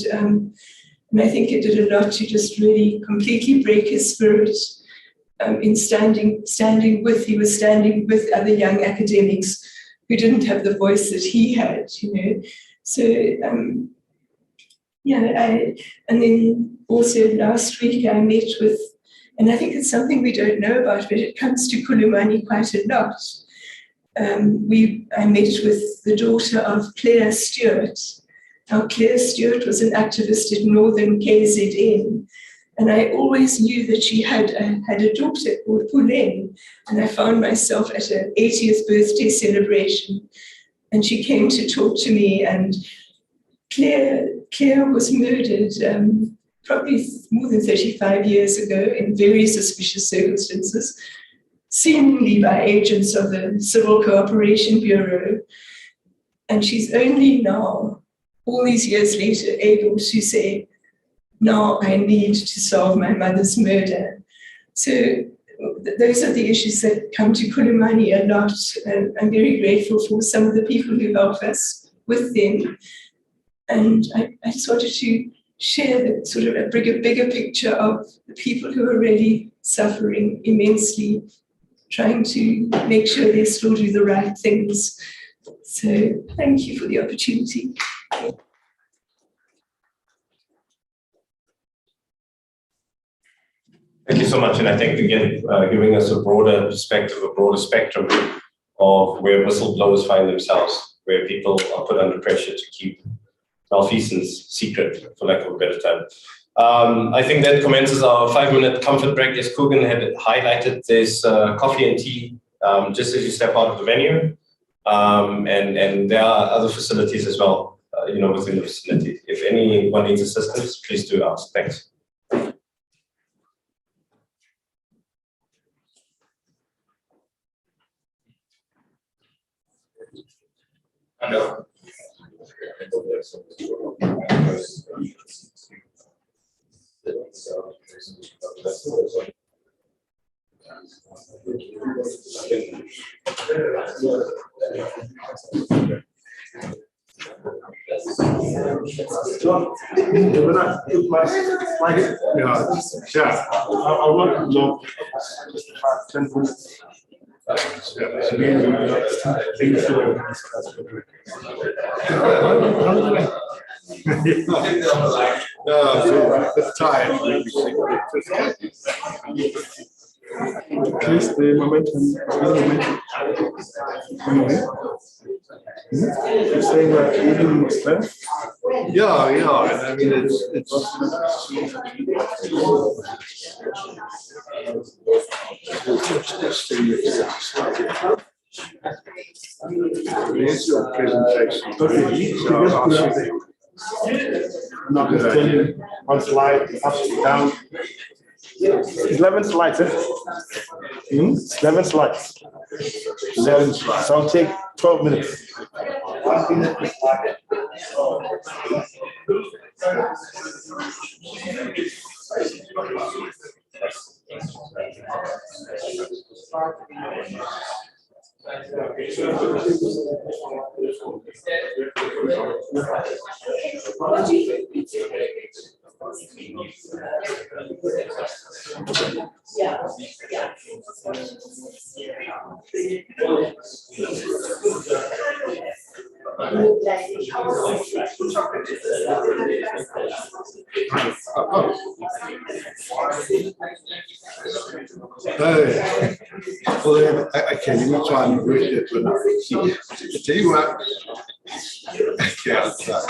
I think it did a lot to just really completely break his spirit in standing with, he was standing with other young academics who didn't have the voice that he had, you know. So, and then also last week I met with, and I think it's something we don't know about, but it comes to Kulumani quite a lot. I met with the daughter of Claire Stewart. Now, Claire Stewart was an activist at Northern KZN, and I always knew that she had a daughter called Puleng, and I found myself at her 80th birthday celebration, and she came to talk to me, and Claire was murdered probably more than 35 years ago in very suspicious circumstances, seemingly by agents of the Civil Cooperation Bureau. And she's only now, all these years later, able to say, now I need to solve my mother's murder. So those are the issues that come to Kulumani a lot. And I'm very grateful for some of the people who help us with them. And I just wanted to share the sort of a bigger picture of the people who are really suffering immensely, trying to make sure they still do the right things. So thank you for the opportunity. Thank you so much. And I think, again, giving us a broader perspective, a broader spectrum of where whistleblowers find themselves, where people are put under pressure to keep malfeasance secret, for lack of a better term. I think that commences our 5-minute comfort break. As Coogan had highlighted, there's coffee and tea just as you step out of the venue. And there are other facilities as well, within the vicinity, if anyone needs assistance, please do ask. Thanks. Hello. Yeah, I want to know just about 10 minutes. That's time. At least the momentum. You're saying that 80 minutes left? Yeah, yeah. I mean, it's your presentation. Okay, I'm not going to tell you one slide, up, down. 11 slides, eh? 11 slides. 11 slides. So I'll take 12 minutes. Well, okay, let me try and read it. I tell you what. Okay, I'll try.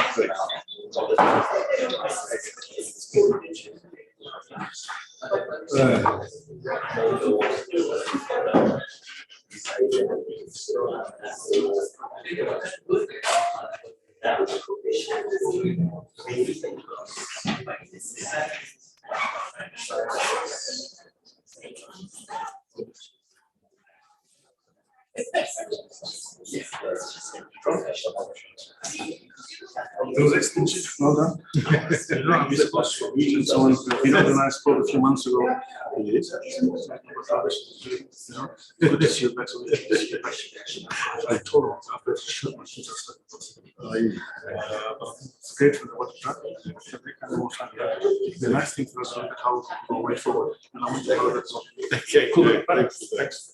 Those extensions, well done. We supposed to meet someone we and I spoke a few months ago. Yes. Good to see you back. I told him after it's great for what you've done. The nice thing for us is how we go way forward. And I want to know that. Okay, cool. Thanks.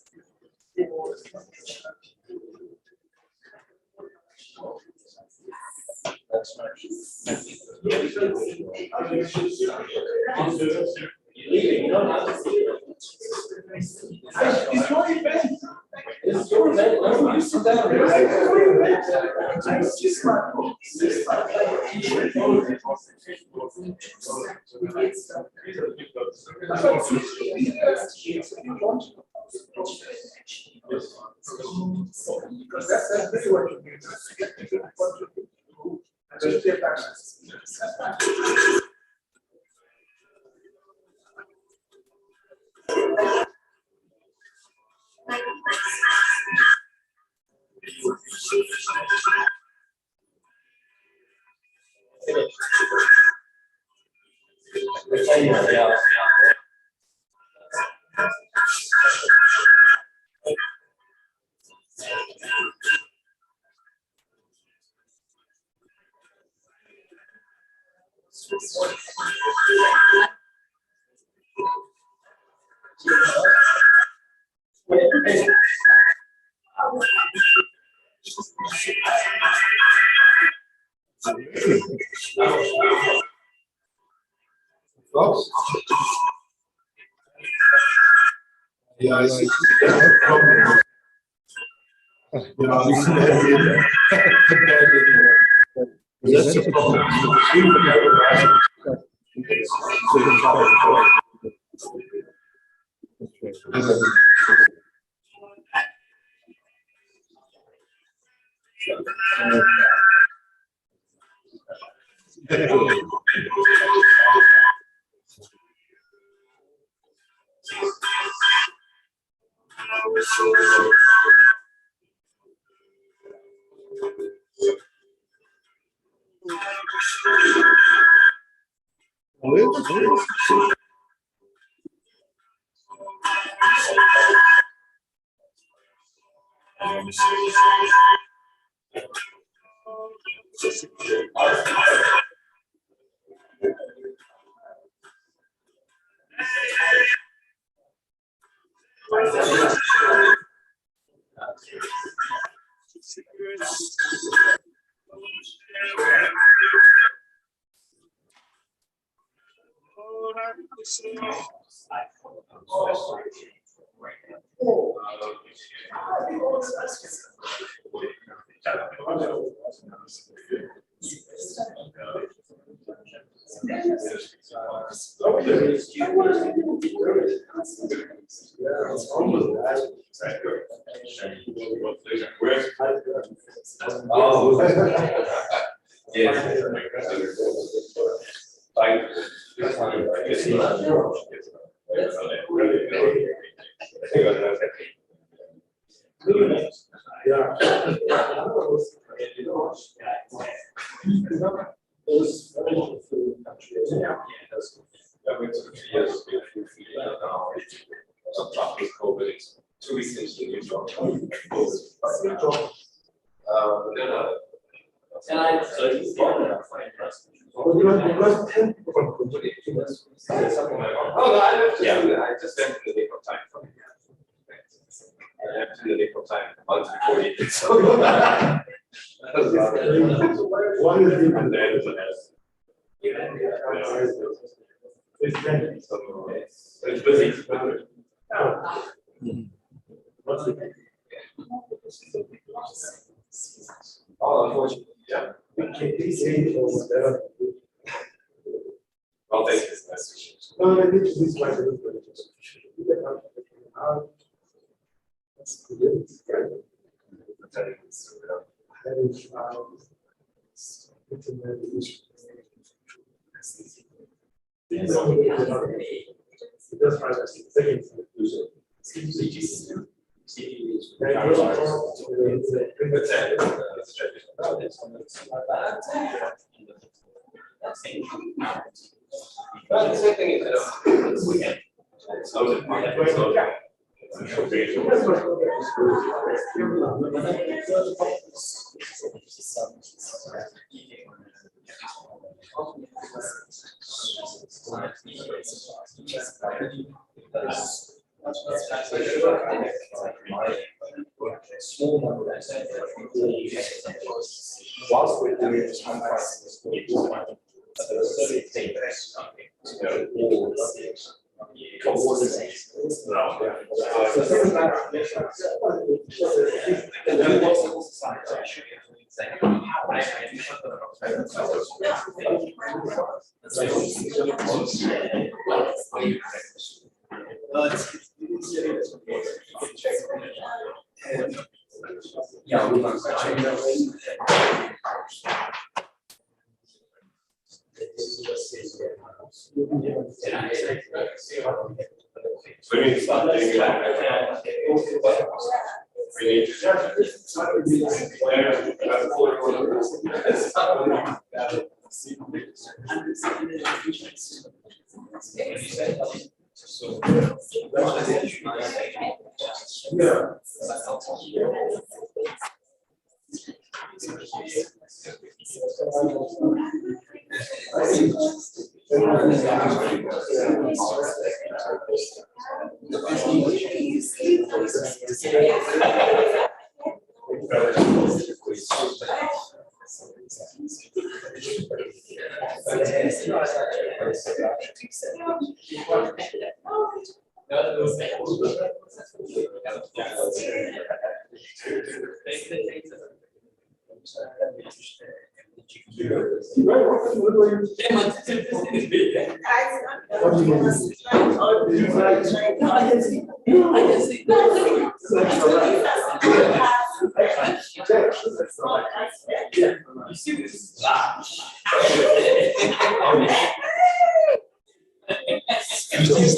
Yeah, I see. That's a problem.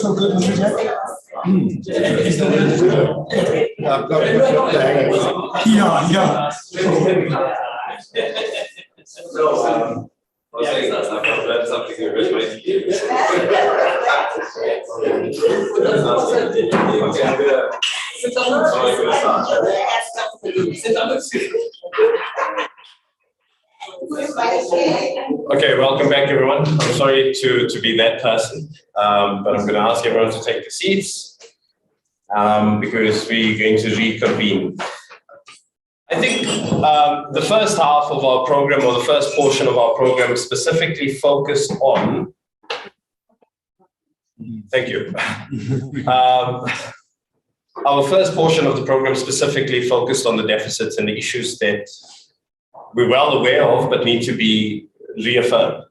Still good with you, Jack? So, I was saying that I've read something you read my teeth. Okay, welcome back everyone. I'm sorry to be that person, but I'm going to ask everyone to take the seats because we're going to reconvene. I think the first half of our program, or the first portion of our program, specifically focused on. Thank you. Our first portion of the program specifically focused on the deficits and the issues that we're well aware of, but need to be reaffirmed,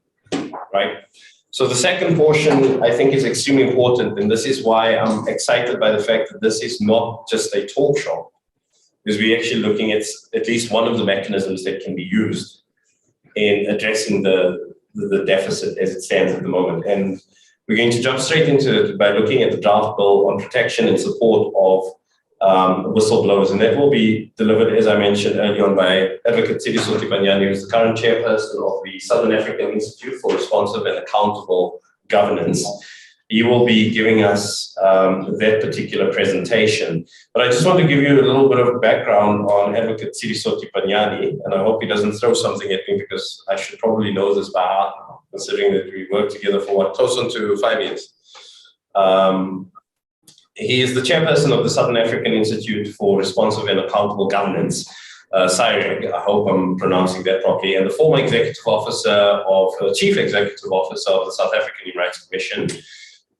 right? So the second portion, I think, is extremely important, and this is why I'm excited by the fact that this is not just a talk show, because we're actually looking at least one of the mechanisms that can be used in addressing the deficit as it stands at the moment. And we're going to jump straight into it by looking at the draft bill on protection and support of whistleblowers. And that will be delivered, as I mentioned earlier on, by Advocate Sidiso Tipanyani, who is the current chairperson of the Southern African Institute for Responsive and Accountable Governance. He will be giving us that particular presentation. But I just want to give you a little bit of background on Advocate Sidiso Tipanyani, and I hope he doesn't throw something at me because I should probably know this by heart, considering that we worked together for what, close on to 5 years. He is the chairperson of the Southern African Institute for Responsive and Accountable Governance, SIREG, I hope I'm pronouncing that properly, and the former chief executive officer of the South African Human Rights Commission,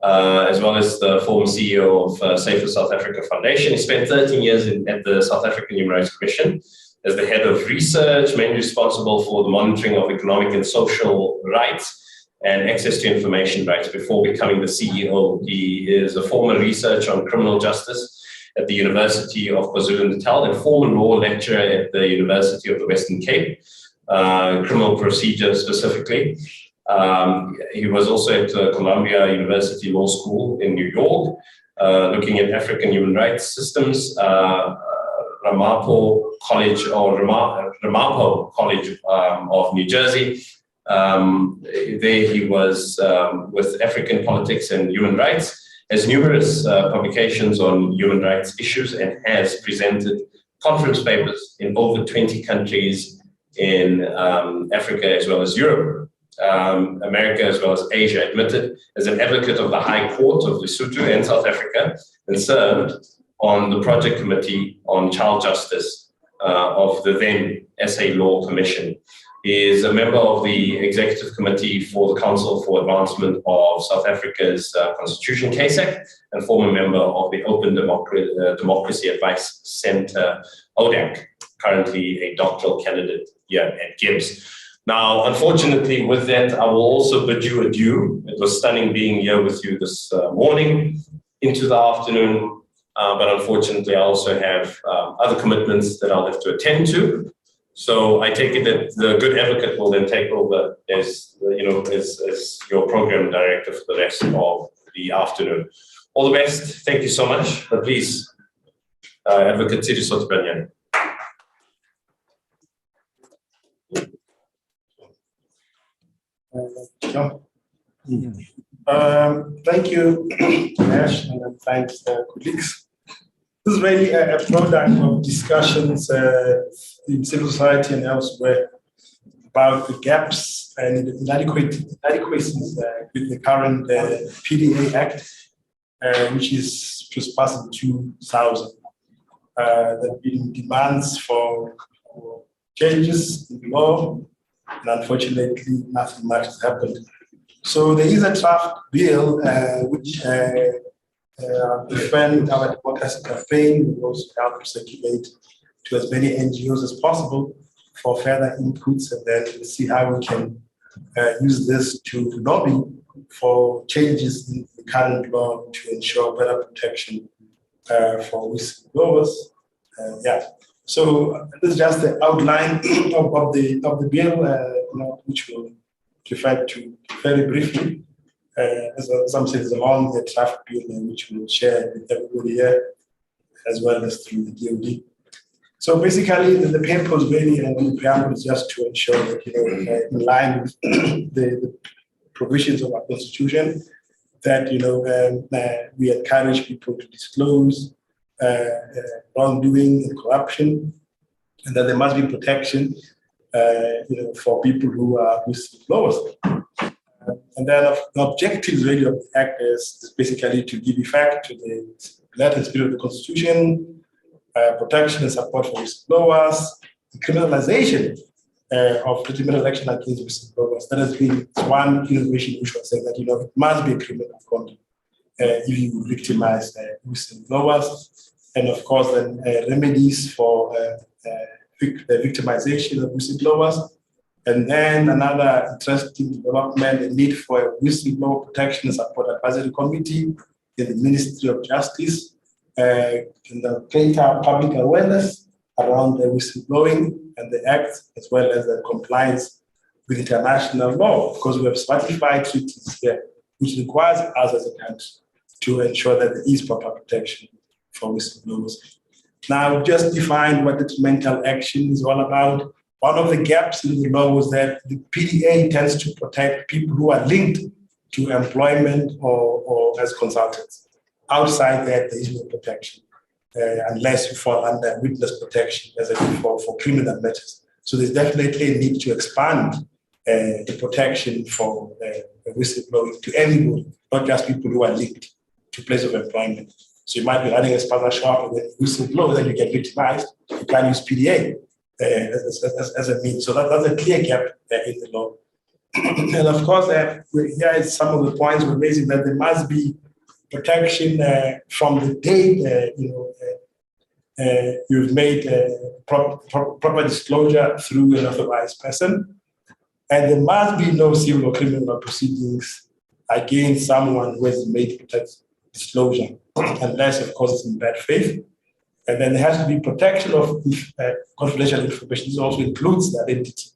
as well as the former CEO of Safer South Africa Foundation. He spent 13 years at the South African Human Rights Commission as the head of research, mainly responsible for the monitoring of economic and social rights and access to information rights before becoming the CEO. He is a former researcher on criminal justice at the University of KwaZulu-Natal and former law lecturer at the University of the Western Cape, criminal procedure specifically. He was also at Columbia University Law School in New York, looking at African human rights systems, Ramapo College of New Jersey. There he was with African politics and human rights, has numerous publications on human rights issues, and has presented conference papers in over 20 countries in Africa as well as Europe, America as well as Asia, admitted as an advocate of the High Court of Lesotho and South Africa, and served on the project committee on child justice of the then SA Law Commission. He is a member of the executive committee for the Council for Advancement of South Africa's Constitution, CASAC, and former member of the Open Democracy Advice Center, ODAC, currently a doctoral candidate here at GIBS. Now, unfortunately, with that, I will also bid you adieu. It was stunning being here with you this morning into the afternoon, but unfortunately, I also have other commitments that I'll have to attend to. So I take it that the good advocate will then take over as your program director for the rest of the afternoon. All the best. Thank you so much. But please, Advocate Sidiso Tipanyani. Thank you, Ash, and thanks, colleagues. This is really a product of discussions in civil society and elsewhere about the gaps and inadequacies with the current PDA Act, which was passed in 2000. There have been demands for changes in the law, and unfortunately, nothing much has happened. So there is a draft bill which defend our democracy campaign. We also help to circulate to as many NGOs as possible for further inputs, and then we'll see how we can use this to lobby for changes in the current law to ensure better protection for whistleblowers. So this is just the outline of the bill, which we'll refer to very briefly. some say, along the draft bill, which we will share with everybody here, as well as through the DoD. So basically, the purpose really and the preamble is just to ensure that, in line with the provisions of our constitution, that we encourage people to disclose wrongdoing and corruption, and that there must be protection, for people who are whistleblowers. And then the objectives really of the Act is basically to give effect to the letter and spirit of the Constitution, protection and support for whistleblowers, the criminalization of legitimate action against whistleblowers. That has been one innovation which was saying that it must be a criminal conduct if you victimize whistleblowers, and of course then remedies for the victimization of whistleblowers. And then another interesting development, the need for a whistleblower protection and support advisory committee in the Ministry of Justice, and the greater public awareness around the whistleblowing and the Act, as well as the compliance with international law, because we have ratified treaties here, which requires us as a country to ensure that there is proper protection for whistleblowers. Now, we've just defined what detrimental action is all about. One of the gaps in the law was that the PDA tends to protect people who are linked to employment or as consultants. Outside that, there is no protection, unless you fall under witness protection as a for criminal matters. So there's definitely a need to expand the protection for whistleblowing to anybody, not just people who are linked to place of employment. So you might be running a spaza shop and then whistleblower, then you get victimized. You can't use PDA as a means. So that's a clear gap in the law. And of course, here is some of the points we're raising, that there must be protection from the date you've made proper disclosure through an authorized person. And there must be no civil or criminal proceedings against someone who has made protected disclosure, unless, of course, it's in bad faith. And then there has to be protection of confidential information. This also includes the identity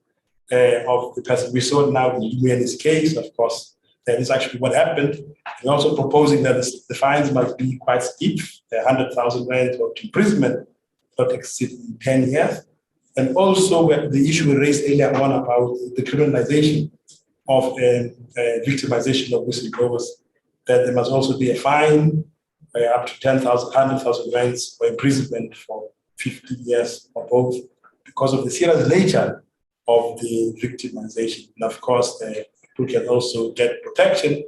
of the person. We saw now in this case, of course, that is actually what happened. And also proposing that the fines must be quite steep, 100,000 rand or imprisonment, not exceeding 10 years. And also the issue we raised earlier on about the criminalization of victimization of whistleblowers, that there must also be a fine up to 10,000, 100,000 rands or imprisonment for 50 years or both, because of the serious nature of the victimization. And of course, people can also get protection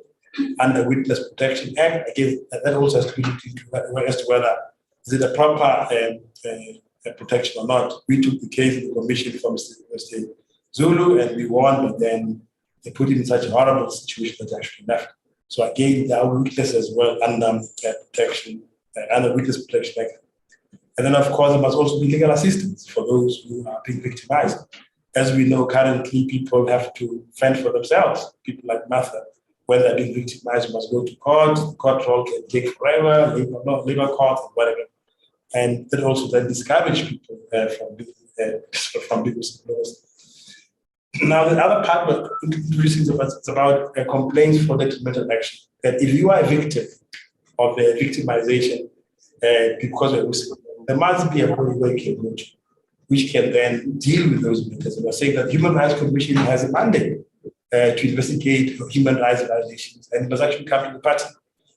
under Witness Protection Act. Again, that also has to be looked into as to whether is it a proper protection or not. We took the case in the commission from Mr. Zulu and we won, but then they put him in such a horrible situation that he actually left. So again, there are weaknesses as well under protection, under Witness Protection Act. And then, of course, there must also be legal assistance for those who are being victimized. As we know, currently, people have to fend for themselves. People like Martha, when they're being victimized, must go to court. The court role can take forever, labor court, and whatever. And that also then discourage people from being whistleblowers. Now, the other part of introducing is about complaints for detrimental action. That if you are a victim of victimization because of a whistleblower, there must be a body where you can go to, which can then deal with those matters. And we're saying that the Human Rights Commission has a mandate to investigate human rights violations, and it must actually come to the party.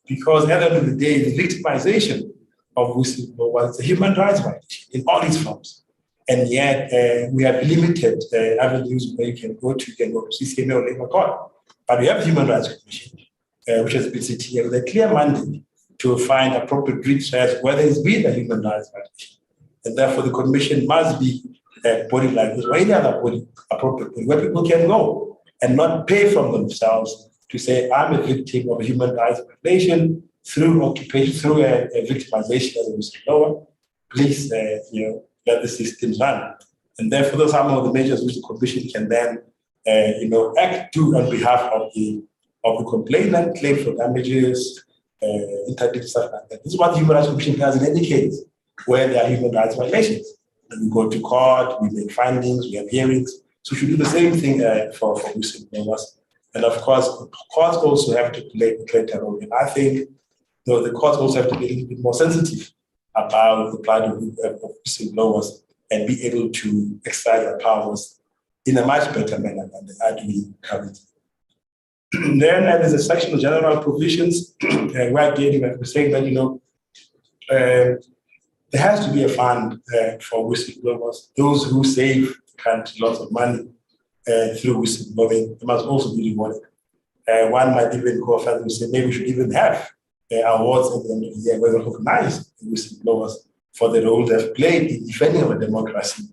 Because at the end of the day, the victimization of whistleblowers is a human rights violation in all its forms. And yet, we have limited avenues where you can go to. You can go to CCMA or Labour Court. But we have the Human Rights Commission, which has been sitting here with a clear mandate to find appropriate redress where there has been a human rights violation. And therefore, the Commission must be a body like this or any other body, appropriate body, where people can go and not pay from themselves to say, I'm a victim of a human rights violation through occupation, through a victimization as a whistleblower. Please, let the systems run. And therefore, those are some of the measures which the Commission can then, act to on behalf of the complainant, claim for damages, interdict, stuff like that. This is what the Human Rights Commission does in any case where there are human rights violations. And we go to court, we make findings, we have hearings. So we should do the same thing for whistleblowers. And of course, courts also have to play a greater role. And I think the courts also have to be a little bit more sensitive about the plight of whistleblowers and be able to exercise their powers in a much better manner than they are doing currently. Then there's a section of general provisions where again we're saying that there has to be a fund for whistleblowers. Those who save the country lots of money through whistleblowing, they must also be rewarded. One might even go further and say maybe we should even have awards at the end of the year where we recognize the whistleblowers for the role they've played in defending our democracy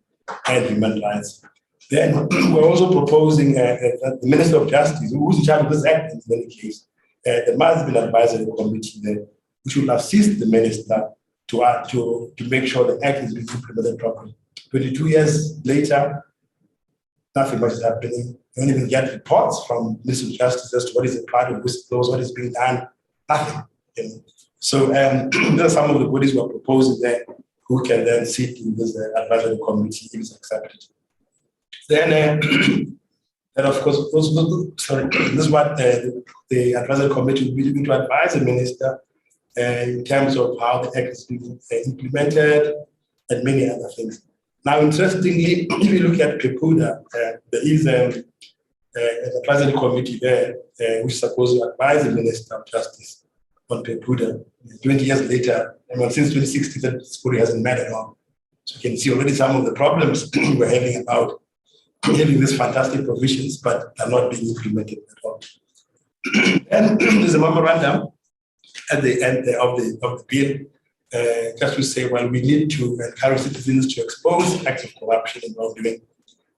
and human rights. Then we're also proposing that the Minister of Justice, who's in charge of this act in many cases, there must be an advisory committee there which will assist the minister to make sure the act is being implemented properly. 22 years later, nothing much is happening. You don't even get reports from the Minister of Justice as to what is the part of whistleblowers, what is being done, nothing. So there are some of the bodies we're proposing there who can then sit in this advisory committee if it's accepted. Then of course, this is what the advisory committee will be doing to advise the minister in terms of how the act is being implemented and many other things. Now, interestingly, if you look at PEPUDA, there is an advisory committee there which is supposed to advise the Minister of Justice on PEPUDA. 20 years later, since 2016, that body hasn't met at all. So you can see already some of the problems we're having about having these fantastic provisions, but they're not being implemented at all. And there's a memorandum at the end of the bill, just to say, well, we need to encourage citizens to expose acts of corruption and wrongdoing.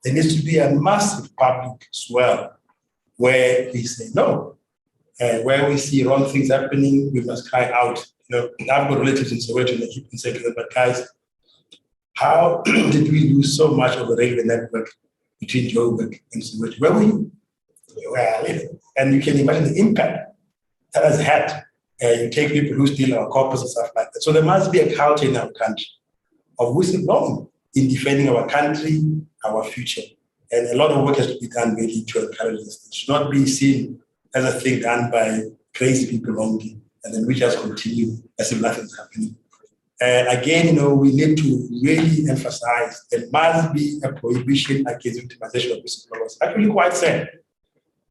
There needs to be a massive public swell where we say no. Where we see wrong things happening, we must cry out. I've got relatives in Soweto and I keep saying to them, but guys, how did we lose so much of the railway network between Joburg and Soweto? Where were you? Where I live. And you can imagine the impact that has had. You take people who steal our corpus and stuff like that. So there must be a culture in our country of whistleblowing in defending our country, our future. And a lot of work has to be done really to encourage this. It should not be seen as a thing done by crazy people only, and then we just continue as if nothing's happening. And again, we need to really emphasize there must be a prohibition against victimization of whistleblowers. Actually, quite sad.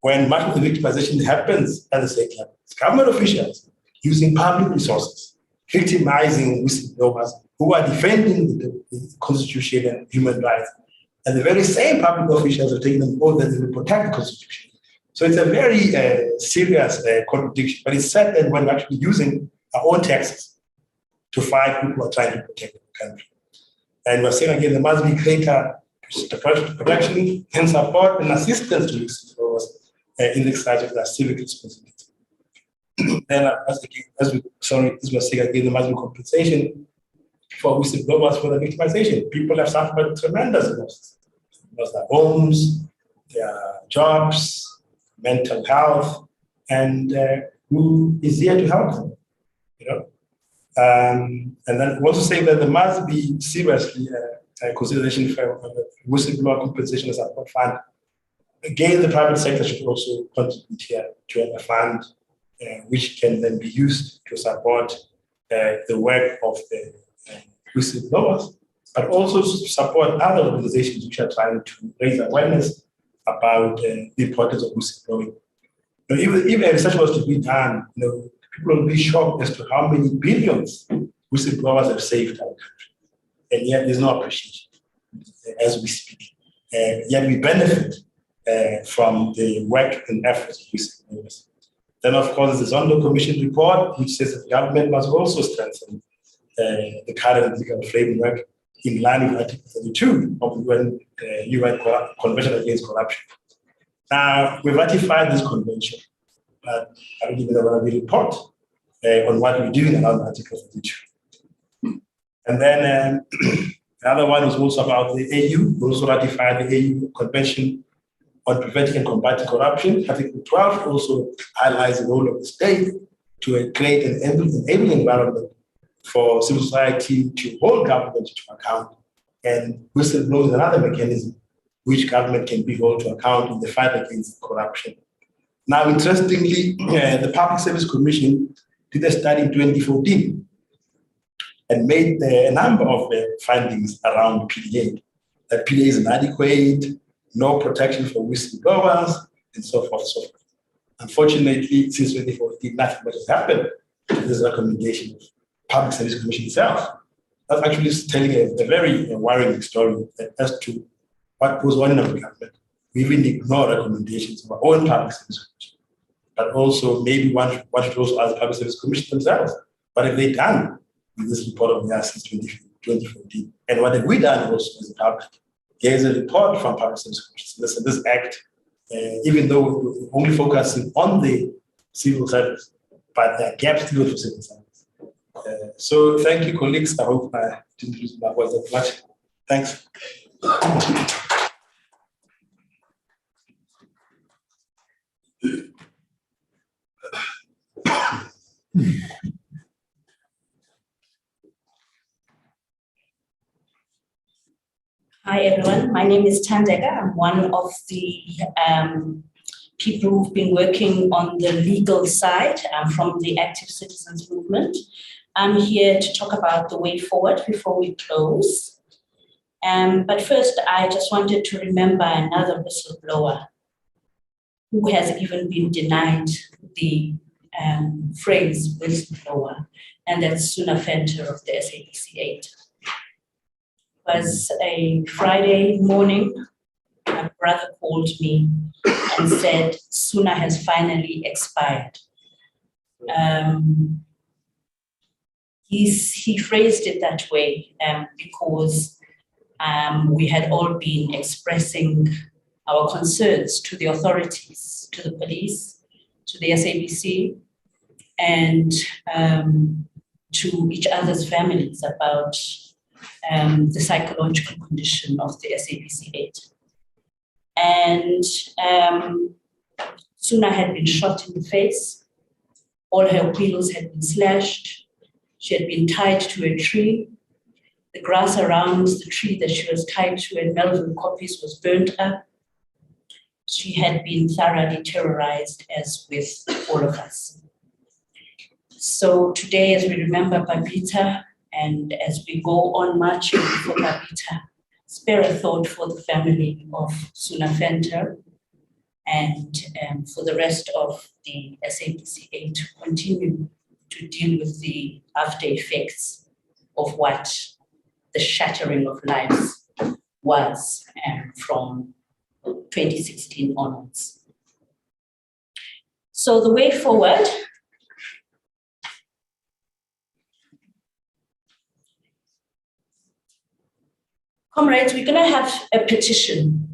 When much of the victimization happens at the state level, it's government officials using public resources, victimizing whistleblowers who are defending the Constitution and human rights. And the very same public officials are taking an oath that they will protect the Constitution. So it's a very serious contradiction, but it's sad that we're actually using our own taxes to fight people who are trying to protect the country. And we're saying again, there must be greater protection and support and assistance to whistleblowers in the exercise of their civic responsibility. Then, this was saying again, there must be compensation for whistleblowers for the victimization. People have suffered tremendous losses. Lost their homes, their jobs, mental health, and who is here to help them, And then we also say that there must be seriously consideration for whistleblower compensation as a support fund. Again, the private sector should also contribute here to a fund which can then be used to support the work of the whistleblowers, but also to support other organizations which are trying to raise awareness about the importance of whistleblowing. If a research was to be done, people will be shocked as to how many billions whistleblowers have saved our country. And yet there's no appreciation as we speak. Yet we benefit from the work and efforts of whistleblowers. Then, of course, there's the Zondo Commission report, which says that the government must also strengthen the current legal framework in line with Article 32 of the UN Convention Against Corruption. Now, we ratified this convention, but I will give you a report on what we're doing around Article 32. And then the other one is also about the AU. We also ratified the AU Convention on Preventing and Combating Corruption. Article 12 also highlights the role of the state to create an enabling environment for civil society to hold government to account. And whistleblowing is another mechanism which government can be held to account in the fight against corruption. Now, interestingly, the Public Service Commission did a study in 2014 and made a number of findings around PDA. That PDA is inadequate, no protection for whistleblowers, and so forth and so forth. Unfortunately, since 2014, nothing much has happened to this recommendation of Public Service Commission itself. That's actually telling a very worrying story as to what goes on in our government. We even ignore recommendations of our own Public Service Commission, but also maybe one should also ask the Public Service Commission themselves. What have they done with this report of theirs since 2014? And what have we done also as a public? Here's a report from Public Service Commission. Listen, this act, even though we're only focusing on the civil service, but there are gaps still for civil service. So thank you, colleagues. I hope I didn't lose my voice that much. Thanks. Hi, everyone. My name is Tandega. I'm one of the people who've been working on the legal side from the Active Citizens Movement. I'm here to talk about the way forward before we close. But first, I just wanted to remember another whistleblower who has even been denied the phrase whistleblower, and that's Suna Venter of the SABC 8. It was a Friday morning. My brother called me and said, Suna has finally expired. He phrased it that way because we had all been expressing our concerns to the authorities, to the police, to the SABC, and to each other's families about the psychological condition of the SABC 8. And Suna had been shot in the face. All her wheels had been slashed. She had been tied to a tree. The grass around the tree that she was tied to in Melville copies was burnt up. She had been thoroughly terrorized, as with all of us. So today, as we remember Babita, and as we go on marching for Babita, spare a thought for the family of Suna Venter and for the rest of the SABC 8 to continue to deal with the after effects of what the shattering of lives was from 2016 onwards. So the way forward, comrades, we're going to have a petition,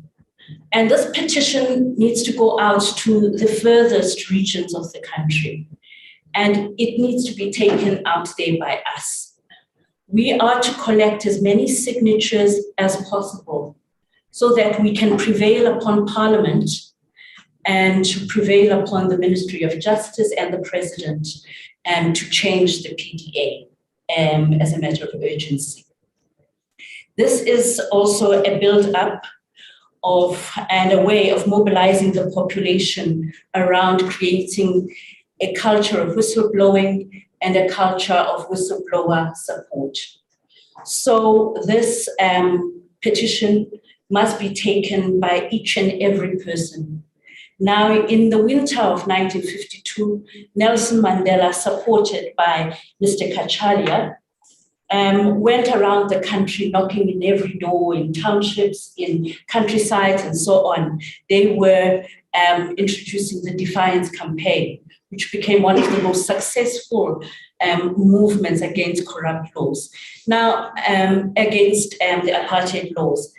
and this petition needs to go out to the furthest regions of the country, and it needs to be taken out there by us. We are to collect as many signatures as possible so that we can prevail upon Parliament and to prevail upon the Ministry of Justice and the President to change the PDA as a matter of urgency. This is also a build-up of and a way of mobilizing the population around creating a culture of whistleblowing and a culture of whistleblower support. So this petition must be taken by each and every person. Now, in the winter of 1952, Nelson Mandela, supported by Mr. Kachalia, went around the country knocking in every door, in townships, in countrysides, and so on. They were introducing the Defiance campaign, which became one of the most successful movements against corrupt laws. Now, against the apartheid laws.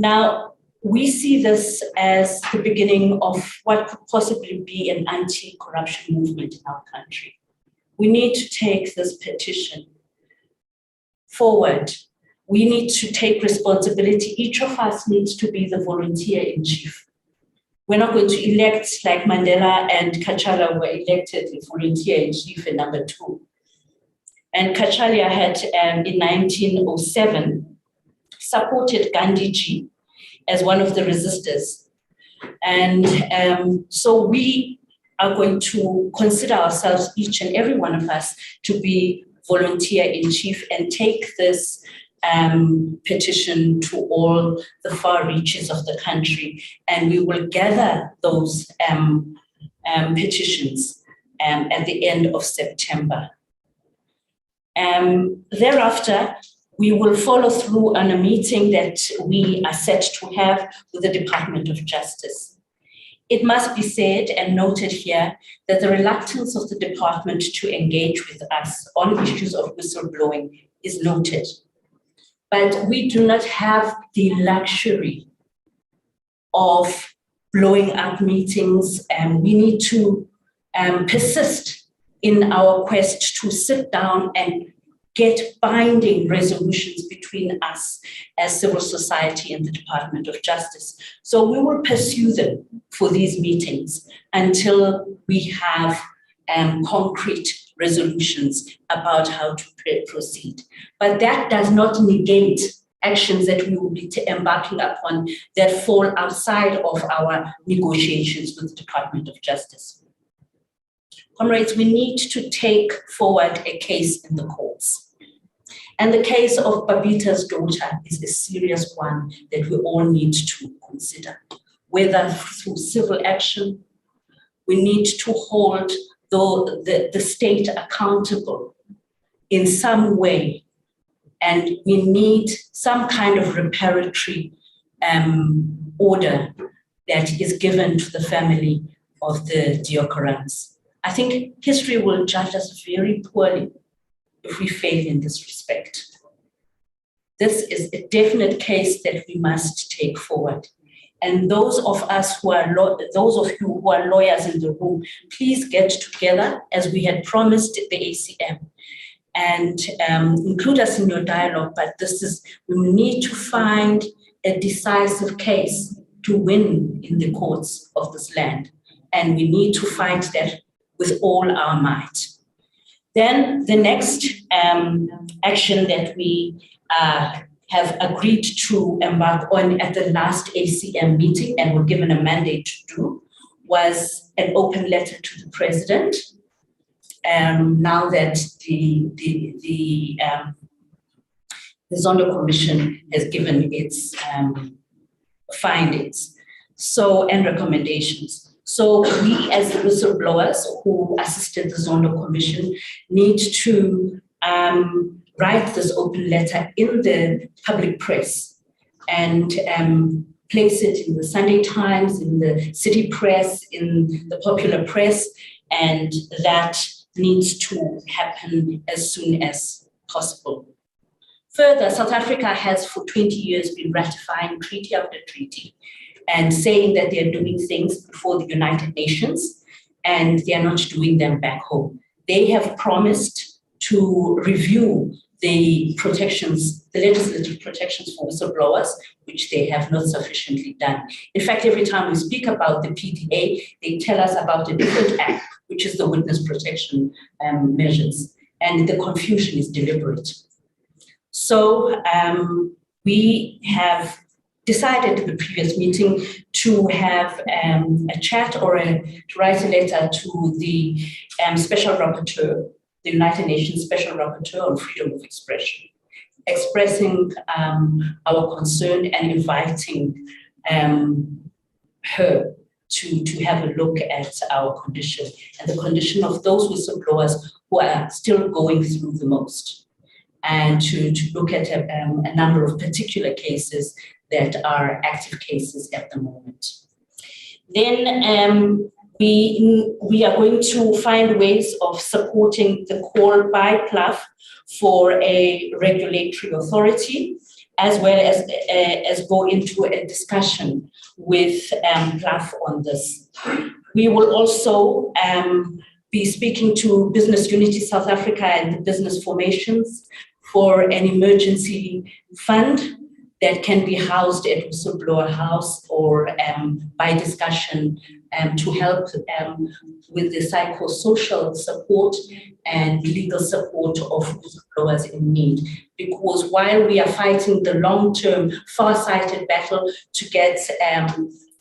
Now, we see this as the beginning of what could possibly be an anti-corruption movement in our country. We need to take this petition forward. We need to take responsibility. Each of us needs to be the volunteer in chief. We're not going to elect like Mandela and Kachalia were elected the volunteer in chief in number 2. And Kachalia had, in 1907, supported Gandhiji as one of the resistors. And so we are going to consider ourselves, each and every one of us, to be volunteer-in-chief and take this petition to all the far reaches of the country. And we will gather those petitions at the end of September. Thereafter, we will follow through on a meeting that we are set to have with the Department of Justice. It must be said and noted here that the reluctance of the department to engage with us on issues of whistleblowing is noted. But we do not have the luxury of blowing up meetings, and we need to persist in our quest to sit down and get binding resolutions between us as civil society and the Department of Justice. So we will pursue them for these meetings until we have concrete resolutions about how to proceed. But that does not negate actions that we will be embarking upon that fall outside of our negotiations with the Department of Justice. Comrades, we need to take forward a case in the courts. And the case of Babita's daughter is a serious one that we all need to consider. Whether through civil action, we need to hold the state accountable in some way. And we need some kind of reparatory order that is given to the family of the Diokorans. I think history will judge us very poorly if we fail in this respect. This is a definite case that we must take forward. And those of us who are, those of you who are lawyers in the room, please get together as we had promised at the ACM and include us in your dialogue. But we need to find a decisive case to win in the courts of this land. And we need to fight that with all our might. Then the next action that we have agreed to embark on at the last ACM meeting and were given a mandate to do was an open letter to the president. Now that the Zondo Commission has given its findings and recommendations. So we, as the whistleblowers who assisted the Zondo Commission, need to write this open letter in the public press and place it in the Sunday Times, in the city press, in the popular press, and that needs to happen as soon as possible. Further, South Africa has for 20 years been ratifying treaty after treaty and saying that they're doing things before the United Nations and they're not doing them back home. They have promised to review the protections, the legislative protections for whistleblowers, which they have not sufficiently done. In fact, every time we speak about the PDA, they tell us about a different act, which is the witness protection measures, and the confusion is deliberate. So we have decided at the previous meeting to have a chat or to write a letter to the Special Rapporteur, the United Nations Special Rapporteur on Freedom of Expression, expressing our concern and inviting her to have a look at our condition and the condition of those whistleblowers who are still going through the most, and to look at a number of particular cases that are active cases at the moment. Then we are going to find ways of supporting the call by PLAF for a regulatory authority, as well as go into a discussion with PLAF on this. We will also be speaking to Business Unity South Africa and the business formations for an emergency fund that can be housed at Whistleblower House or by discussion to help with the psychosocial support and legal support of whistleblowers in need. Because while we are fighting the long-term, far-sighted battle to get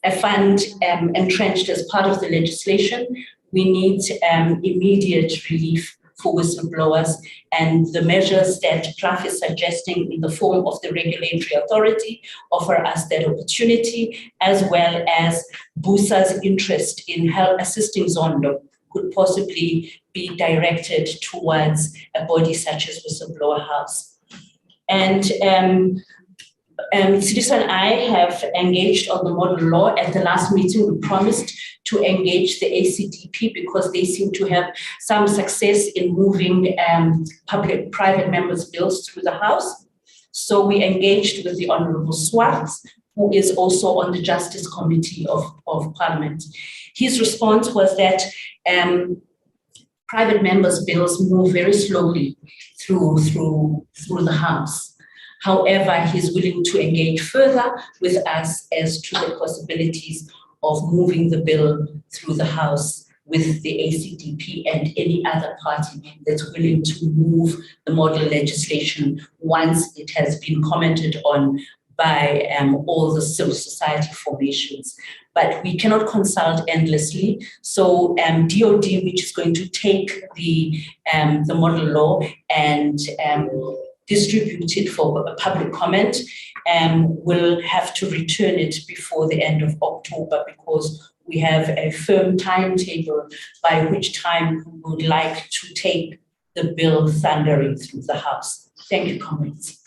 a fund entrenched as part of the legislation, we need immediate relief for whistleblowers, and the measures that PRAF is suggesting in the form of the regulatory authority offer us that opportunity, as well as BUSA's interest in help assisting Zondo could possibly be directed towards a body such as Whistleblower House. And Sidiso and I have engaged on the model law. At the last meeting, we promised to engage the ACDP because they seem to have some success in moving public-private members' bills through the House. So we engaged with the Honorable Swartz, who is also on the Justice Committee of Parliament. His response was that private members' bills move very slowly through the House. However, he's willing to engage further with us as to the possibilities of moving the bill through the House with the ACDP and any other party that's willing to move the model legislation once it has been commented on by all the civil society formations. But we cannot consult endlessly. So DOD, which is going to take the model law and distribute it for public comment, will have to return it before the end of October because we have a firm timetable by which time we would like to take the bill thundering through the House. Thank you, comrades.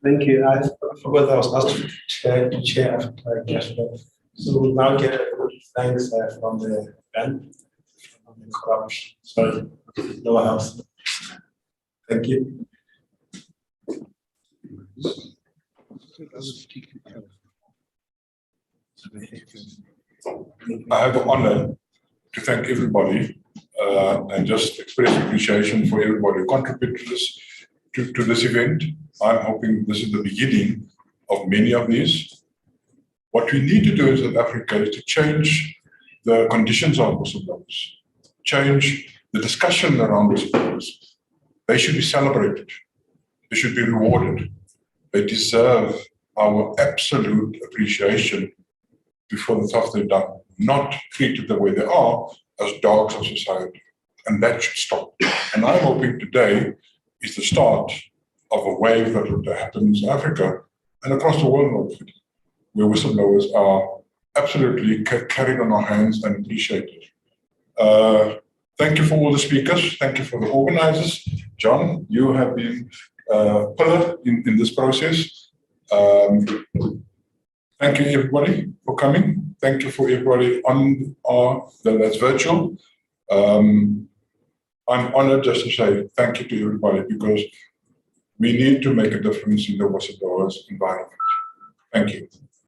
Thank you. I forgot that I was asked to chair so we'll now get a thanks from the band, from the corruption, sorry, lower house. Thank you. I have the honor to thank everybody and just express appreciation for everybody who contributed to this event. I'm hoping this is the beginning of many of these. What we need to do in South Africa is to change the conditions of whistleblowers, change the discussion around whistleblowers. They should be celebrated. They should be rewarded. They deserve our absolute appreciation before the stuff they've done, not treated the way they are as dogs of society. And that should stop. And I'm hoping today is the start of a wave that will happen in South Africa and across the world, where whistleblowers are absolutely carried on our hands and appreciated. Thank you for all the speakers. Thank you for the organizers. John, you have been a pillar in this process. Thank you, everybody, for coming. Thank you for everybody on that's virtual. I'm honored just to say thank you to everybody because we need to make a difference in the whistleblowers environment. Thank you.